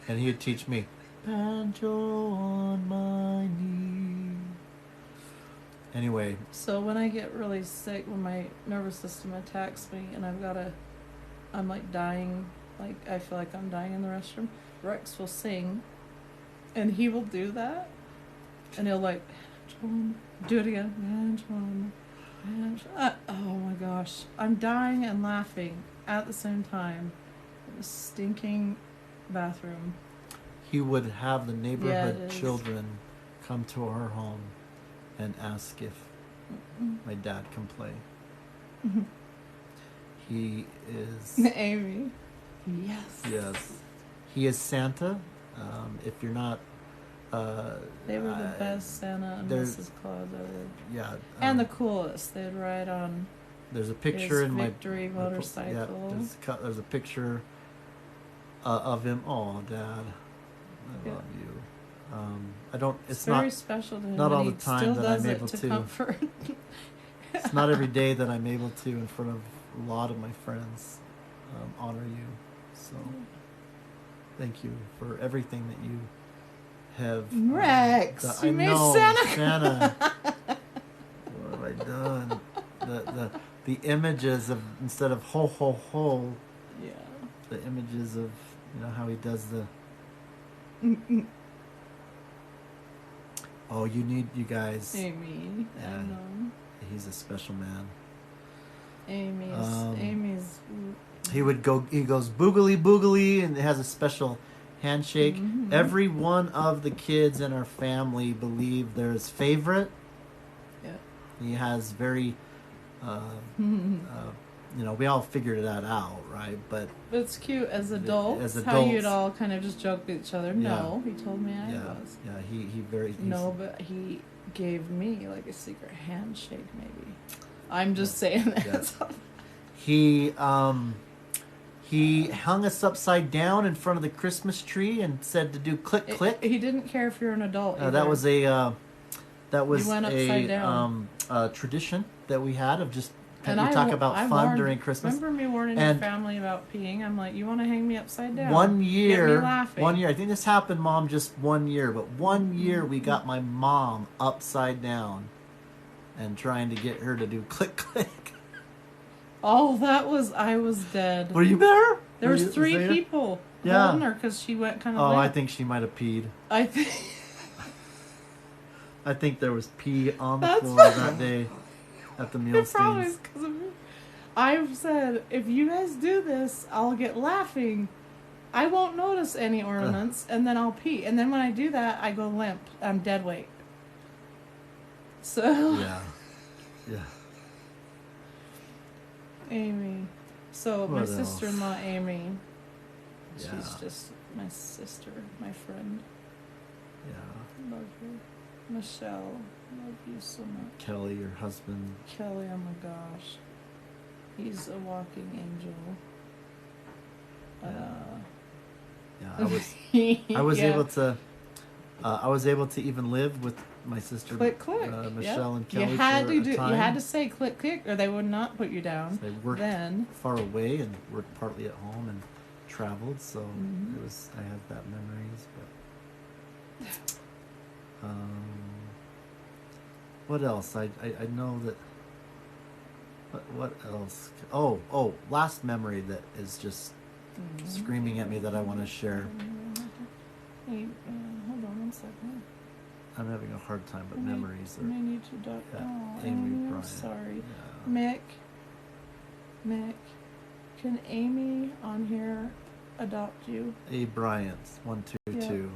And he would teach me banjo on my knee. Anyway, So when I get really sick, when my nervous system attacks me and I'm like dying, like I feel like I'm dying in the restroom, Rex will sing and he will do that. And he'll like, do it again. Oh my gosh. I'm dying and laughing at the same time in a stinking bathroom. he would have the neighborhood it is. children come to our home and ask if my dad can play. He is Amy. Yes. yes, he is Santa. If you're not, They were the best Santa and there's- Mrs. Claus ever. yeah, And the coolest. They'd ride on there's a picture his in my victory my pro- motorcycle. Yeah, there's a picture of him. Oh, Dad, I Yeah. love you. I don't. It's It's very not. special to him. not and all he the time still that does I'm it able to to. comfort. It's not every day that I'm able to, in front of a lot of my friends, honor you. So, thank you for everything that you have. Rex, I you made know, Santa. Santa. What have I done? the images of, instead of ho ho ho, Yeah. the images of, you know, how he does the. Oh, you guys. Amy. Yeah. I know. He's a special man. Amy's. He goes boogly boogly, and has a special handshake. Mhm. Every one of the kids in our family believe they're his favorite. Yeah. He has very, you know, we all figured that out, right? But It's cute as adults. As How you'd adults. all kind of just joke with each other. No, he told me I yeah, was. yeah, he very. No, but he gave me like a secret handshake. Maybe. I'm just saying that. Yeah. He hung us upside down in front of the Christmas tree and said to do click click. He didn't care if you're an adult. That was a went upside down. Tradition that we had of just. And we talk I about fun during Christmas. Remember me warning your family about peeing? I'm like, you want to hang me upside down? One year, Get me laughing. I think this happened, Mom, just 1 year. But 1 year, we got my mom upside down, and trying to get her to do click click. Oh, I was dead. Were you there? There was 3 people holding her because she went kind of. Oh, late. I think she might have peed. I think. I think there was pee on the floor that day at the meal Probably because of me. I've said, if you guys do this, I'll get laughing. I won't notice any ornaments, and then I'll pee. And then when I do that, I go limp. I'm dead weight. So. Yeah. Yeah. Amy. So What my else? sister-in-law, Amy. Yeah. She's just my sister, my friend. Yeah. Love her. Michelle, love you so much. Kelly, your husband. Kelly, oh my gosh. He's a walking angel. Yeah, I was Yeah. able to. I was able to even live with my sister, Click, click. Michelle and Kelly. You had for to a do. time. You had to say click, click, or they would not put you down. They worked then far away and worked partly at home and traveled, so Mhm. it was. I have that memories, but. What else? I know that. What else? Oh! Last memory that is just screaming at me that I want to share. Hey, hold on 1 second. I'm having a hard time, but memories I are. need to duck. Yeah, Oh, Amy Amy, I'm Bryant. sorry. Yeah. Mick, can Amy on here adopt you? A Bryant, 122.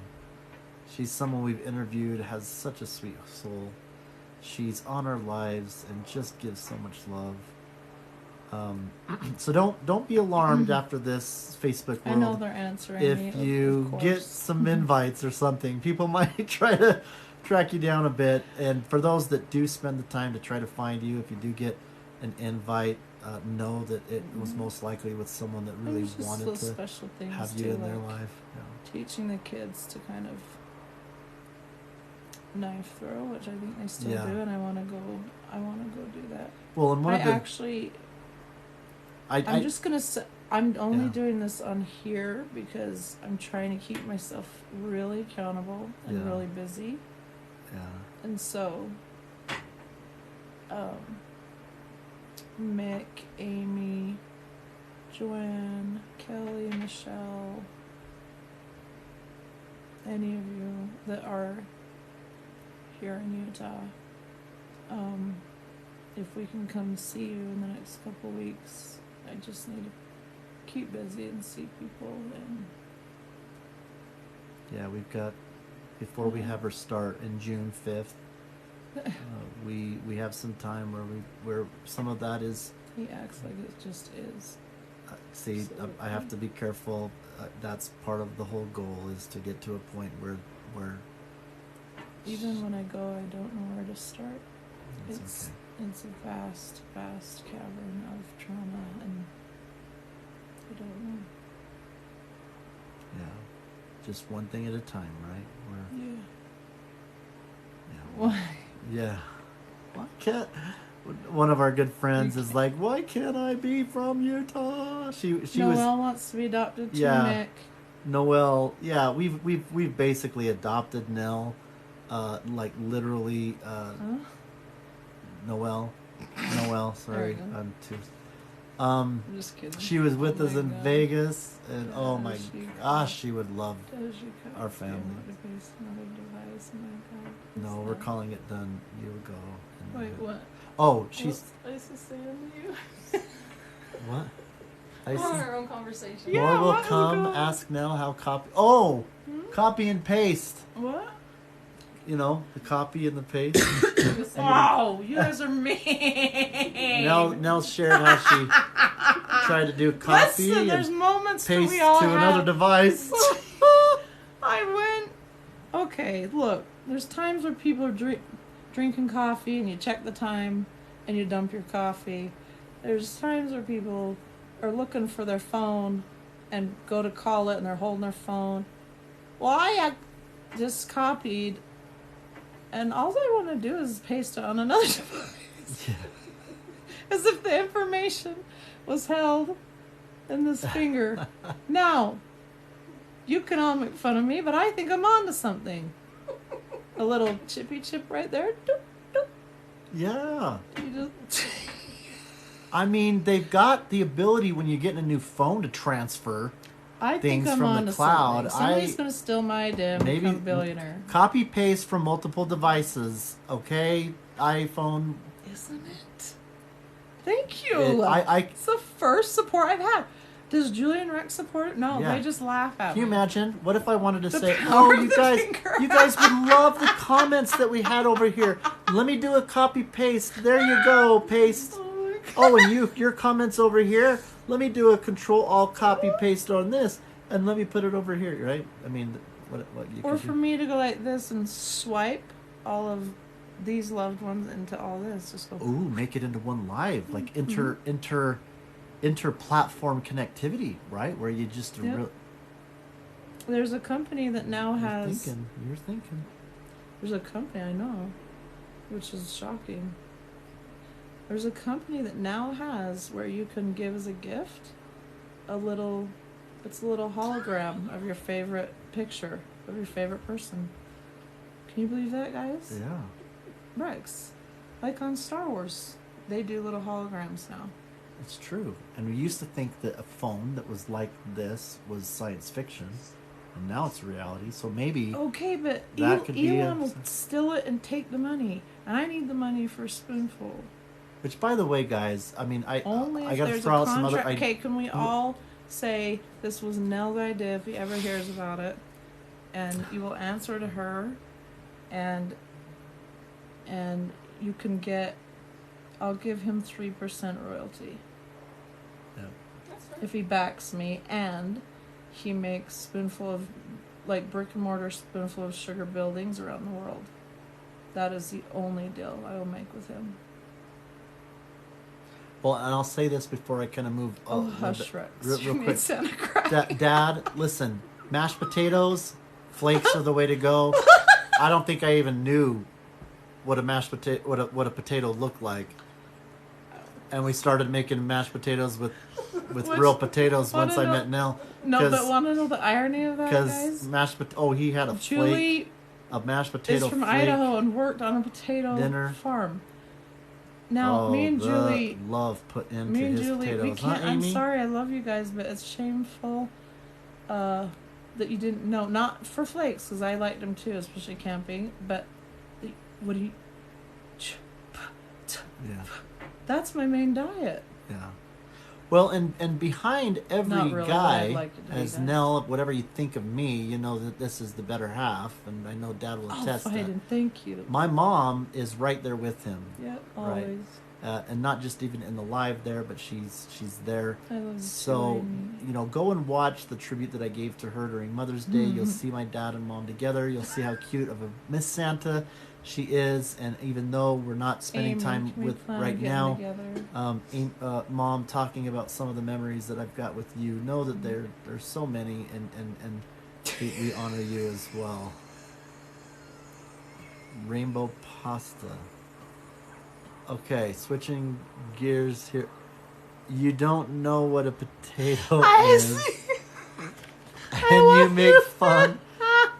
She's someone we've interviewed, has such a sweet soul. She's on our lives and just gives so much love. So don't be alarmed after this Facebook world. I know they're answering me. If you of get course. some invites or something, people might try to track you down a bit. And for those that do spend the time to try to find you, if you do get an invite, know that it was most likely with someone that really There's just wanted little to special things have you too, in their like life. Yeah. teaching the kids to kind of knife throw, which I think they still Yeah. do, and I want to go do that. Well, and one I of the actually, I'm I'm just gonna say, I'm only Yeah. doing this on here because I'm trying to keep myself really accountable and Yeah. really busy, yeah. and so, Mick, Amy, Joanne, Kelly, Michelle, any of you that are here in Utah, if we can come see you in the next couple weeks, I just need to keep busy and see people. And Yeah, we've got, before we have her start in June 5th, we have some time where some of that is. he acts like it just is. See, So- I have to be careful. That's part of the whole goal, is to get to a point where Even when I go, I don't know where to start. it's okay. It's a vast, vast cavern of trauma, and I don't know. Yeah, just one thing at a time, right? Yeah. Yeah. Why? Yeah. Why can't one of our good friends is like, why can't I be from Utah? She Noelle wants to be adopted too, Yeah. Nick. Noelle. Yeah, we've basically adopted Nelle, like literally Huh? Noelle. Noelle, There sorry, you go. I'm too. I'm just kidding. She was with Oh us my in God. Vegas, and Yeah, oh my she- gosh, she would love. Does you cut Our the family. database, another device? Oh my God. No, what's we're that? calling it done. You go. And Wait, what? Oh, she's What's ISIS saying to you? what? We're having Isis? our own conversation. Yeah, More will what was come. going on? Ask Nell how copy. Oh, Hmm? copy and paste. What? You know, the copy and the paste. Wow, you guys are mean. Nell shared how she tried to do copy Listen, there's and moments that paste we all to have. another device. I went. Okay, look. There's times where people are drinking coffee and you check the time and you dump your coffee. There's times where people are looking for their phone and go to call it and they're holding their phone. Well, I just copied, and all I want to do is paste it on another device. Yeah. As if the information was held in this finger. Now, you can all make fun of me, but I think I'm on to something. A little chippy chip right there. Doop, doop. Yeah. You just I mean, they've got the ability when you get a new phone to transfer I think things I'm from on the to cloud. something. Somebody's gonna steal my idea and maybe become a billionaire. copy paste from multiple devices. Okay, iPhone. Isn't it? Thank you. It's the first support I've had. Does Julian Rex support it? No, Yeah. they just laugh at Can you me. imagine? What if I wanted to The say, power "Oh, of you the guys, finger. you guys would love the comments that we had over here. Let me do a copy paste. There you go, paste. Oh my God. Oh, and your comments over here. Let me do a Control Alt copy paste on this, and let me put it over here. Right? I mean, what you Or could for do. me to go like this and swipe all of these loved ones into all this. Just go. Ooh, make it into one live, like Mm-hmm. inter-platform connectivity, right? Where you just Yep. There's a company that now has. You're thinking. There's a company I know, which is shocking. There's a company that now has where you can give as a gift it's a little hologram of your favorite picture of your favorite person. Can you believe that, guys? Yeah. Rex, like on Star Wars, they do little holograms now. It's true. And we used to think that a phone that was like this was science fiction, and now it's reality. So maybe Okay, but That could be Elon a- will steal it and take the money, and I need the money for a spoonful. which, by the way, guys, I mean, Only I if gotta there's a throw out some other. contract. Okay, can we all say this was Nell's idea if he ever hears about it, and you will answer to her, and you can get. I'll give him 3% royalty That's fair. if he backs me, and he makes spoonful of, like, brick and mortar spoonful of sugar buildings around the world. That is the only deal I will make with him. Well, and I'll say this before I kind of move. Oh, a little hush, bit- Rex. real You made quick. Santa cry. Dad, listen. Mashed potatoes, flakes are the way to go. I don't think I even knew what a mashed potato, what a potato looked like. And we started making mashed potatoes with Which- real potatoes wanna once I know- met Nell. No, 'Cause- but want to know the irony of that, Because guys? mashed oh, he had a flake, Julie a mashed potato is from flake. Idaho and worked on a potato dinner. farm. Now, Oh, me and the Julie, love put into me and his Julie, we potatoes, huh, can't. I'm Amy? sorry, I love you guys, but it's shameful that you didn't know. Not for flakes, because I liked them too, especially camping. But what do you? Yeah, That's my main diet. yeah. Well, and behind every Not really what guy, I'd like it to be, as guys. Nell, whatever you think of me, you know that this is the better half, and I know Dad will I'll attest fight that. and thank you. My mom is right there with him, Yeah, Right. always. and not just even in the live there, but she's there. I love you, So, Julie. you know, go and watch the tribute that I gave to her during Mother's Day. You'll Mhm. see my dad and mom together. You'll see how cute of a Miss Santa she is. And even though we're not spending Amy, time can we with plan on right getting now, together? Mom talking about some of the memories that I've got with you, know that there's so many, and we honor you as well. Rainbow pasta. Okay, switching gears here. You don't know what a potato is, and you love make you. fun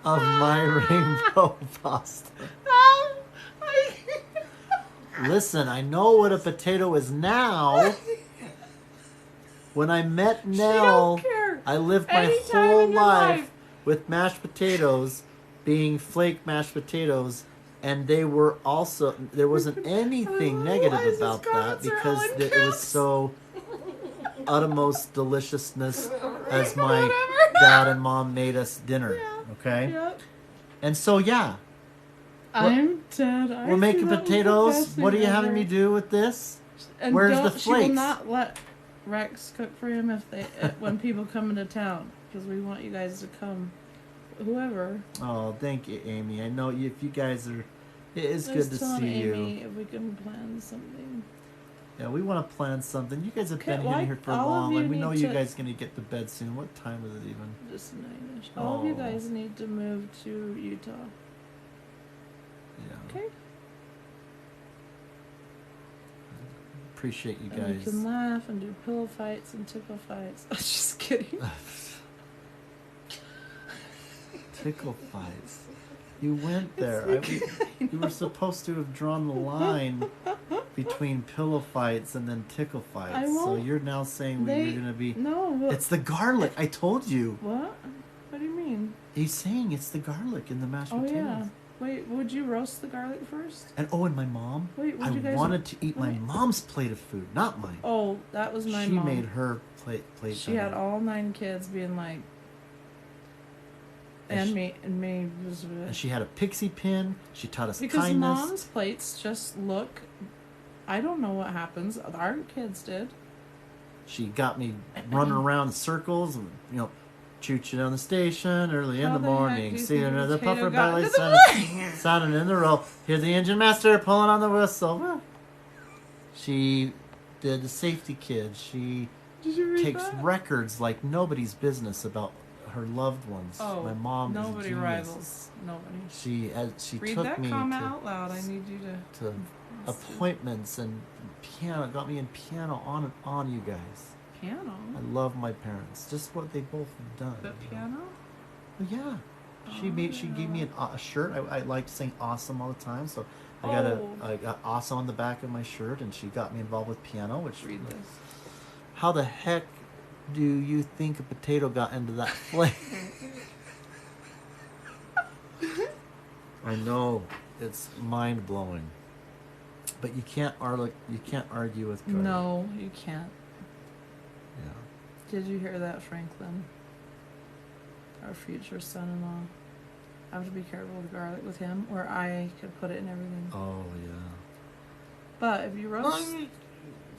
of my rainbow pasta. Listen, I know what a potato is now. When I met She don't Nell, care. I lived my Anytime whole in your life life. with mashed potatoes being flake mashed potatoes, and they were also, there wasn't anything negative Liza's about that comments are all because in it was caps. so uttermost deliciousness as my Whatever. dad and mom made us dinner. Yeah. Okay? Yep. And so, yeah, I'm dead. we're making potatoes. What are you having me do with this? And Where's the she will flakes? not let Rex cook for him if they when people come into town because we want you guys to come. Whoever. Oh, thank you, Amy. I know if you guys are, it is good to Just tell see Amy you. if we can plan something. Yeah, we want to plan something. You guys have Okay, been well, in here for all of long. you Like we know need you to- guys gonna get to bed soon. What time is it even? Just 9-ish. All of you guys need to move to Utah. Yeah. Okay. Appreciate you And we guys. can laugh and do pillow fights and tickle fights. Just kidding. Tickle fights. You went there. You were supposed to have drawn the line between pillow fights and then tickle fights. I So won't- you're now saying They- you're gonna be. No. Look. It's the garlic. I told you. What? What do you mean? He's saying it's the garlic in the mashed Oh potatoes. yeah. Wait, would you roast the garlic first? And my mom. Wait, I would you guys? wanted to eat my wait. mom's plate of food, not mine. Oh, that was my she mom. made her plate. She had all 9 kids being like, and me was And she had a pixie pin. She taught us because kindness. mom's plates just look. I don't know what happens. Our kids did. She got me running around in circles and choo-choo down the station early in How the the heck do morning. you See think another potato puffer got belly into the sounding in the road. Hear the engine master pulling on the whistle. Well, she did the safety kid. She Did you read takes that? records like nobody's business about her loved ones. Oh, My mom is a nobody genius. rivals nobody. She Read took that me comment out loud. I need you to. to appointments and piano, got me in piano on you guys. Piano. I love my parents. Just what they both have done. But piano. Well, yeah. She gave me a shirt. I like saying awesome all the time, so I got awesome on the back of my shirt, and she got me involved with piano. Which Read this. How the heck do you think a potato got into that flame? I know it's mind blowing, but you can't argue with garlic. No, you can't. Yeah. Did you hear that, Franklin? Our future son-in-law. I have to be careful with garlic with him, or I could put it in everything. Oh yeah. But if you roast,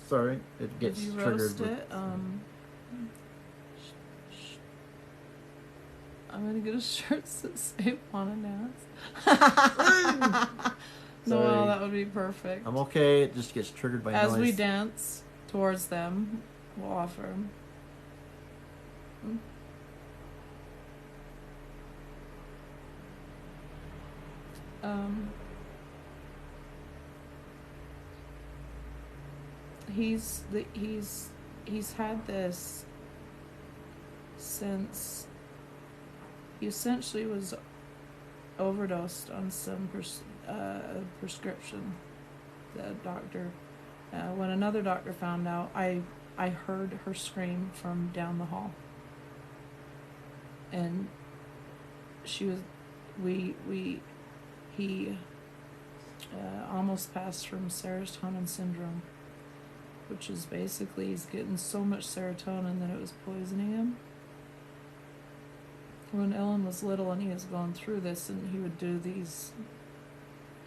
Sorry, it gets if you triggered. roast with- it, I'm gonna get a shirt that says "Wanna dance." No, Sorry. that would be perfect. I'm okay. It just gets triggered by As noise. we dance towards them, we'll offer them. He's had this since he essentially was overdosed on some prescription. The doctor, when another doctor found out, I heard her scream from down the hall, and she was, he almost passed from serotonin syndrome, which is basically he's getting so much serotonin that it was poisoning him. When Ellen was little and he was going through this, and he would do these,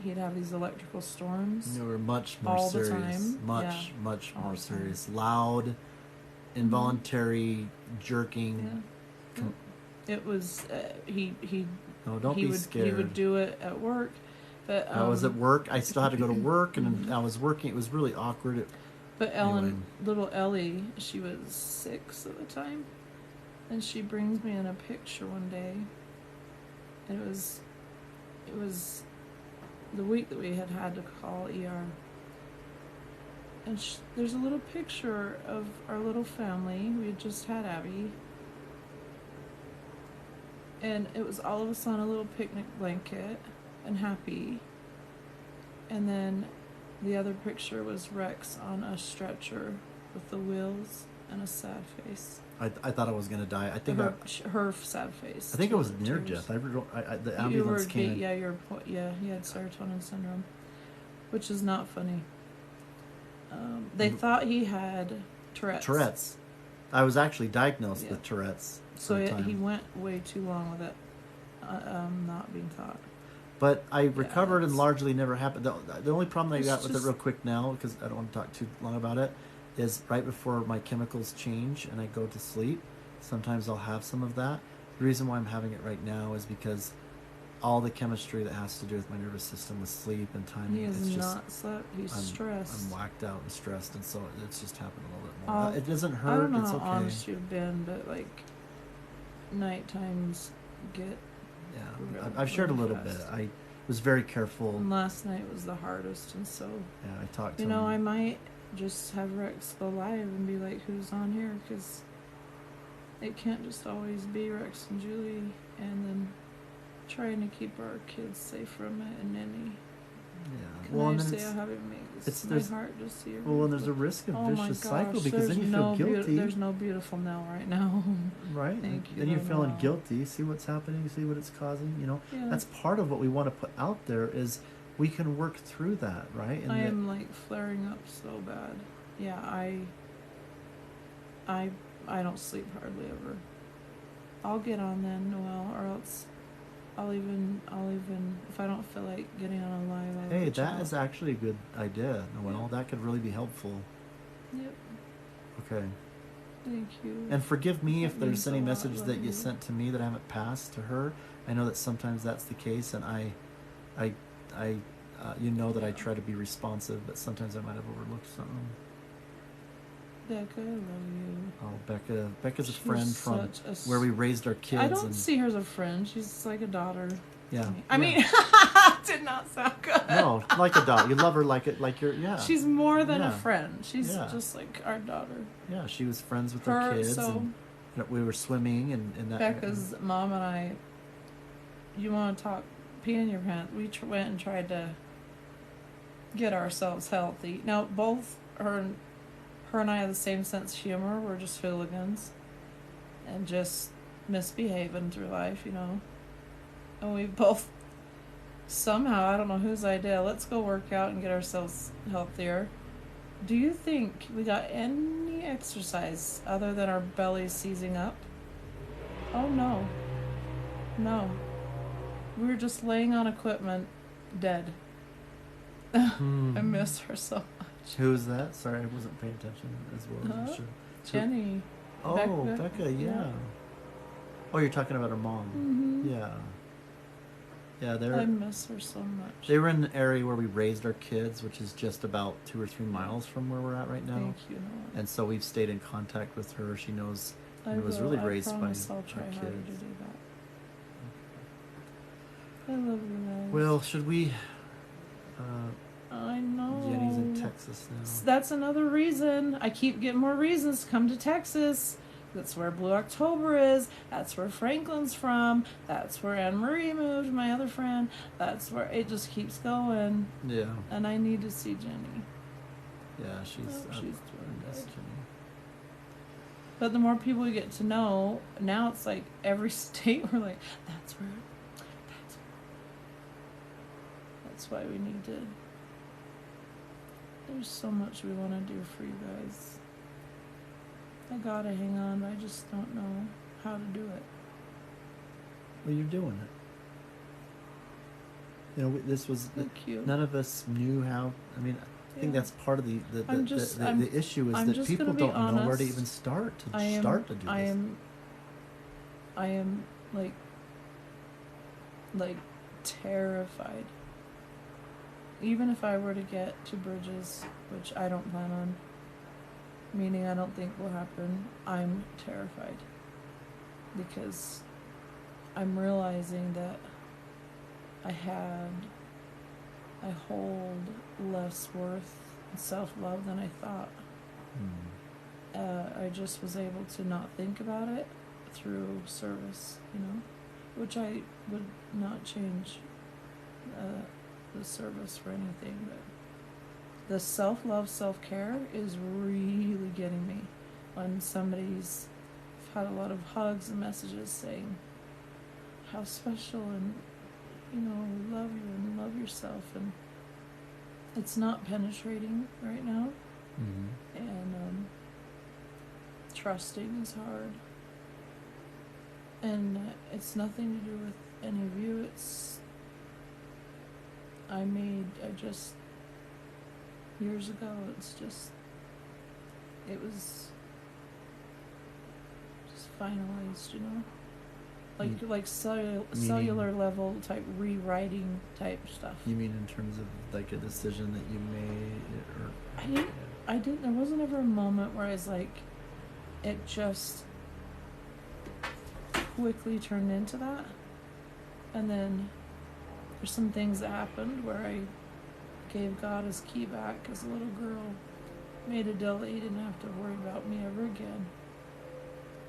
he'd have these electrical storms. They were much more all the serious. time. Much Yeah. much All more the time. serious. Loud, involuntary jerking. Yeah. It was he No, don't he be would scared. he would do it at work, but I was at work. I still had to go to work, and I was working. It was really awkward. But Ellen, Anyway. little Ellie, she was 6 at the time, and she brings me in a picture one day, and it was the week that we had to call ER, and there's a little picture of our little family. We had just had Abby, and it was all of us on a little picnic blanket and happy, and then The other picture was Rex on a stretcher with the wheels and a sad face. I thought I was gonna die. I think her sad face. I think it was tears. near death. The You ambulance were came. yeah, he had serotonin syndrome, which is not funny. They thought he had Tourette's. I was actually diagnosed with Tourette's. So he went way too long with it, not being caught. But I recovered and largely never happened. The only problem I got with it real quick now, because I don't want to talk too long about it, is right before my chemicals change and I go to sleep, sometimes I'll have some of that. The reason why I'm having it right now is because all the chemistry that has to do with my nervous system with sleep and timing, He it's is just not slept. He's stressed. I'm whacked out and stressed, and so it's just happened a little bit more. It doesn't hurt. I don't know it's how okay. honest you've been, but like night times get. Yeah, really, I've shared a really little bit. fast. I was very careful. And last night was the hardest, and so. Yeah, I talked to him. him. I might just have Rex go live and be like, "Who's on here?" Because it can't just always be Rex and Julie, and then trying to keep our kids safe from it and any. Yeah. Can I say I haven't made my heart just see. Well, and there's a risk of vicious cycle because then you no feel guilty. There's no beautiful Nell right now. Right. Thank you. Then you're feeling guilty. See what's happening. See what it's causing. That's part of what we want to put out there is we can work through that, right? And I am like flaring up so bad. Yeah, I don't sleep hardly ever. I'll get on then, Noelle, or else I'll even if I don't feel like getting on a live. I'll hey, that is actually a good idea, Noelle. Yep. That could really be helpful. Yep. Okay. Thank you. And forgive me if there's any message that you sent to me that I haven't passed to her. I know that sometimes that's the case, and I that I try to be responsive, but sometimes I might have overlooked something. Becca, I love you. Oh, Becca's a friend from where we raised our kids. I don't see her as a friend. She's like a daughter. Yeah. I mean, did not sound good. No, like a daughter. You love her like your She's more than a friend. She's just like our daughter. Yeah, she was friends with our kids. So and we were swimming and that. Becca's mom and I. You want to talk? Pee in your pants. We went and tried to get ourselves healthy. Now both her and I have the same sense of humor. We're just hooligans and just misbehaving through life, And we both somehow, I don't know whose idea, let's go work out and get ourselves healthier. Do you think we got any exercise other than our bellies seizing up? Oh no. No. We were just laying on equipment, dead. I miss her so much. Who is that? Sorry, I wasn't paying attention as well. Sure. Jenny. Oh, Becca, yeah. Oh, you're talking about her mom. Mm-hmm. Yeah. Yeah, I miss her so much. They were in an area where we raised our kids, which is just about 2 or 3 miles from where we're at right now. Thank you. And so we've stayed in contact with her. She knows it was really raised by our kids. I'll try harder to do that. I love you guys. Well, should we? I know. Jenny's in Texas now. That's another reason. I keep getting more reasons to come to Texas. That's where Blue October is. That's where Franklin's from. That's where Anne Marie moved, my other friend. That's where it just keeps going. Yeah. And I need to see Jenny. Yeah, she's doing good. Jenny. But the more people we get to know, now it's like every state we're like, that's why we need to. There's so much we want to do for you guys. I gotta hang on, but I just don't know how to do it. Well, you're doing it. This was none of us knew how. I mean, I think that's part of the issue is that people don't know where to even start to do this. I am like terrified. Even if I were to get to Bridges, which I don't plan on, meaning I don't think will happen, I'm terrified. Because I'm realizing that I hold less worth and self-love than I thought. I just was able to not think about it through service, which I would not change the service for anything, but the self-love, self-care is really getting me. When somebody's I've had a lot of hugs and messages saying how special and we love you and love yourself, and it's not penetrating right now, and trusting is hard, and it's nothing to do with any of you. It's I just years ago, it was just finalized, like cellular level type rewriting type stuff. You mean in terms of like a decision that you made, or I didn't. There wasn't ever a moment where I was like, it just quickly turned into that, and then there's some things that happened where I gave God his key back as a little girl, made a deal that he didn't have to worry about me ever again,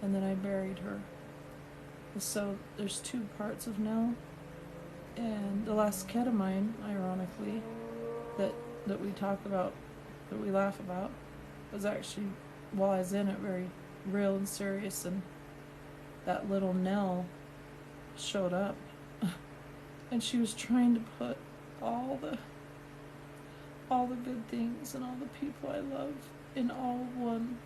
and then I buried her. So there's two parts of Nell, and the last ketamine, ironically, that we talk about, that we laugh about, was actually, while I was in it, very real and serious, and that little Nell showed up, and she was trying to put all the good things and all the people I love in all one.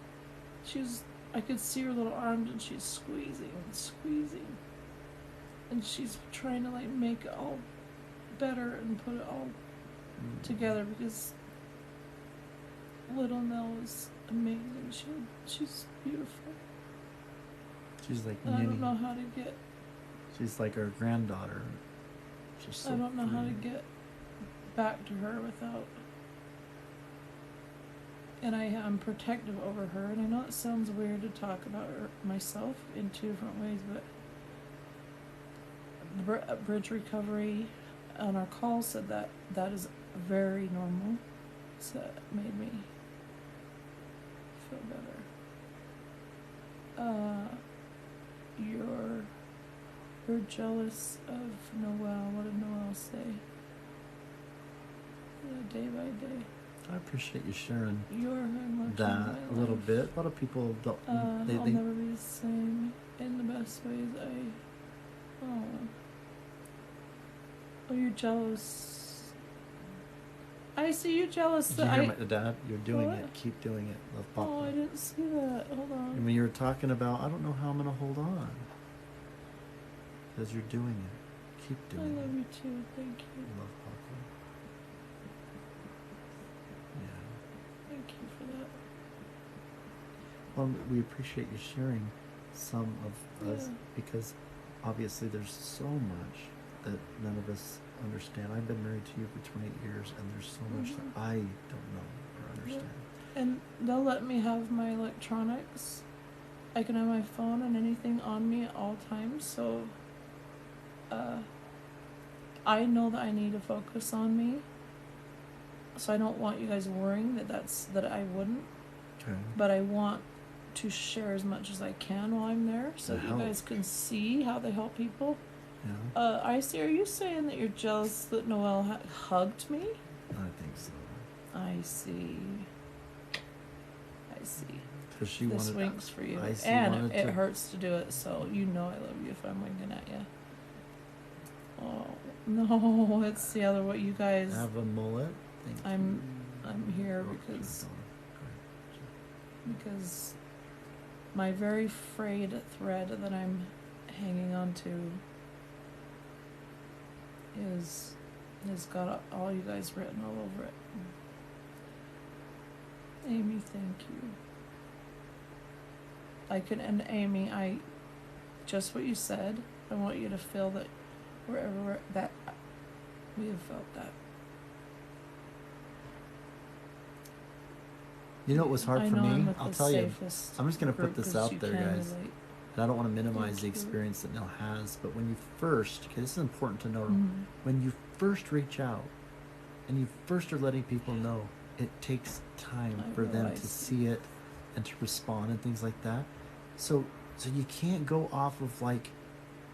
I could see her little arms, and she's squeezing and squeezing, and she's trying to like make it all better and put it all together, because little Nell is amazing. She's beautiful. She's like I don't know how to get. She's like our granddaughter. She's so I don't know how to free. get back to her without. And I am protective over her, and I know it sounds weird to talk about her, myself in two different ways, but Bridge Recovery on our call said that is very normal, so it made me feel better. You're jealous of Noelle. What did Noelle say? Yeah, day by day. I appreciate you sharing You're very much that a little bit. A lot of people don't. I'll never be the same in the best ways. Oh, you're jealous. I see you jealous. Did you hear my dad? You're doing What? it. Keep doing it. Love, Papa. Oh, I didn't see that. Hold on. And when you were talking about, I don't know how I'm gonna hold on, because you're doing it. Keep I doing love it. you too. Thank you. Love, Papa. Yeah. Thank you for that. Well, we appreciate you sharing some of us, Yeah. because obviously there's so much that none of us understand. I've been married to you for 28 years, and there's so much that I don't know or understand. And they'll let me have my electronics. I can have my phone and anything on me at all times, so I know that I need to focus on me. So I don't want you guys worrying that I wouldn't. Okay. But I want to share as much as I can while I'm there, so that you guys can see how they help people. Yeah. I see. Are you saying that you're jealous that Noelle hugged me? I think so. I see. Because she This wanted. winks for you, I see, and wanted it to- hurts to do it. So you know I love you if I'm winking at you. Oh no, it's the other. What you guys? Have a mullet. Thank I'm you. here Oh, because go ahead. because my very frayed thread that I'm hanging on to has got all you guys written all over it. Amy, thank you. And Amy, just what you said, I want you to feel that wherever that we have felt that. You know what was hard I for know me? I'm with I'll the tell you. safest I'm just going to put group this 'cause out you there, can guys. relate. And I don't want to minimize the Thank you. experience that Nell has, but when you first, okay, this is important to know. Mhm. When you first reach out and you first are letting people know, it takes time I for them to realize. see it and to respond and things like that. So you can't go off of like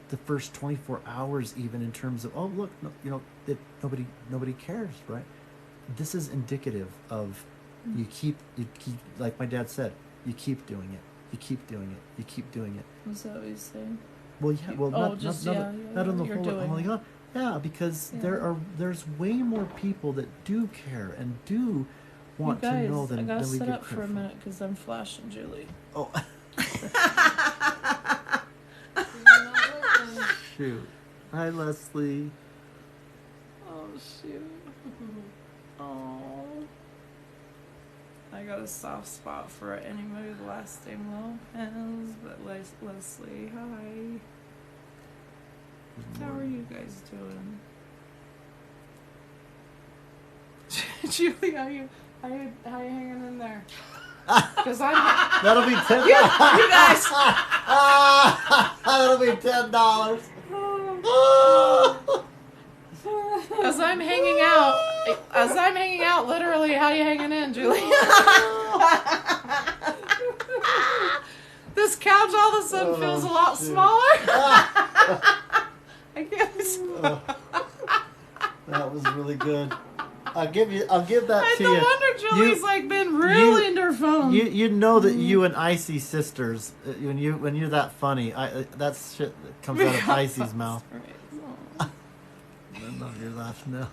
the first 24 hours even in terms of, oh look, no, nobody cares, right? this is indicative of you keep like my dad said, you keep doing it, you keep doing it, you keep doing it. Is that what he's saying? Well, yeah, well, Oh, not just- not, yeah, not yeah, on the you're whole. doing Like, it. yeah, because Yeah. there's way more people that do care and do want you guys, to know than I gotta than we sit give up for a credit minute because I'm flashing Julie. Oh, You're not looking. shoot! Hi, Leslie. Oh shoot. Oh. I got a soft spot for any movie lasting Lopez, but Leslie, hi. How are you guys doing? Julie, how you hanging in there? Because I'm That'll be $10. you guys. That'll be $10. As I'm hanging out, literally, how you hanging in, Julie? This couch all of a sudden feels a lot shoot. smaller. I can't. That was really good. I'll give that to No you. wonder Julie's like been really into her phone. You know that you and Icy sisters when you're that funny. That's shit that comes out of Icy's mouth. No, you're laughing now.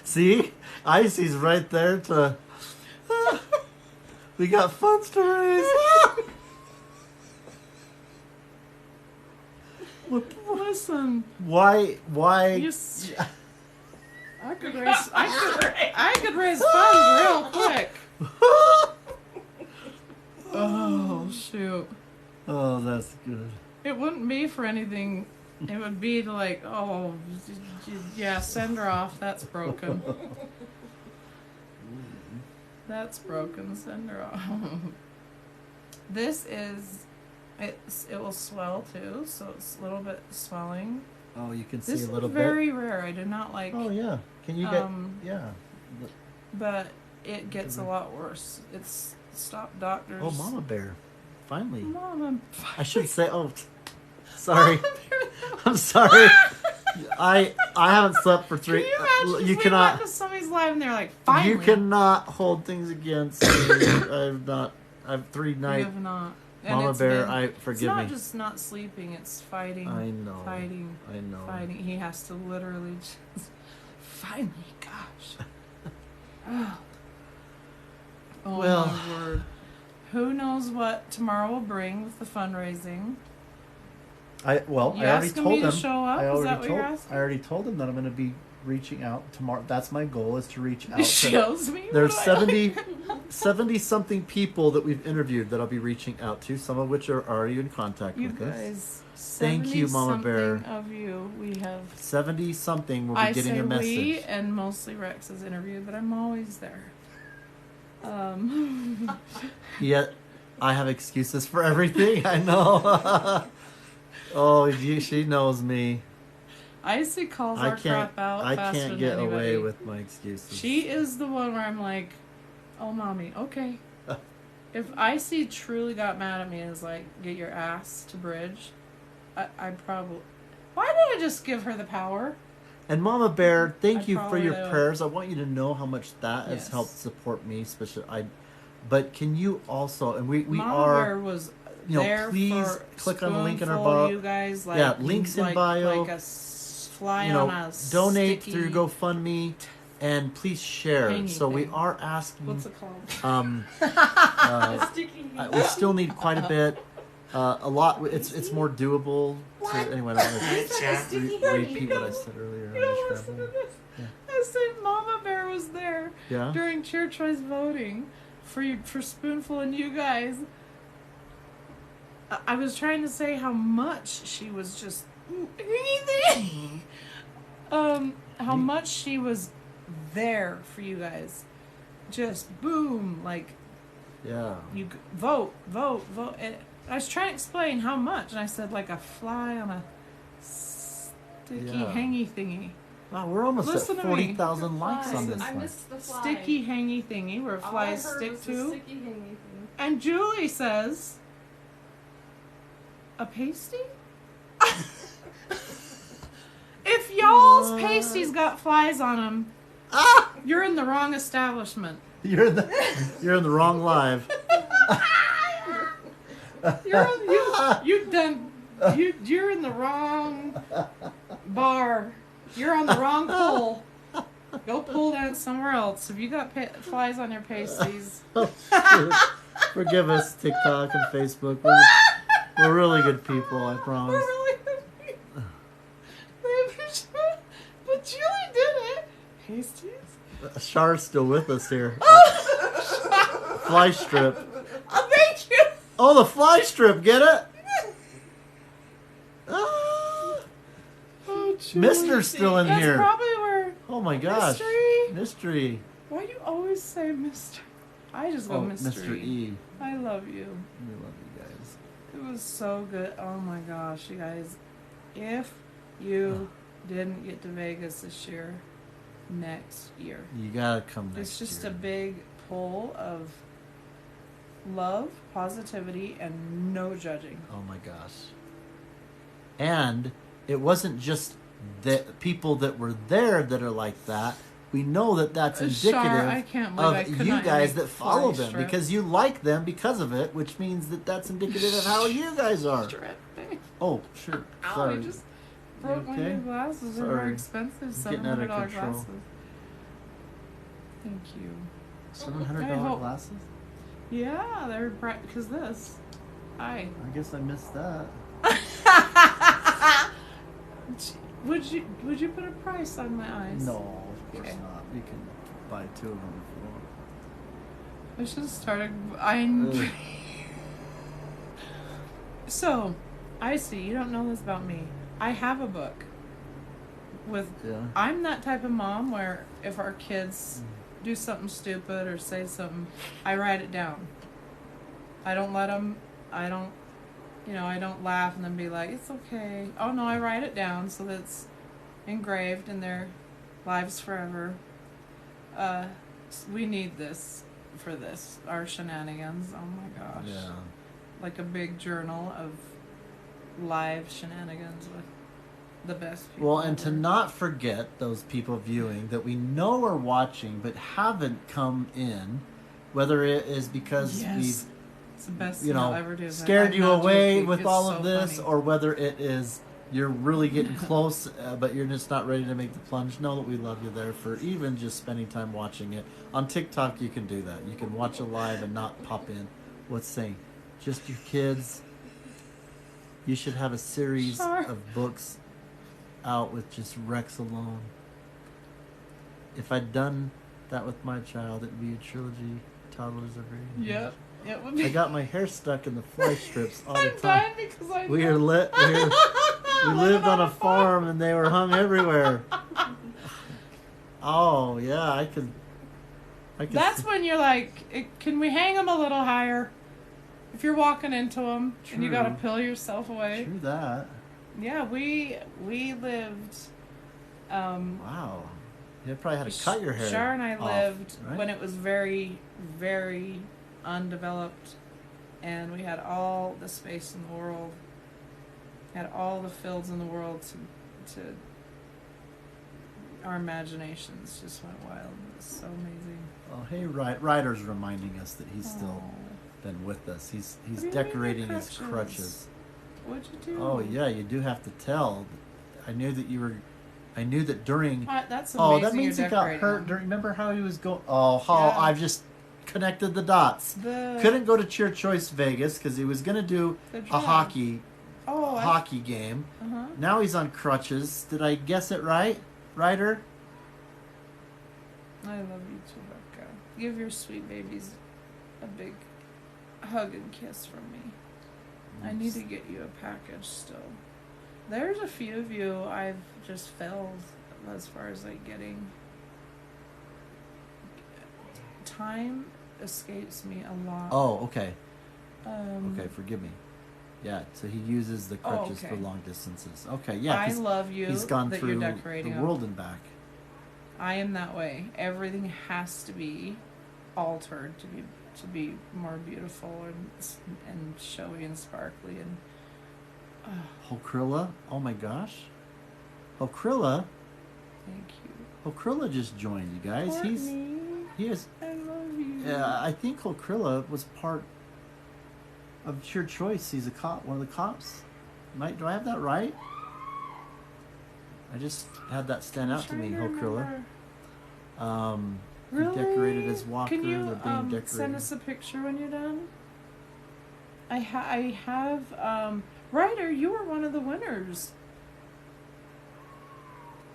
See, Icy's right there to. We got funds to raise. Listen. Why? I could raise funds real quick. Oh shoot! Oh, that's good. It wouldn't be for anything. It would be to like, oh, yeah, send her off. That's broken. That's broken. Send her off. This is, it will swell too, so it's a little bit swelling. Oh, you can see This a little is bit. very rare. I do not like. Oh yeah. Can you get? Yeah. But it gets a lot worse. It's stop doctors. Oh, Mama Bear, finally. Mama. I should say. Oh, sorry. I'm sorry. I haven't slept for 3. Can you imagine you if we cannot. went to somebody's live and they're like, finally. You cannot hold things against me. I've not. I've 3 You nights. have not. And Mama it's Bear, been- forgive It's not me. just not sleeping, it's fighting. I know. Fighting. I know. Fighting. He has to literally just. Finally, gosh. Oh, Well. my word. Who knows what tomorrow will bring with the fundraising? I You already asking told me to him. show up? I Is already that what told. you're asking? I already told him that I'm going to be reaching out tomorrow. That's my goal, is to reach out. It to, shows me. there's what I like. 70 something people that we've interviewed that I'll be reaching out to. Some of which are already in contact You with us. guys. Thank you, Mama Bear. Of you, we have. 70 something will be I getting say a message. we, and mostly Rex is interviewed, but I'm always there. Yet I have excuses for everything. I know. Oh, she knows me. Icy calls our crap out I faster can't than get anybody. away with my excuses. She is the one where I'm like, oh, mommy, okay. If Icy truly got mad at me and was like, get your ass to bridge, I'd probably... Why did I just give her the power? And Mama Bear, thank I you for probably your will. prayers. I want you to know how much that has Yes. helped support me, especially But can you also, and we Mama are, Bear was you know, there please for click on the link in our spoonful, bio. You guys, like, Yeah, links in like, bio. Like a fly You know, on a donate sticky, through GoFundMe, and please share. Hangy So we thing. are asking. What's it called? Sticky. We still need quite a bit. A lot. It's more doable. So anyway, I don't want to repeat what I said earlier. You don't listen to this. Yeah. I said Mama Bear was there Yeah. during Cheer Choice voting for Spoonful and you guys. I was trying to say how much she was just how much she was there for you guys. Just boom, like Yeah. you vote. And I was trying to explain how much, and I said like a fly on a sticky Yeah. hangy thingy. Wow, we're almost Listen at to me. 40,000 likes on this I one. missed the fly. Sticky hangy thingy where All flies I heard stick was the to. sticky hangy thing. And Julie says, a pasty? If y'all's What? pasties got flies on them, Ah! You're in the wrong establishment. You're in the wrong live. You're in the wrong bar. You're on the wrong pole. Go pull that somewhere else. If you got flies on your pasties. Oh, shoot. Forgive us, TikTok and Facebook. We're really good people, I promise. We're really good people. But Julie did it. Pasties? Char's still with us here. Fly strip. Oh, thank you. Oh, the fly strip, get it? Ah. Oh, Julie. Mister's still in That's here. Probably where. Oh my gosh. Mystery. Why do you always say Mister? I just go mystery. Mr. E. I love you. We love you guys. It was so good. Oh my gosh, you guys. If you didn't get to Vegas this year, next year. You gotta come next It's just year. a big pull of love, positivity, and no judging. Oh my gosh. And it wasn't just the people that were there that are like that. We know that that's indicative I can't believe I of could you not guys make that follow fly them strip. because you like them because of it, which means that that's indicative of how you guys are. Strip. Oh, sure. Ow, Sorry. I just broke my okay? new glasses. They're Sorry. very expensive. Getting out of $700 control. glasses. Thank you. $700 I hope- glasses? Yeah, they're bright because this. Hi. I guess I missed that. Would you put a price on my eyes? No, of course Okay. not. You can buy 2 of them I should have started. Ugh. So, I see. You don't know this about me. I have a book with. if you want. I'm that type of mom where if our kids do something stupid or say something, I write it down. I don't let them. I don't. I don't laugh and then be like, it's okay. Oh no, I write it down so that it's engraved in their lives forever. We need this for this. Our shenanigans. Oh my gosh. Yeah. Like a big journal of live shenanigans with the best people. Well, and to ever. not forget those people viewing that we know are watching but haven't come in, whether it is because Yes. It's the best we've, thing I'll ever do. scared I'm you not away joking. with It's all so of this, funny. or whether it is you're really getting close, but you're just not ready to make the plunge. Know that we love you there for even just spending time watching it. On TikTok, you can do that. You can watch it live and not pop in. What's saying? Just your kids. You should have a series Sure. of books out with just Rex alone. If I'd done that with my child, it'd be a trilogy. Toddlers are very. Yep. It would be. I got my hair stuck in the fly strips all the I'm time. dying because I We know. are lit. We lived on a farm and they were hung everywhere. Oh yeah, I could. That's when you're like, can we hang them a little higher? If you're walking into them and you got to True. peel yourself away. True that. Yeah, we lived. Wow. You probably had to cut your hair. Shar and I off, lived right? when it was very, very undeveloped, and we had all the space in the world, had all the fields in the world to our imaginations just went wild. It was so amazing. Oh, hey, Ryder's reminding us that he's still Aw. been with us. He's What do you mean decorating by his crutches? crutches. What'd you do? Oh yeah, you do have to tell. I knew that you were. I knew that during. That's amazing. Oh, that means you're he got decorating hurt. them. During, remember how he was going? Oh, how Yeah. I've just connected the dots. Couldn't go to Cheer Choice Vegas because he was going to do The a drag. hockey game. Uh-huh. Now he's on crutches. Did I guess it right, Ryder? I love you too, Becca. Give your sweet babies a big hug and kiss from me. I need to get you a package still. There's a few of you I've just failed as far as like getting. Time escapes me a lot. Oh, okay. Um, Okay, forgive me. Yeah, so he uses the Oh, crutches for okay. long distances. Okay, yeah, I 'cause love you he's gone that through you're the decorating them. world and back. I am that way. Everything has to be altered to be more beautiful and showy and sparkly and. Hokrilla? Oh my gosh. Hokrilla? Thank you. Hokrilla just joined, you guys. Courtney, He is. I love you. I think Hokrilla was part of Your Choice. He's a cop, one of the cops. Do I have that right? I just had that stand out to me, Hokrilla. Really? He decorated his walker. Can you They're being decorated. send us a picture when you're done? I have Ryder, you were one of the winners.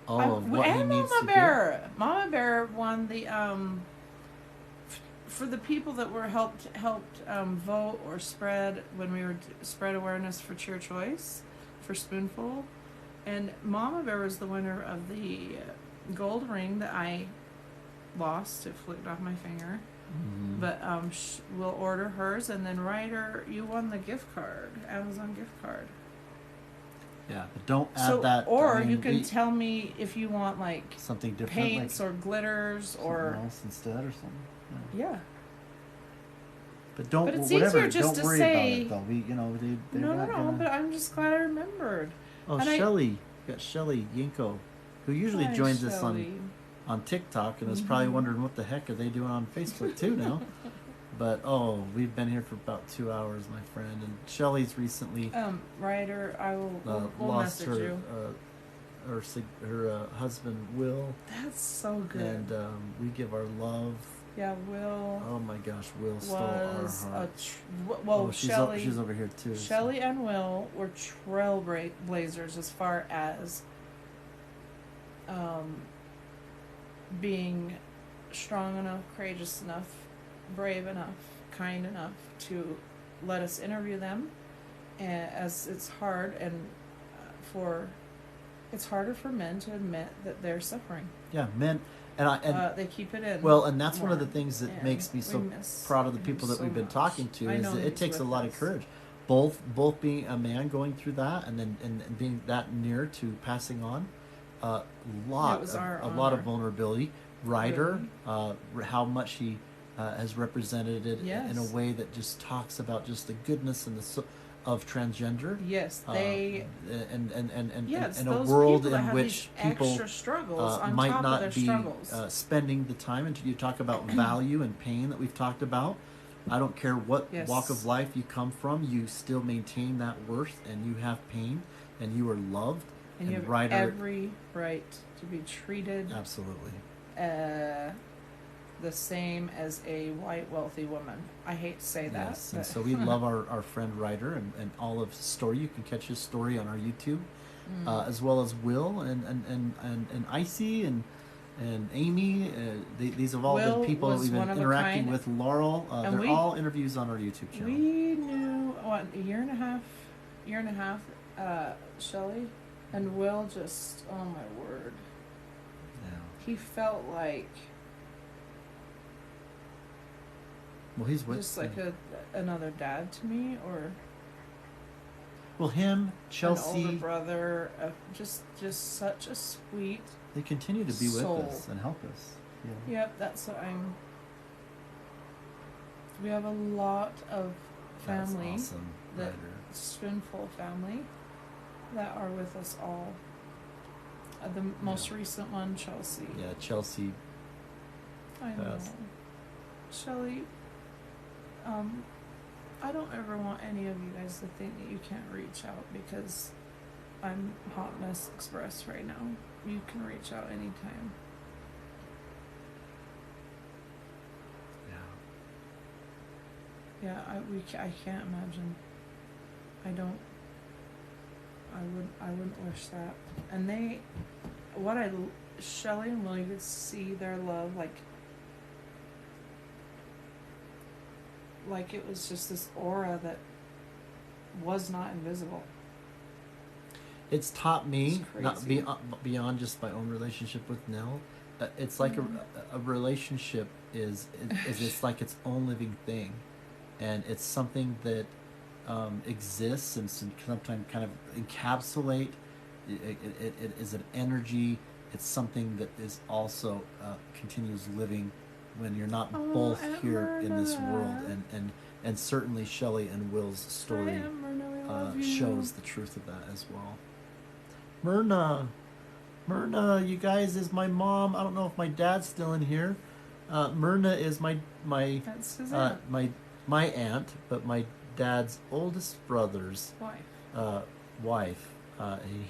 Of what he and needs Mama to Bear. Mama Bear won the for the people that were helped vote or spread when we were spread awareness for Cheer Choice for Spoonful, and Mama Bear was the winner of the gold ring that I lost. It flicked off my finger. Mm-hmm. But we'll order hers, and then Ryder, you won the gift card, Amazon gift card. Yeah, but don't add that. Or I mean, you can tell me if you want like something different, paints like or glitters something or else instead or something. yeah. But don't. But it's whatever. easier just don't to worry say. about it though. They're No, not gonna... but I'm just glad I remembered. Oh, and Shelly, you got Shelly Yinko, who usually Hi, joins us Shelley. on TikTok and is probably wondering what the heck are they doing on Facebook too now. But we've been here for about 2 hours, my friend, and Shelly's recently Ryder, I will we'll lost message her you. her husband Will, That's so good. and we give our love. Yeah, Will Oh my gosh, Will stole our was heart. She's Shelley. she's over here too. Shelley and Will were trailblazers as far as being strong enough, courageous enough, brave enough, kind enough to let us interview them, as it's hard it's harder for men to admit that they're suffering. Yeah, men, and they keep it in. well, and that's one of more, the things that and makes me so miss proud of the him people that so we've been much. talking to I is know that it he's takes a with lot of us. courage, both being a man going through that and then and being that near to passing on, a lot was of, our a lot of honor. vulnerability. Ryder, how much he has represented it in a Yes. way that just talks about just the goodness and of transgender. Yes, they. Yes, in a those world people that in have which these people extra struggles on might top not of their be struggles. spending the time. And you talk about value and pain that we've talked about. I don't care what Yes. walk of life you come from, you still maintain that worth, and you have pain, and you are loved. And you have Ryder, every right to be treated absolutely. The same as a white wealthy woman. I hate to say that. Yes, and but- so we love our friend Ryder and all of his story. You can catch his story on our YouTube, as well as Will and Icy and Amy. These have all Will been people that was we've been one of a interacting kind. with. Laurel, And they're we- all interviews on our YouTube channel. We knew a year and a half, Shelley, and Will just, oh my word, Yeah. he felt like Well, he's with just like another dad to me, or well, him, an Chelsea. older brother. Just such a sweet. They continue to be with soul. us and help us. Yeah. Yep, that's what I'm. We have a lot of family, That's awesome, that Ryder. Spoonful family, that are with us all. The most recent one, Chelsea. Yeah, Chelsea. I know. Passed. Shelley, I don't ever want any of you guys to think that you can't reach out, because I'm Hot Mess Express right now. You can reach out anytime. Yeah. Yeah, I can't imagine. I wouldn't wish that. And Shelley and Will, you could see their love like it was just this aura that was not invisible. It's taught me, It's not crazy. beyond just my own relationship with Nell. It's like a relationship is it's like its own living thing, and it's something that exists and sometimes kind of encapsulate. It is an energy. It's something that is also continues living when you're not both Aunt here in this world, Myrna. and certainly Shelley and Will's story Hi, Aunt Myrna, we love you. shows the truth of that as well. Myrna, Myrna, you guys, is my mom. I don't know if my dad's still in here. Myrna is my That's his aunt. my aunt, but my dad's oldest brother's Wife. wife.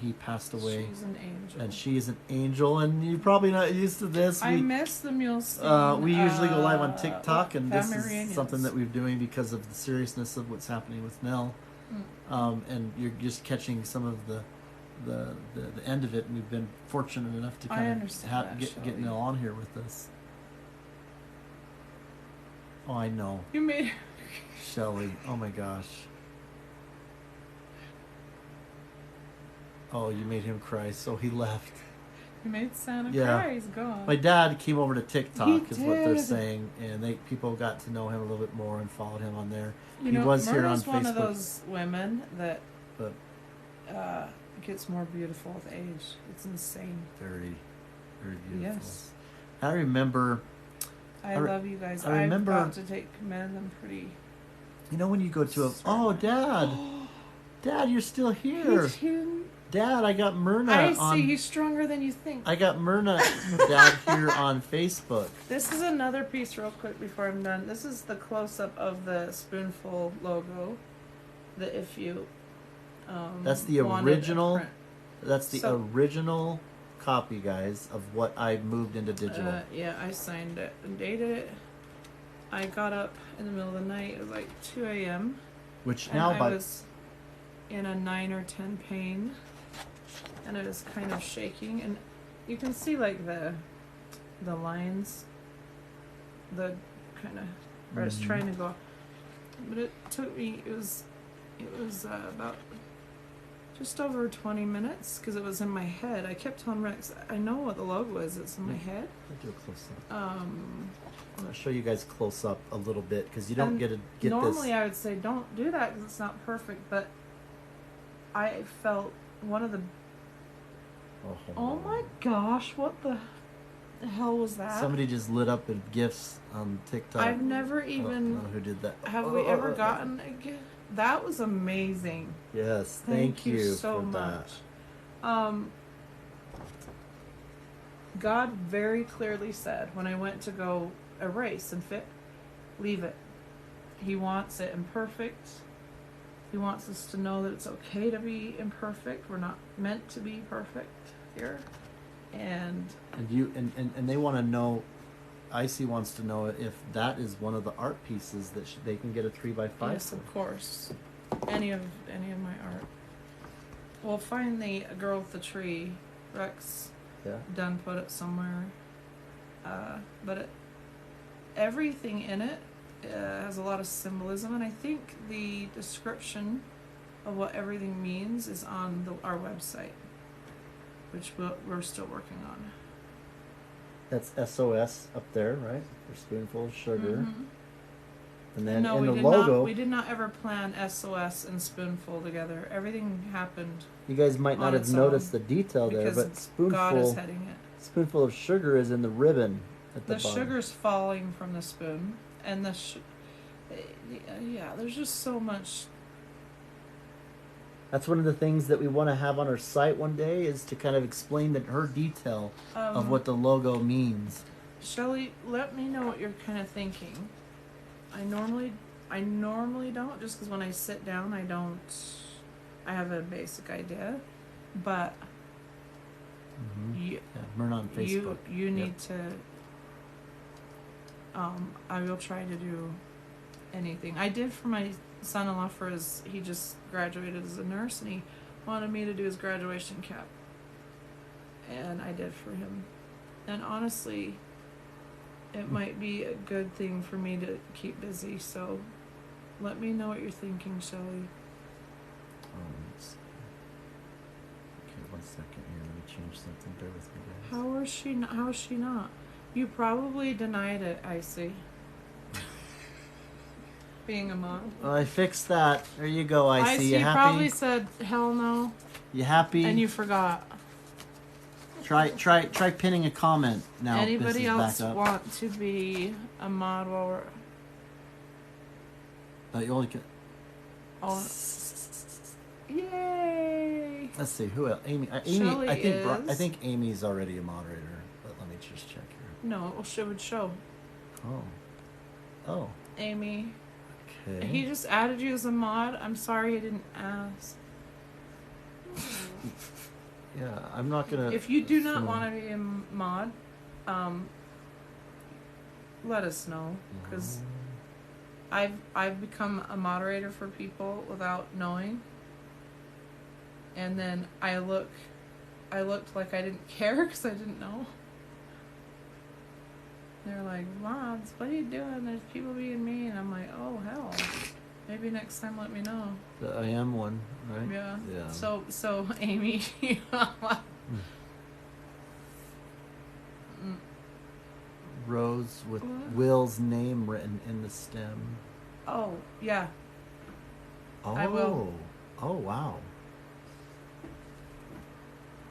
He passed away. She's an angel. And she is an angel, and you're probably not used to this. I miss the Mulestein. We usually go live on TikTok, and this is reunions. something that we're doing because of the seriousness of what's happening with Nell. And you're just catching some of the end of it, and we've been fortunate enough to kind of get Nell on here with us. Oh, I know. You made Shelly. Oh my gosh. Oh, you made him cry, so he left. You made Santa Yeah. cry. He's gone. My dad came over to TikTok, He is what they're did. saying, and people got to know him a little bit more and followed him on there. You He know, was here on Myrna's one of Facebook. those women that But gets more beautiful with age. It's insane. very, very beautiful. Yes. I remember, I love you guys. I remember- I've got to take command of them pretty. you know, when you go to a, Sorry. oh, Dad, Dad, you're still here. Dad, I got Myrna I on. see. He's stronger than you think. I got Myrna, Dad, here on Facebook. This is another piece, real quick, before I'm done. This is the close-up of the Spoonful logo. That if you That's the wanted a original. print. That's the So- original copy, guys, of what I moved into digital. Yeah, I signed it and dated it. I got up in the middle of the night. It was like 2 a.m. Which and now, I by was in a 9 or 10 pain, and it was kind of shaking, and you can see like the lines, the kind of where it's trying to go. But it took me. It was about just over 20 minutes because it was in my head. I kept telling Rex, I know what the logo is. It's in my head. I'll do a close up. Um, I'm gonna show you guys close up a little bit because you don't And get normally this. I would say don't do that because it's not perfect, but I felt one of the. hold Oh on. my gosh! What the hell was that? Somebody just lit up with gifts on TikTok. I've never I don't even. know who did that. Have we ever gotten a gift? That was amazing. Yes, Thank you you so for much. that. God very clearly said when I went to go erase and leave it. He wants it imperfect. He wants us to know that it's okay to be imperfect. We're not meant to be perfect here. And And they want to know. Icy wants to know if that is one of the art pieces that they can get a 3x5. yes, for. of course, any of my art. Well, find the girl with the tree, Rex. Yeah. Done put it somewhere. But everything in it has a lot of symbolism, and I think the description of what everything means is on our website, which we're still working on. That's SOS up there, right? For Spoonful of Sugar. Mhm. And then No, in we the did logo, not. We did not ever plan SOS and Spoonful together. Everything happened you guys might not on have its noticed the own, detail there, because but God is Spoonful heading it. Spoonful of Sugar is in the ribbon at the The bottom. sugar's falling from the spoon, and yeah, there's just so much. That's one of the things that we want to have on our site one day is to kind of explain her detail of what the logo means. Shelly, let me know what you're kind of thinking. I normally don't, just because when I sit down, I have a basic idea, but Yeah, Myrna on Facebook. you need to. I will try to do anything. I did for my son-in-law he just graduated as a nurse, and he wanted me to do his graduation cap, and I did for him. And honestly, it might be a good thing for me to keep busy, so let me know what you're thinking, Shelly. Let's see. Okay, 1 second here. Let me change something. Bear with me, guys. How is she not? You probably denied it, Icy. Being a mom. Well, I fixed that. There you go, Icy. Icy You happy? probably said hell no, You happy? and you forgot. Try pinning a comment now. Anybody this is else back up. want to be a mod while we're You only can. on? Yay! Shelly. Let's see who else. Amy. Shelley I think I is- think Amy's already a moderator. But let me just check here. No, it would show. Oh. Oh. Amy. Okay. He just added you as a mod. I'm sorry I didn't ask. Yeah, I'm not gonna. If you do not assume- want to be a mod, let us know, because I've become a moderator for people without knowing, and then I looked like I didn't care because I didn't know. They're like, mods, what are you doing? There's people being mean. I'm like, oh hell, maybe next time let me know. I am one, right? Yeah. Yeah. So Amy, Rose with What? Will's name written in the stem. oh yeah. Oh. I will. Oh wow.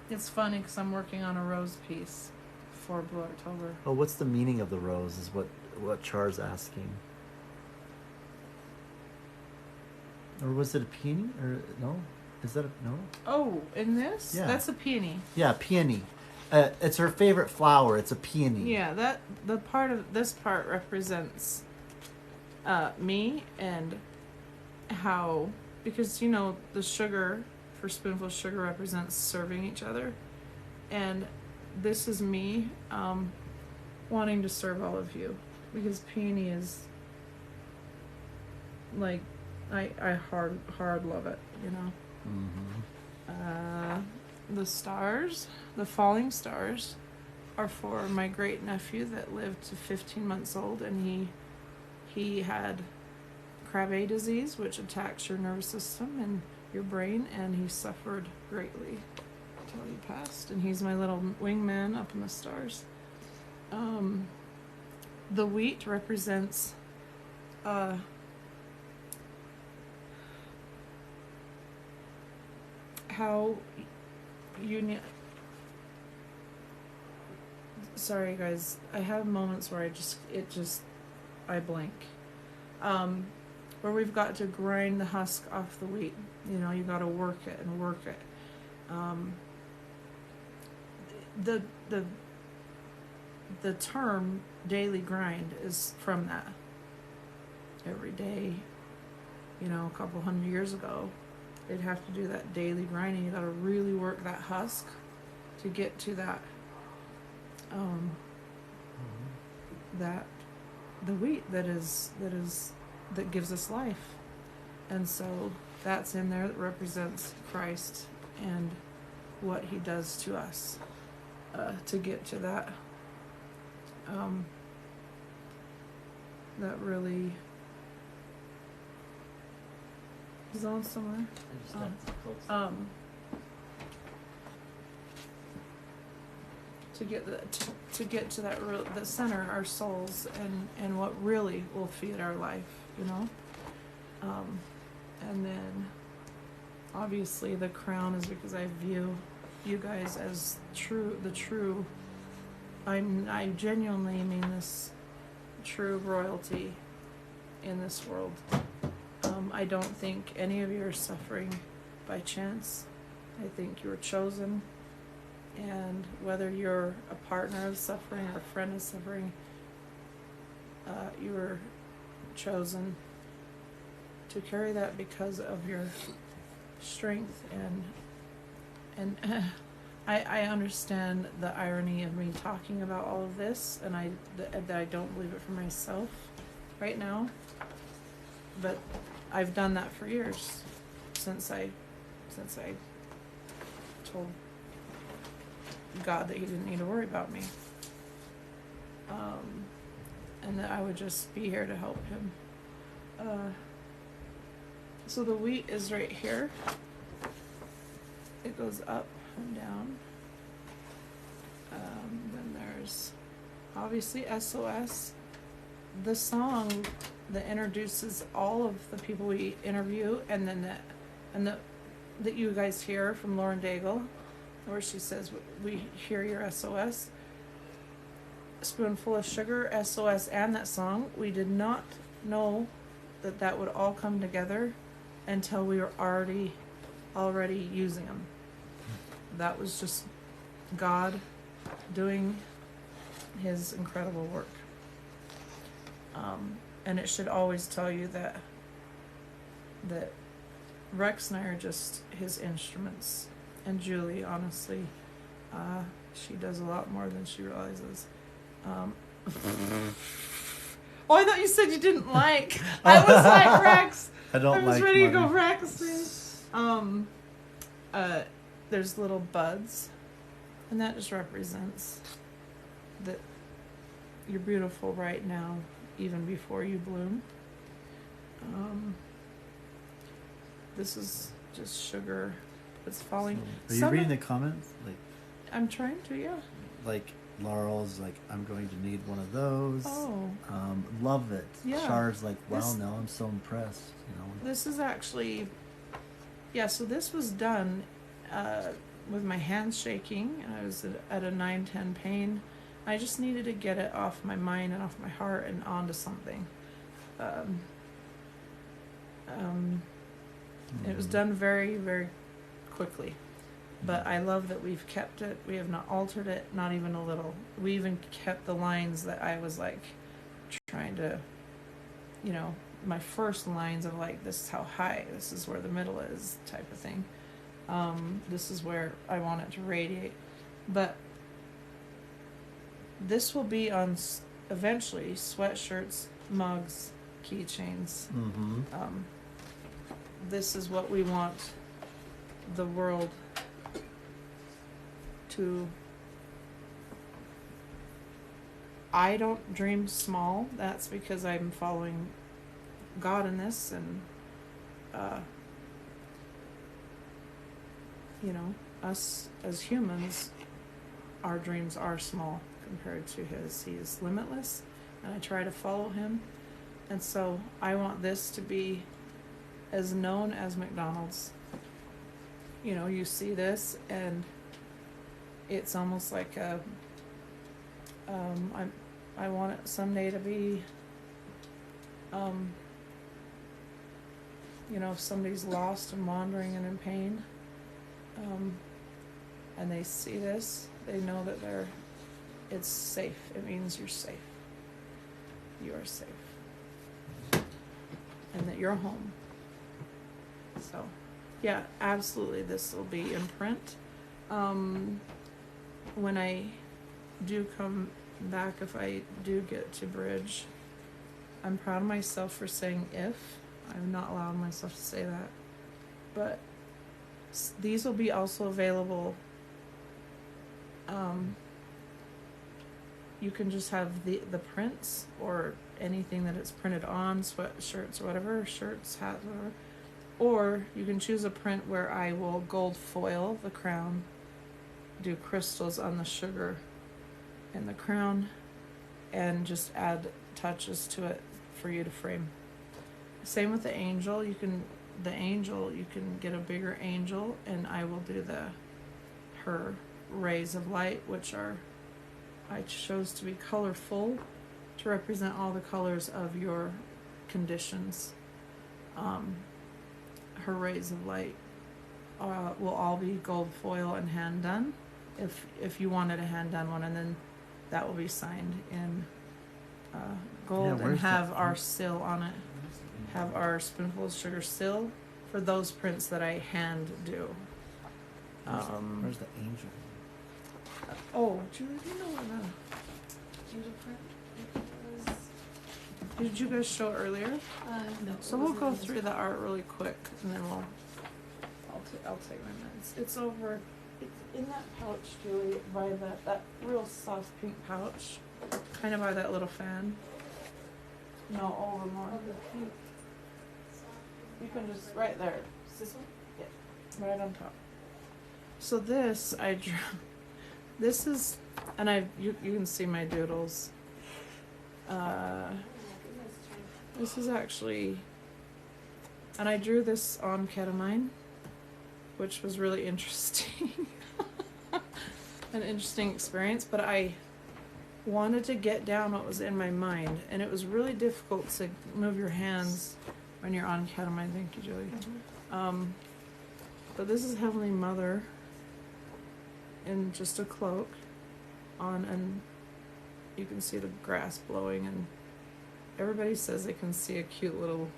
It's funny because I'm working on a rose piece for Blue October. Oh, what's the meaning of the rose? Is what Char's asking. Or was it a peony? Or no? Is that a no? Oh, in this? Yeah. That's a peony. Yeah, peony. It's her favorite flower. It's a peony. Yeah, this part represents me and how, because the sugar for Spoonful of Sugar represents serving each other, and this is me wanting to serve all of you, because peony is like I hard love it, Mm-hmm. The stars, the falling stars, are for my great nephew that lived to 15 months old, and he had Krabbe disease, which attacks your nervous system and your brain, and he suffered greatly until he passed. And he's my little wingman up in the stars. The wheat represents how sorry guys, I have moments where I blank, where we've got to grind the husk off the wheat. You got to work it and work it. The term daily grind is from that. Every day, a couple 100 years ago, they'd have to do that daily grinding. You got to really work that husk to get to that the wheat that gives us life. And so that's in there, that represents Christ and what he does to us to get to that that really is on somewhere. To get to that the center, our souls, and what really will feed our life, and then obviously the crown is because I view you guys as the true. I genuinely mean this, true royalty in this world. I don't think any of you are suffering by chance. I think you were chosen. And whether you're a partner of suffering or a friend of suffering, you were chosen to carry that because of your strength. And I understand the irony of me talking about all of this, and that I don't believe it for myself right now. But I've done that for years, since I told God that he didn't need to worry about me, and that I would just be here to help him. So the wheat is right here. It goes up and down. Then there's obviously SOS, the song that introduces all of the people we interview, and then that you guys hear from Lauren Daigle, where she says, we hear your SOS. Spoonful of Sugar, SOS, and that song. We did not know that would all come together until we were already using them. that was just God doing his incredible work. And it should always tell you that Rex and I are just his instruments. And Julie, honestly, she does a lot more than she realizes. Oh, I thought you said you didn't like. I was like, Rex. I don't I was like ready to money. go Rex. There's little buds, and that just represents that you're beautiful right now, even before you bloom. This is just sugar. It's falling. Are you reading the comments? I'm trying to, yeah. Like Laurel's like, I'm going to need one of those. Oh. Love it. Yeah. Char's like, wow, This- no, I'm so impressed. You know. This is actually, yeah, so this was done with my hands shaking, and I was at a 9-10 pain. I just needed to get it off my mind and off my heart and onto something. It was done very, very quickly. But I love that we've kept it. We have not altered it, not even a little. We even kept the lines that I was like trying to, you know, my first lines of like, this is how high, this is where the middle is, type of thing. This is where I want it to radiate. But this will be on eventually sweatshirts, mugs, keychains. Mm-hmm. This is what we want the world to. I don't dream small. That's because I'm following God in this, and you know, us as humans, our dreams are small compared to his. He is limitless, and I try to follow him. And so I want this to be as known as McDonald's. You know, you see this, and it's almost like a. I want it someday to be. You know, if somebody's lost and wandering and in pain, and they see this, they know that it's safe. It means you're safe. You are safe. And that you're home. So, yeah, absolutely, this will be in print. When I do come back, if I do get to Bridge, I'm proud of myself for saying if. I'm not allowing myself to say that. But these will be also available. You can just have the prints or anything that it's printed on, sweatshirts or whatever, shirts, hats, whatever. Or you can choose a print where I will gold foil the crown, do crystals on the sugar and the crown, and just add touches to it for you to frame. Same with the angel. You can get a bigger angel, and I will do her rays of light, which I chose to be colorful to represent all the colors of your conditions. Her rays of light will all be gold foil and hand done, if you wanted a hand done one, and then that will be signed in gold and have our seal on it. Have our spoonful of sugar seal for those prints that I hand do. Where's the angel? Oh, Julie, do you know where the Angel print. did you guys show earlier? No. So we'll go through the art really quick, and then I'll take my minutes. It's over. It's in that pouch, Julie, by that real soft pink pouch, kind of by that little fan. No, over more. You can just right there. Is this one? Yeah, right on top. So this I drew. This is, and you can see my doodles. This is actually, and I drew this on ketamine, which was really interesting. An interesting experience, but I wanted to get down what was in my mind, and it was really difficult to move your hands when you're on ketamine. Thank you, Julie. Mm-hmm. But this is Heavenly Mother, in just a cloak on, and you can see the grass blowing, and everybody says they can see a cute little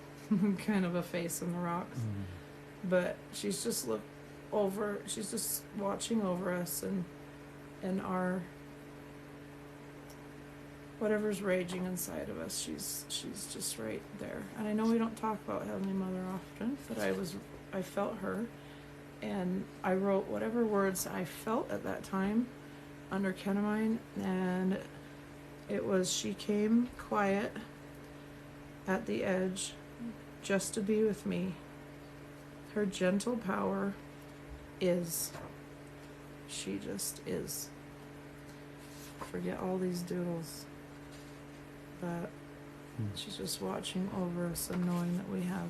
kind of a face in the rocks. But she's just she's just watching over us and our whatever's raging inside of us, she's just right there. And I know we don't talk about Heavenly Mother often, but I felt her, and I wrote whatever words I felt at that time under Ketamine, and it was, she came quiet at the edge just to be with me. Her gentle power is. She just is. Forget all these doodles. But she's just watching over us and knowing that we have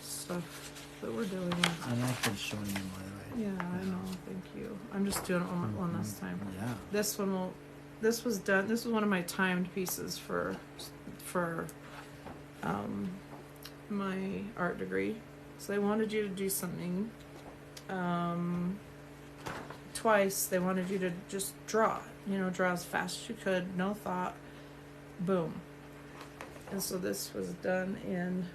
stuff that we're dealing with. And I've been showing you, by the way. Yeah, I know. Thank you. I'm just doing it one last time. Yeah. This was done. This was one of my timed pieces for my art degree. So they wanted you to do something. Twice they wanted you to just draw. Draw as fast as you could, no thought. Boom. And so this was done in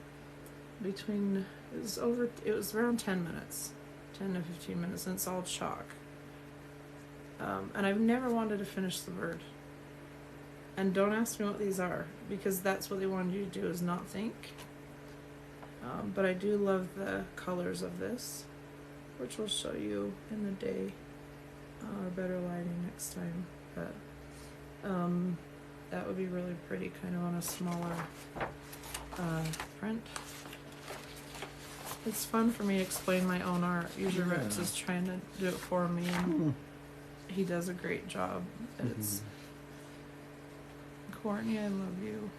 between. It was around 10 minutes, 10 to 15 minutes, and it's all chalk. And I've never wanted to finish the bird. And don't ask me what these are, because that's what they wanted you to do, is not think. But I do love the colors of this, which we'll show you in the day, or better lighting next time. But that would be really pretty, kind of on a smaller print. It's fun for me to explain my own art. Usually Rex is trying to do it for me, and he does a great job. It's Courtney, I love you.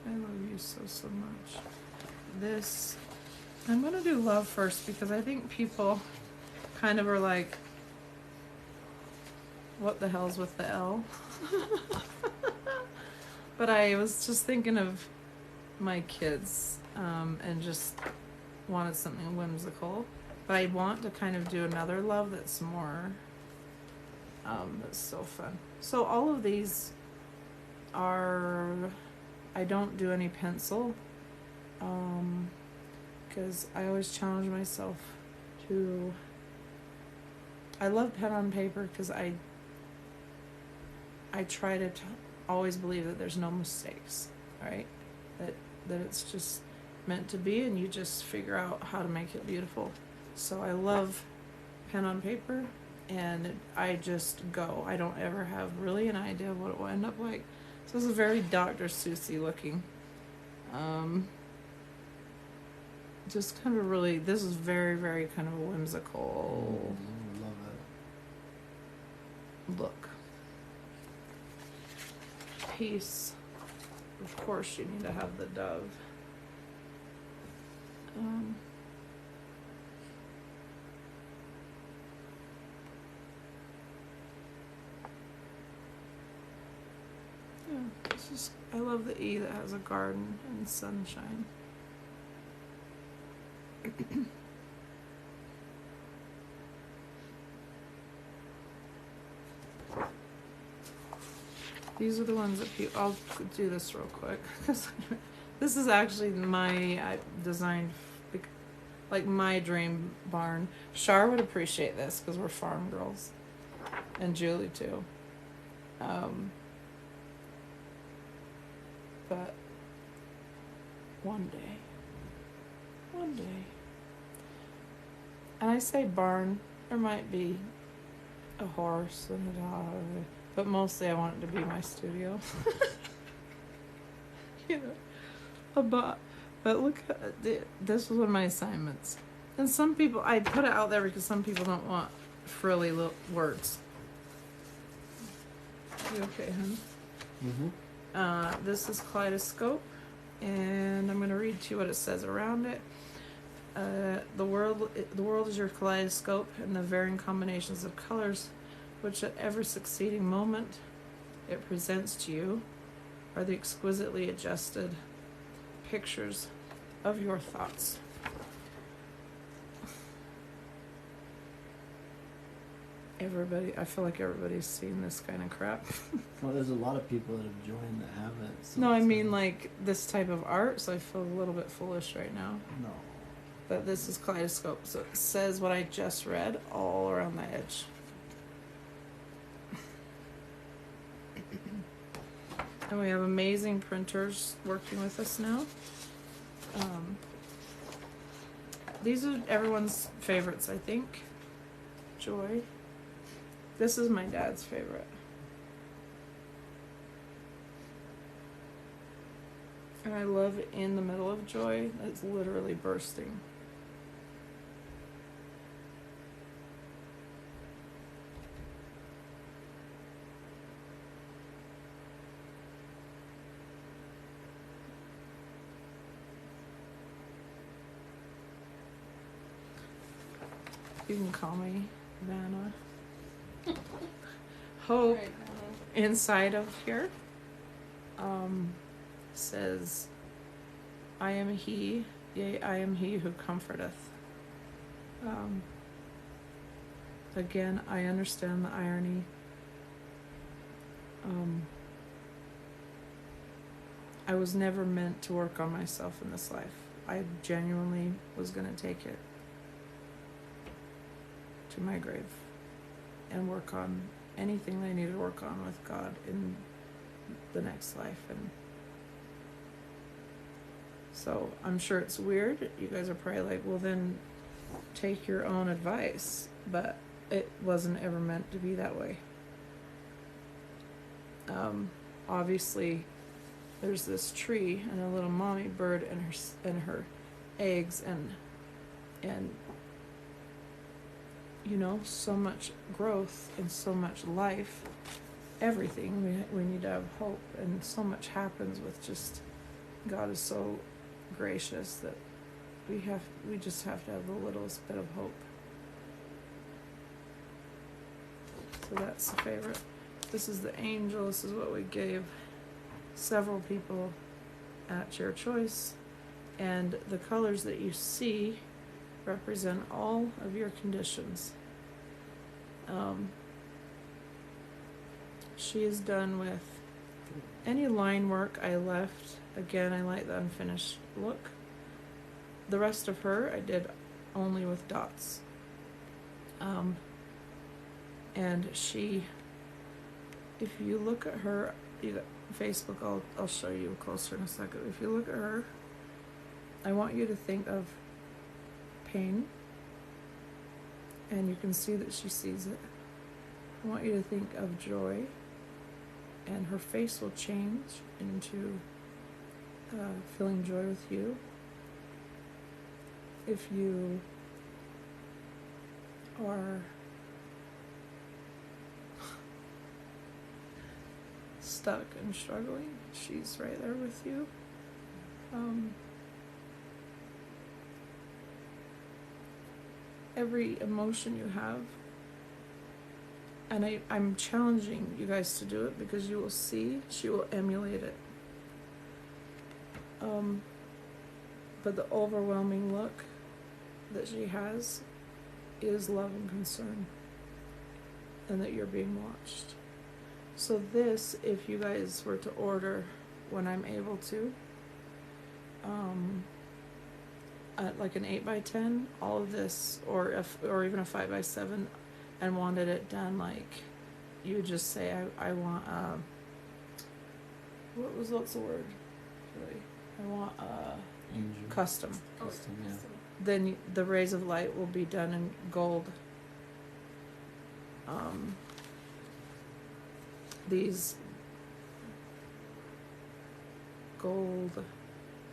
I love you so much. This, I'm gonna do love first, because I think people kind of are like, what the hell's with the L? But I was just thinking of my kids, and just wanted something whimsical. But I want to kind of do another love that's more, that's so fun. So all of these are, I don't do any pencil, because I always challenge myself to, I love pen on paper, because I try to always believe that there's no mistakes, right? That it's just meant to be, and you just figure out how to make it beautiful. So I love pen on paper, and I just go. I don't ever have really an idea of what it will end up like. So this is very Dr. Seussy looking. Just kind of really, this is very, very kind of a whimsical Love it. look. Piece. Of course you need to have the dove. Yeah, this is, I love the E that has a garden and sunshine. These are the ones that people, I'll do this real quick, because this is actually I designed, like, my dream barn. Shar would appreciate this, because we're farm girls. And Julie too. But one day, and I say barn, there might be a horse and a dog, but mostly I want it to be my studio. But look, this was one of my assignments. And some people, I put it out there because some people don't want frilly words. You okay, hon? This is Kaleidoscope, and I'm going to read to you what it says around it. The world is your kaleidoscope, and the varying combinations of colors which at every succeeding moment it presents to you are the exquisitely adjusted pictures of your thoughts. I feel like everybody's seen this kind of crap. Well, there's a lot of people that have joined that haven't. So No, I it's, mean like this type of art, so I feel a little bit foolish right now. No. But this is Kaleidoscope, so it says what I just read all around the edge. And we have amazing printers working with us now. These are everyone's favorites, I think. Joy. This is my dad's favorite. And I love In the Middle of Joy. It's literally bursting. You can call me Vanna. Hope Right, inside of here says, I am he, yea, I am he who comforteth. Again, I understand the irony. I was never meant to work on myself in this life. I genuinely was going to take it to my grave and work on anything that I needed to work on with God in the next life. And so I'm sure it's weird. You guys are probably like, well, then take your own advice. But it wasn't ever meant to be that way. Obviously, there's this tree and a little mommy bird and her eggs and you know, so much growth and so much life, everything. We need to have hope, and so much happens with just God is so gracious that we just have to have the littlest bit of hope. So that's the favorite. This is the angel. This is what we gave several people at your choice, and the colors that you see represent all of your conditions. She is done with any line work I left. Again, I like the unfinished look. The rest of her I did only with dots. And she, if you look at her, you got Facebook, I'll show you closer in a second. If you look at her, I want you to think of pain, and you can see that she sees it. I want you to think of joy, and her face will change into feeling joy with you. If you are stuck and struggling, she's right there with you. Every emotion you have, and I'm challenging you guys to do it, because you will see she will emulate it. But the overwhelming look that she has is love and concern, and that you're being watched. So this, if you guys were to order when I'm able to, like an 8x10, all of this, or even a 5x7, and wanted it done, like, you would just say, I want what's the word? Really? I want Angel. custom. Custom, yeah. Then the rays of light will be done in gold. These gold,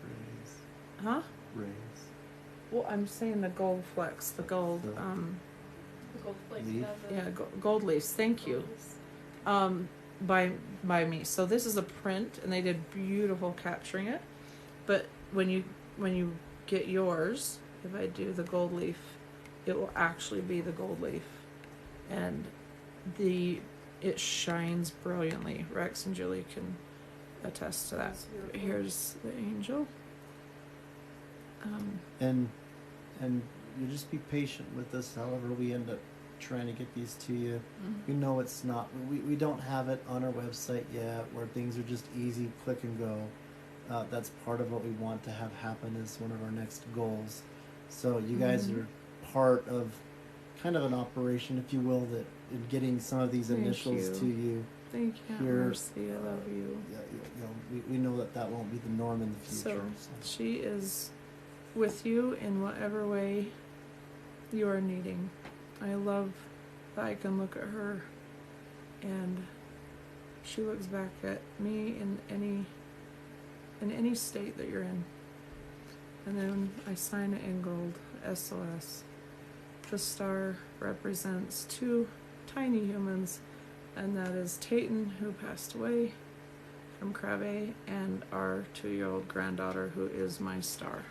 Rays. huh? Rays. Well, I'm saying the gold flecks, the gold, The gold flakes Leaf? have the yeah, gold leaves. Thank you. By me. So this is a print, and they did beautiful capturing it. But when you get yours, if I do the gold leaf, it will actually be the gold leaf, and it shines brilliantly. Rex and Julie can attest to that. That's beautiful. Here's the angel. And you just be patient with us, however we end up trying to get these to you. We know it's not. We don't have it on our website yet, where things are just easy, click and go. That's part of what we want to have happen as one of our next goals. So you guys are part of kind of an operation, if you will, that in getting some of these Thank initials you. to you. Thank you, Aunt Here, Mercy. I love you. Yeah, you know, we know that that won't be the norm in the future. So she is with you in whatever way you are needing. I love that I can look at her and she looks back at me in any state that you're in. And then I sign it in gold, SOS. The star represents two tiny humans, and that is Tayton, who passed away from Crave, and our 2-year-old granddaughter, who is my star.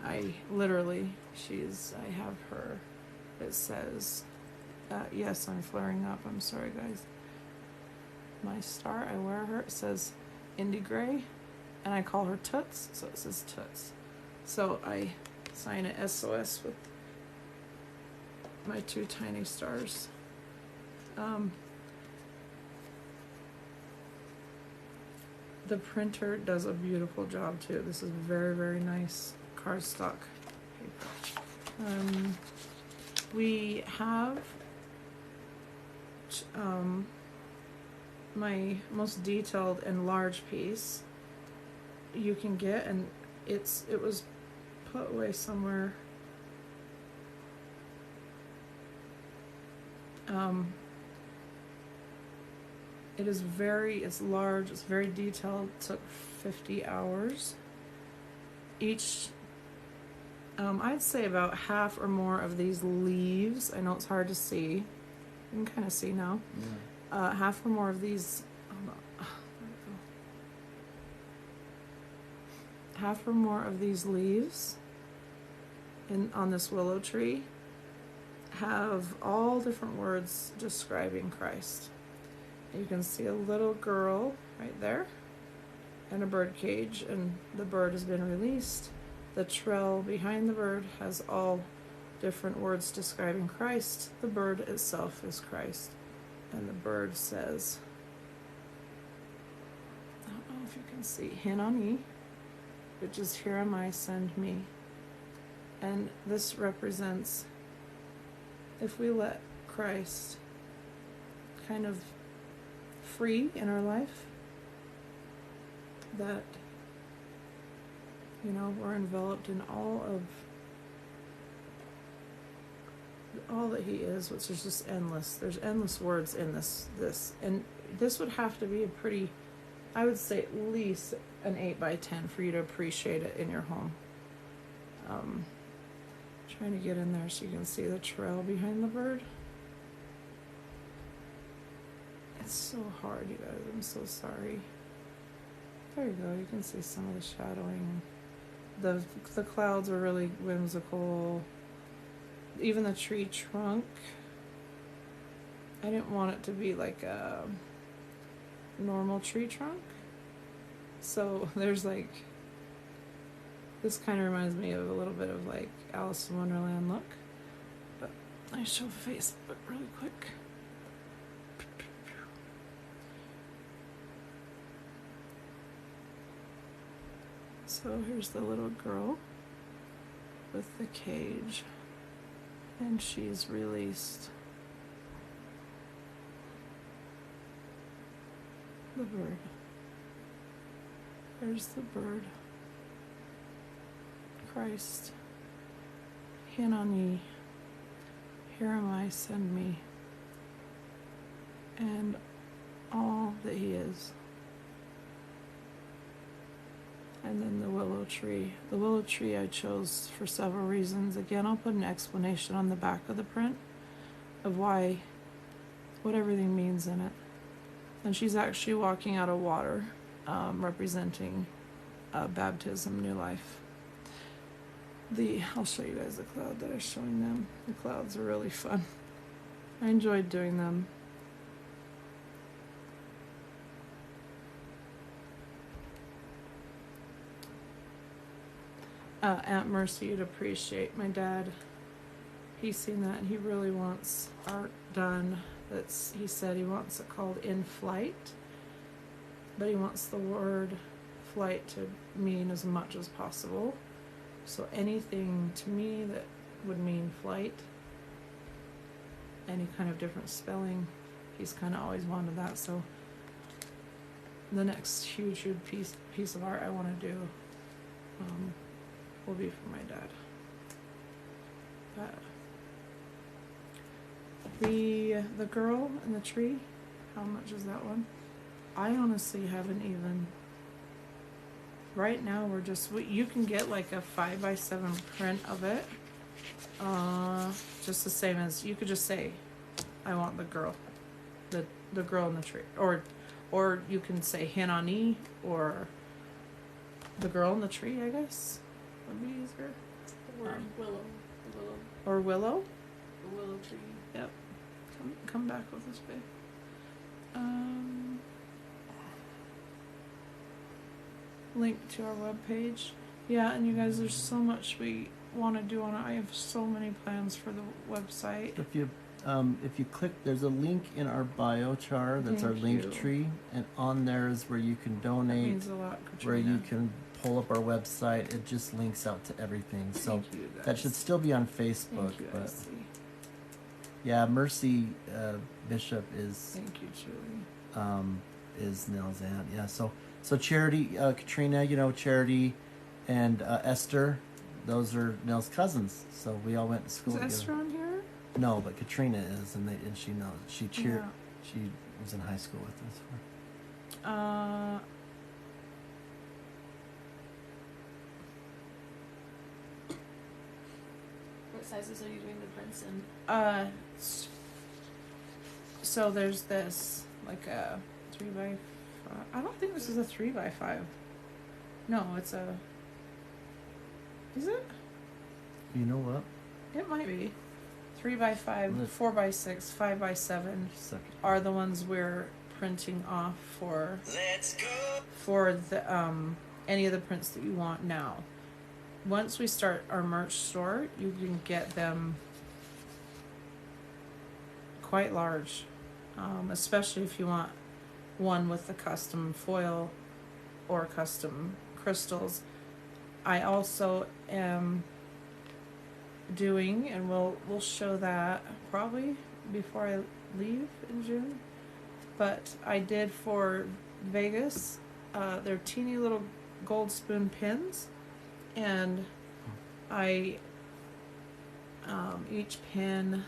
I have her. It says, yes, I'm flaring up. I'm sorry, guys. My star, I wear her. It says Indy Gray, and I call her Toots, so it says Toots. So I sign it SOS with my 2 tiny stars. The printer does a beautiful job too. This is very, very nice cardstock paper. We have my most detailed and large piece you can get, and it was put away somewhere. It's large, it's very detailed. It took 50 hours. Each, I'd say about half or more of these leaves, I know it's hard to see, you can kind of see now. Yeah. Half or more of these, half or more of these leaves on this willow tree have all different words describing Christ. You can see a little girl right there and a bird cage, and the bird has been released. The trail behind the bird has all different words describing Christ. The bird itself is Christ, and the bird says, I don't know if you can see, Hinani, which is here am I, send me. And this represents, if we let Christ kind of free in our life, that, you know, we're enveloped in all that he is, which is just endless. There's endless words in this, and this would have to be a pretty, I would say at least an 8x10 for you to appreciate it in your home. Trying to get in there so you can see the trail behind the bird. It's so hard, you guys. I'm so sorry. There you go. You can see some of the shadowing. The clouds are really whimsical. Even the tree trunk. I didn't want it to be like a normal tree trunk. So there's like, this kind of reminds me of a little bit of like Alice in Wonderland look. But I show Facebook really quick. So here's the little girl with the cage, and she's released the bird. There's the bird. Christ, Hinani, here am I, send me, and all that he is. And then the willow tree. The willow tree I chose for several reasons. Again, I'll put an explanation on the back of the print of what everything means in it. And she's actually walking out of water, representing baptism, new life. I'll show you guys the cloud that I was showing them. The clouds are really fun. I enjoyed doing them. Aunt Mercy, you'd appreciate. My dad, he's seen that and he really wants art done. He said he wants it called In Flight, but he wants the word flight to mean as much as possible. So anything to me that would mean flight, any kind of different spelling, he's kind of always wanted that. So the next huge piece of art I want to do will be for my dad. But the girl in the tree, how much is that one? I honestly haven't even. Right now you can get like a 5x7 print of it. Just the same as you could just say, I want the girl, the girl in the tree, or you can say Hanani or the girl in the tree. I guess would be easier. Or willow. The willow. Or willow. The willow tree. Yep. Come back with this babe. Link to our webpage. Yeah, and you guys, there's so much we want to do on it. I have so many plans for the website. If you click, there's a link in our biochar. That's our Thank link you. tree, and on there is where you can That donate, means a lot, where Katrina. you can pull up our website. It just links out to everything. So Thank you, guys. that should still be on Facebook. Thank you, But Icy. yeah, Mercy Bishop is Thank you, Julie. is Nell's aunt. Yeah. So Charity, Katrina, Charity, and Esther, those are Nell's cousins. So we all went to school Is together. Esther on here? No, but Katrina is, and she knows. She cheered. Yeah. She was in high school with us. What sizes are you doing the prints in? So there's this, like a 3x5. I don't think this is a 3x5. No, it's a. Is it? You know what? It might be. 3x5, Look. 4x6, 5x7 Second. are the ones we're printing off for. Let's go. For the any of the prints that you want now. Once we start our merch store, you can get them quite large, especially if you want one with the custom foil or custom crystals. I also am doing, and we'll show that probably before I leave in June, but I did for Vegas, they're teeny little gold spoon pins, and I each pin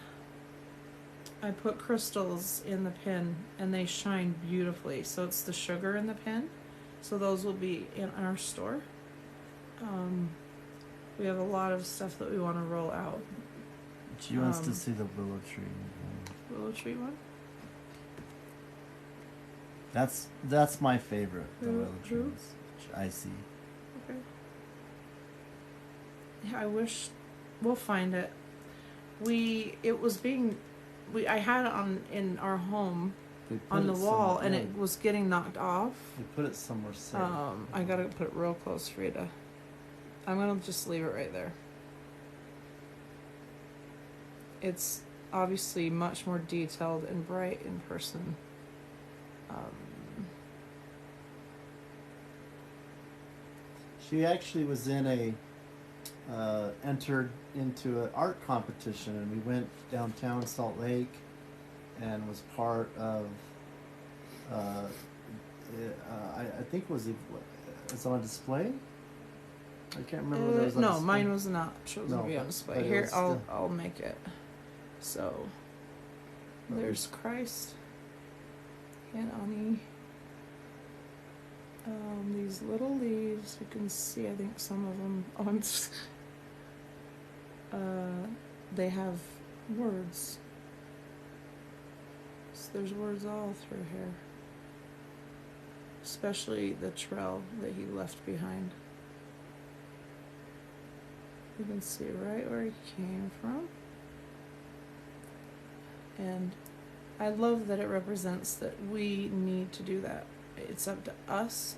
I put crystals in the pin and they shine beautifully, so it's the sugar in the pin, so those will be in our store. We have a lot of stuff that we want to roll out. She wants to see the willow tree. Willow tree one? That's my favorite. The Who- willow who? trees. I see. Okay. Yeah, I wish we'll find it. I had it in our home We put on the it wall, somewhere- and yeah, it was getting knocked off. We put it somewhere safe. I gotta put it real close for you to. I'm gonna just leave it right there. It's obviously much more detailed and bright in person. She actually was in entered into an art competition, and we went downtown Salt Lake, and was part of. I think it's on display. I can't remember. Whether it was on No, display. mine was not chosen No, to be on but display. it Here, was I'll still- I'll make it. So there's Christ and Ani. These little leaves, you can see, I think some of them on. They have words. So there's words all through here, especially the trail that he left behind. You can see right where he came from. And I love that it represents that we need to do that. It's up to us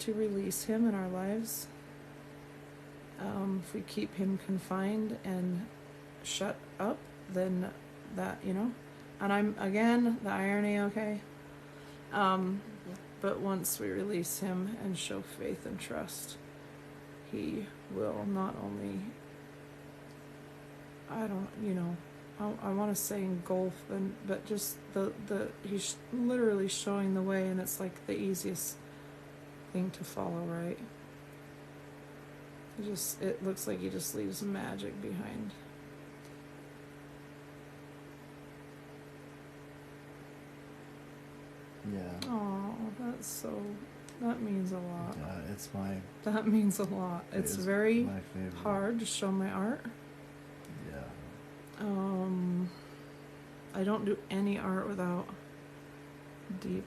to release him in our lives. If we keep him confined and shut up, then that, you know. And I'm, again, the irony, okay? But once we release him and show faith and trust, he will not only, I don't, you know, I want to say engulf, but just he's literally showing the way, and it's like the easiest thing to follow, right? It looks like he just leaves magic behind. Yeah. Oh, that means a lot. It's my. That means a lot. It's very my favorite. hard to show my art. Yeah. I don't do any art without deep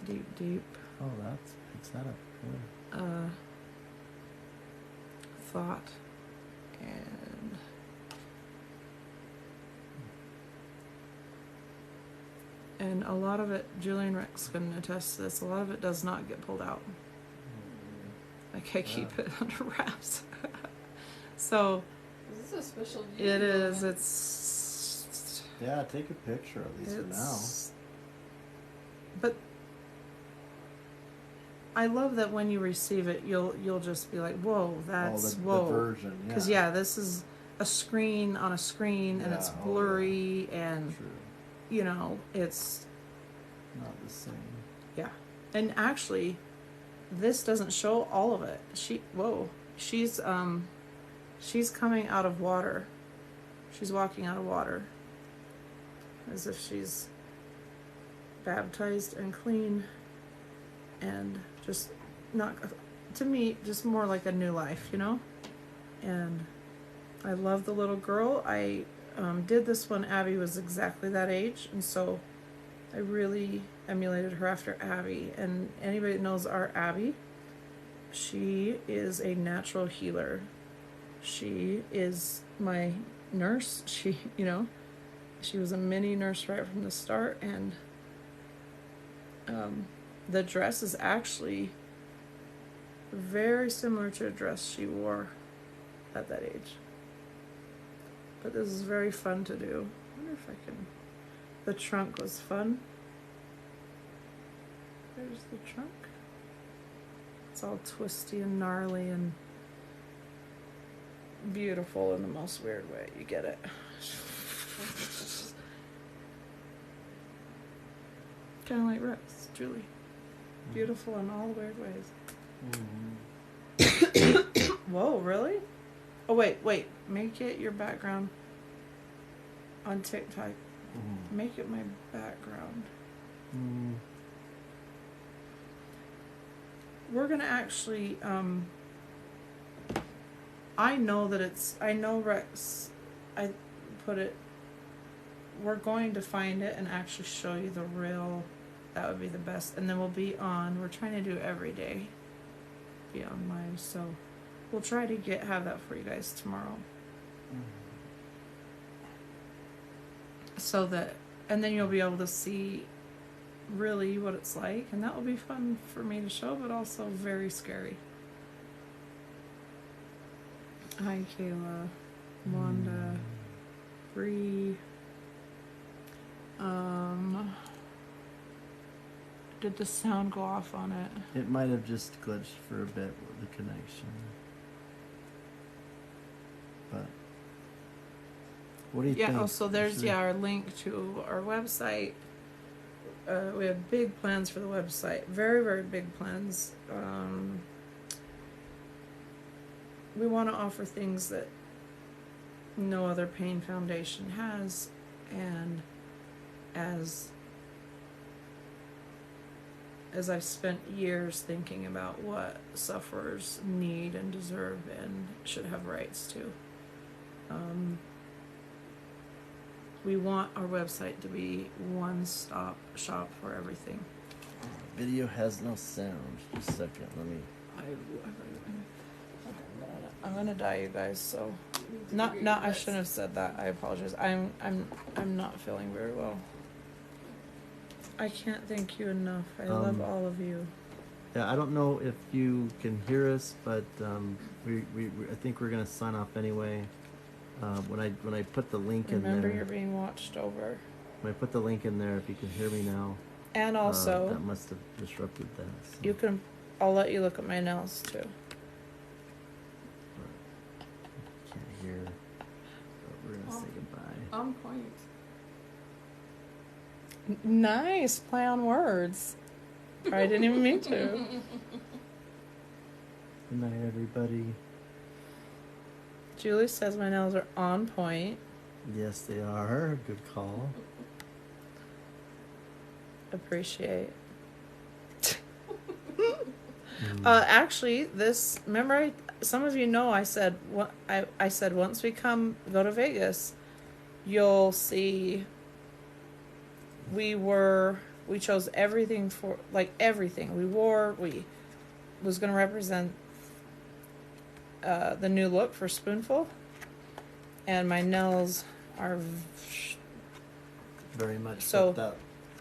Oh, picks that up. Good. thought and a lot of it, Julian Rex can attest to this, a lot of it does not get pulled out. Like I keep it under wraps. So This is a special view. it is, it's Yeah, take a picture at least for now. But I love that when you receive it, you'll just be like, whoa, that's the whoa. version, yeah. Because this is a screen on a screen, and Yeah, it's oh, blurry, and True. you know, it's Not the same. yeah. And actually, this doesn't show all of it. She's coming out of water. She's walking out of water, as if she's baptized and clean, and just not, to me, just more like a new life, you know. And I love the little girl. I did this when Abby was exactly that age, and so I really emulated her after Abby. And anybody that knows our Abby, she is a natural healer. She is my nurse. She was a mini nurse right from the start, and the dress is actually very similar to a dress she wore at that age. But this is very fun to do. I wonder if I can. The trunk was fun. There's the trunk. It's all twisty and gnarly and beautiful in the most weird way. You get it? Kind of like Rex, Julie. Beautiful in all weird ways. Mm-hmm. Whoa, really? Oh, wait. Make it your background on TikTok. Mm-hmm. Make it my background. Mm. We're gonna actually, I know Rex, I put it, we're going to find it and actually show you the real, that would be the best. And then we're trying to do it every day, be on live, so we'll try to have that for you guys tomorrow. So that, and then you'll be able to see really what it's like, and that will be fun for me to show, but also very scary. Hi, Kayla, Wanda, Bree. Did the sound go off on it? It might have just glitched for a bit with the connection. But what do you think? Yeah, so there's our link to our website. We have big plans for the website. Very, very big plans. We want to offer things that no other pain foundation has, and as I've spent years thinking about what sufferers need and deserve and should have rights to. We want our website to be one-stop shop for everything. Video has no sound. Just a second, let me. I'm gonna die, you guys. So, I shouldn't have said that. I apologize. I'm not feeling very well. I can't thank you enough. I love all of you. Yeah, I don't know if you can hear us, but I think we're gonna sign off anyway. When I put the link Remember, in there, you're being watched over. when I put the link in there, if you can hear me now, And also, that must have disrupted that. So. you can. I'll let you look at my nails too. Can't hear. But we're gonna say goodbye. On point. Nice play on words. I didn't even mean to. Good night, everybody. Julie says my nails are on point. Yes, they are. Good call. Appreciate. Actually, this. Remember, some of you know I said what I said. Once we go to Vegas, you'll see. We chose everything for everything we wore. We was going to represent the new look for Spoonful, and my nails are Very much so that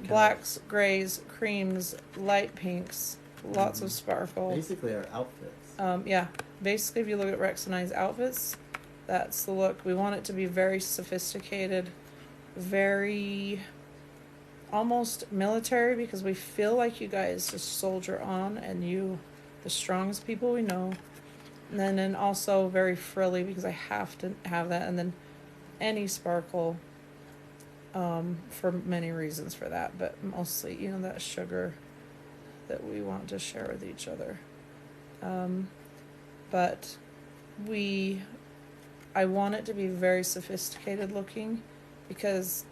blacks, grays, creams, light pinks, lots of sparkle. Basically, our outfits. Yeah, basically, if you look at Rex and I's outfits, that's the look. We want it to be very sophisticated, very almost military, because we feel like you guys just soldier on, and you, the strongest people we know. And then also very frilly, because I have to have that, and then any sparkle. For many reasons for that, but mostly, that sugar that we want to share with each other. But I want it to be very sophisticated looking, because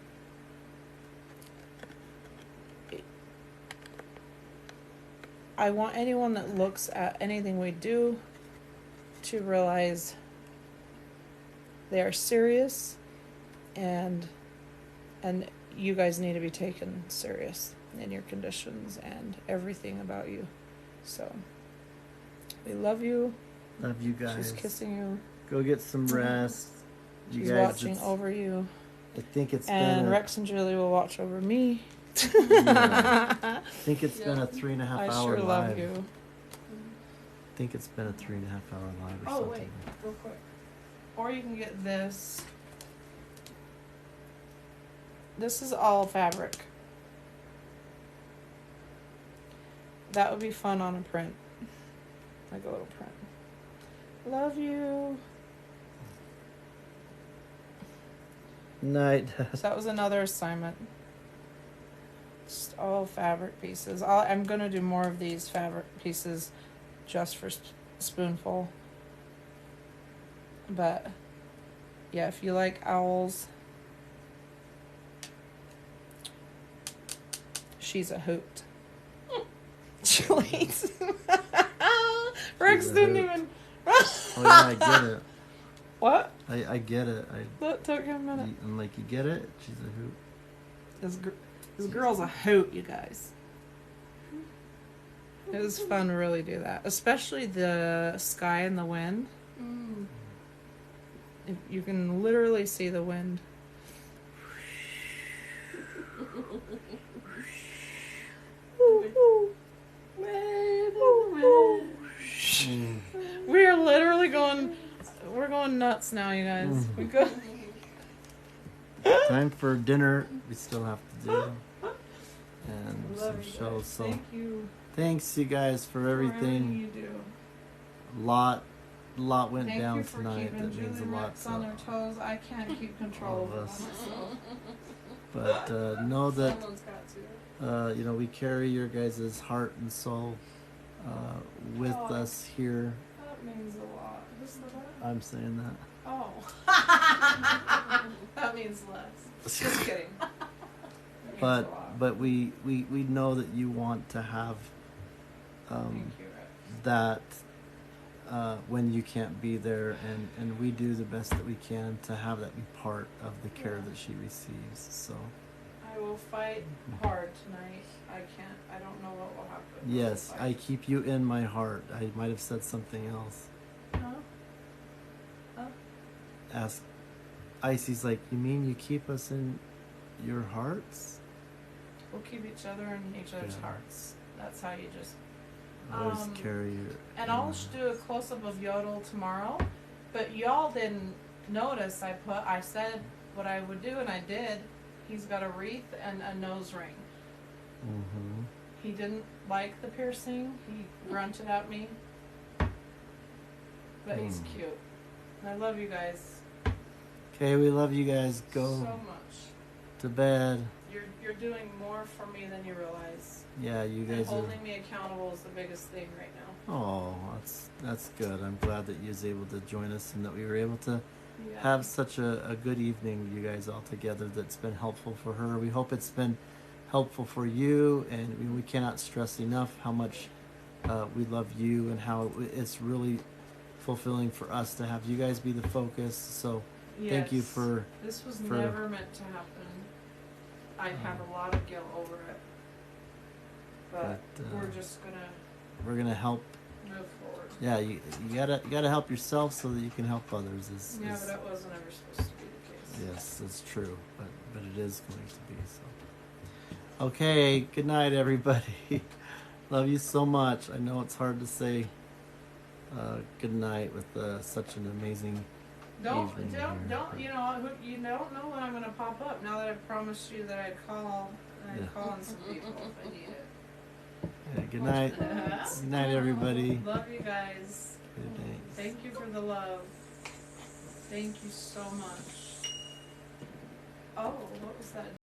I want anyone that looks at anything we do to realize they are serious, and you guys need to be taken serious in your conditions and everything about you. So, we love you. Love you guys. She's kissing you. Go get some rest. She's watching over you. I think it's and been Rex and Julie will watch over me. Yeah. I think it's been a 3.5 hour I sure live. love you. I think it's been a 3.5 hour live or Oh, something. wait, real quick. Or you can get this. This is all fabric. That would be fun on a print. Like a little print. Love you. Night. So that was another assignment. Just all fabric pieces. I'm going to do more of these fabric pieces just for Spoonful. But, yeah, if you like owls, she's a hoot. Julie. Rex She's a didn't hoot. even... Oh yeah, I get it. What? I get it. That took him a minute. I'm like, you get it? She's a hoot. This girl's a hoot, you guys. It was fun to really do that. Especially the sky and the wind. You can literally see the wind. We're literally we're going nuts now, you guys. We go. Time for dinner. We still have to do. And Love some you shows. guys. So Thank you thanks you guys for everything. you do. Lot went Thank down you for tonight. keeping That means a Julie lot Rex on to their toes. I can't keep control all of of them us. myself. But know that Someone's got to. we carry your guys' heart and soul with Oh. us here. That means a lot. Who's the that? I'm saying that. Oh. That means less. Just kidding. That means a lot. But we know that you want to have Thank you, Rex. that when you can't be there, and we do the best that we can to have that be part of the care that she receives. So I will fight hard tonight. I don't know what will happen. but yes, I'll I fight. keep you in my heart. I might have said something else. Huh? Ask Icy's like, you mean you keep us in your hearts? We'll keep each other in each other's Yeah. hearts. That's how you just. Always Um, carry your. And I'll do a close up of Yodel tomorrow, but y'all didn't notice, I said what I would do, and I did. He's got a wreath and a nose ring. Mm-hmm. He didn't like the piercing. He grunted at me. But he's cute. I love you guys Okay, we love you guys. Go so much. to bed. You're doing more for me than you realize. Yeah, you And guys are. holding me accountable is the biggest thing right now. Oh, that's good. I'm glad that you was able to join us and that we were able to Yeah. have such a good evening with you guys all together. That's been helpful for her. We hope it's been helpful for you, and we cannot stress enough how much we love you and how it's really fulfilling for us to have you guys be the focus. So thank you Yes. for This was for- never meant to happen. I have a lot of guilt over it. But we're just gonna we're gonna help. move forward. Yeah, you gotta help yourself so that you can help others. Yeah, but that wasn't ever supposed to be the case. Yes, that's true, but it is going to be so. Okay, good night, everybody. Love you so much. I know it's hard to say good night with such an amazing Don't evening you here. don't know when I'm gonna pop up. Now that I've promised you that I'd call on some people if I need it. Yeah, good night. Good night, everybody. Love you guys. Good night. Thank you for the love. Thank you so much. Oh, what was that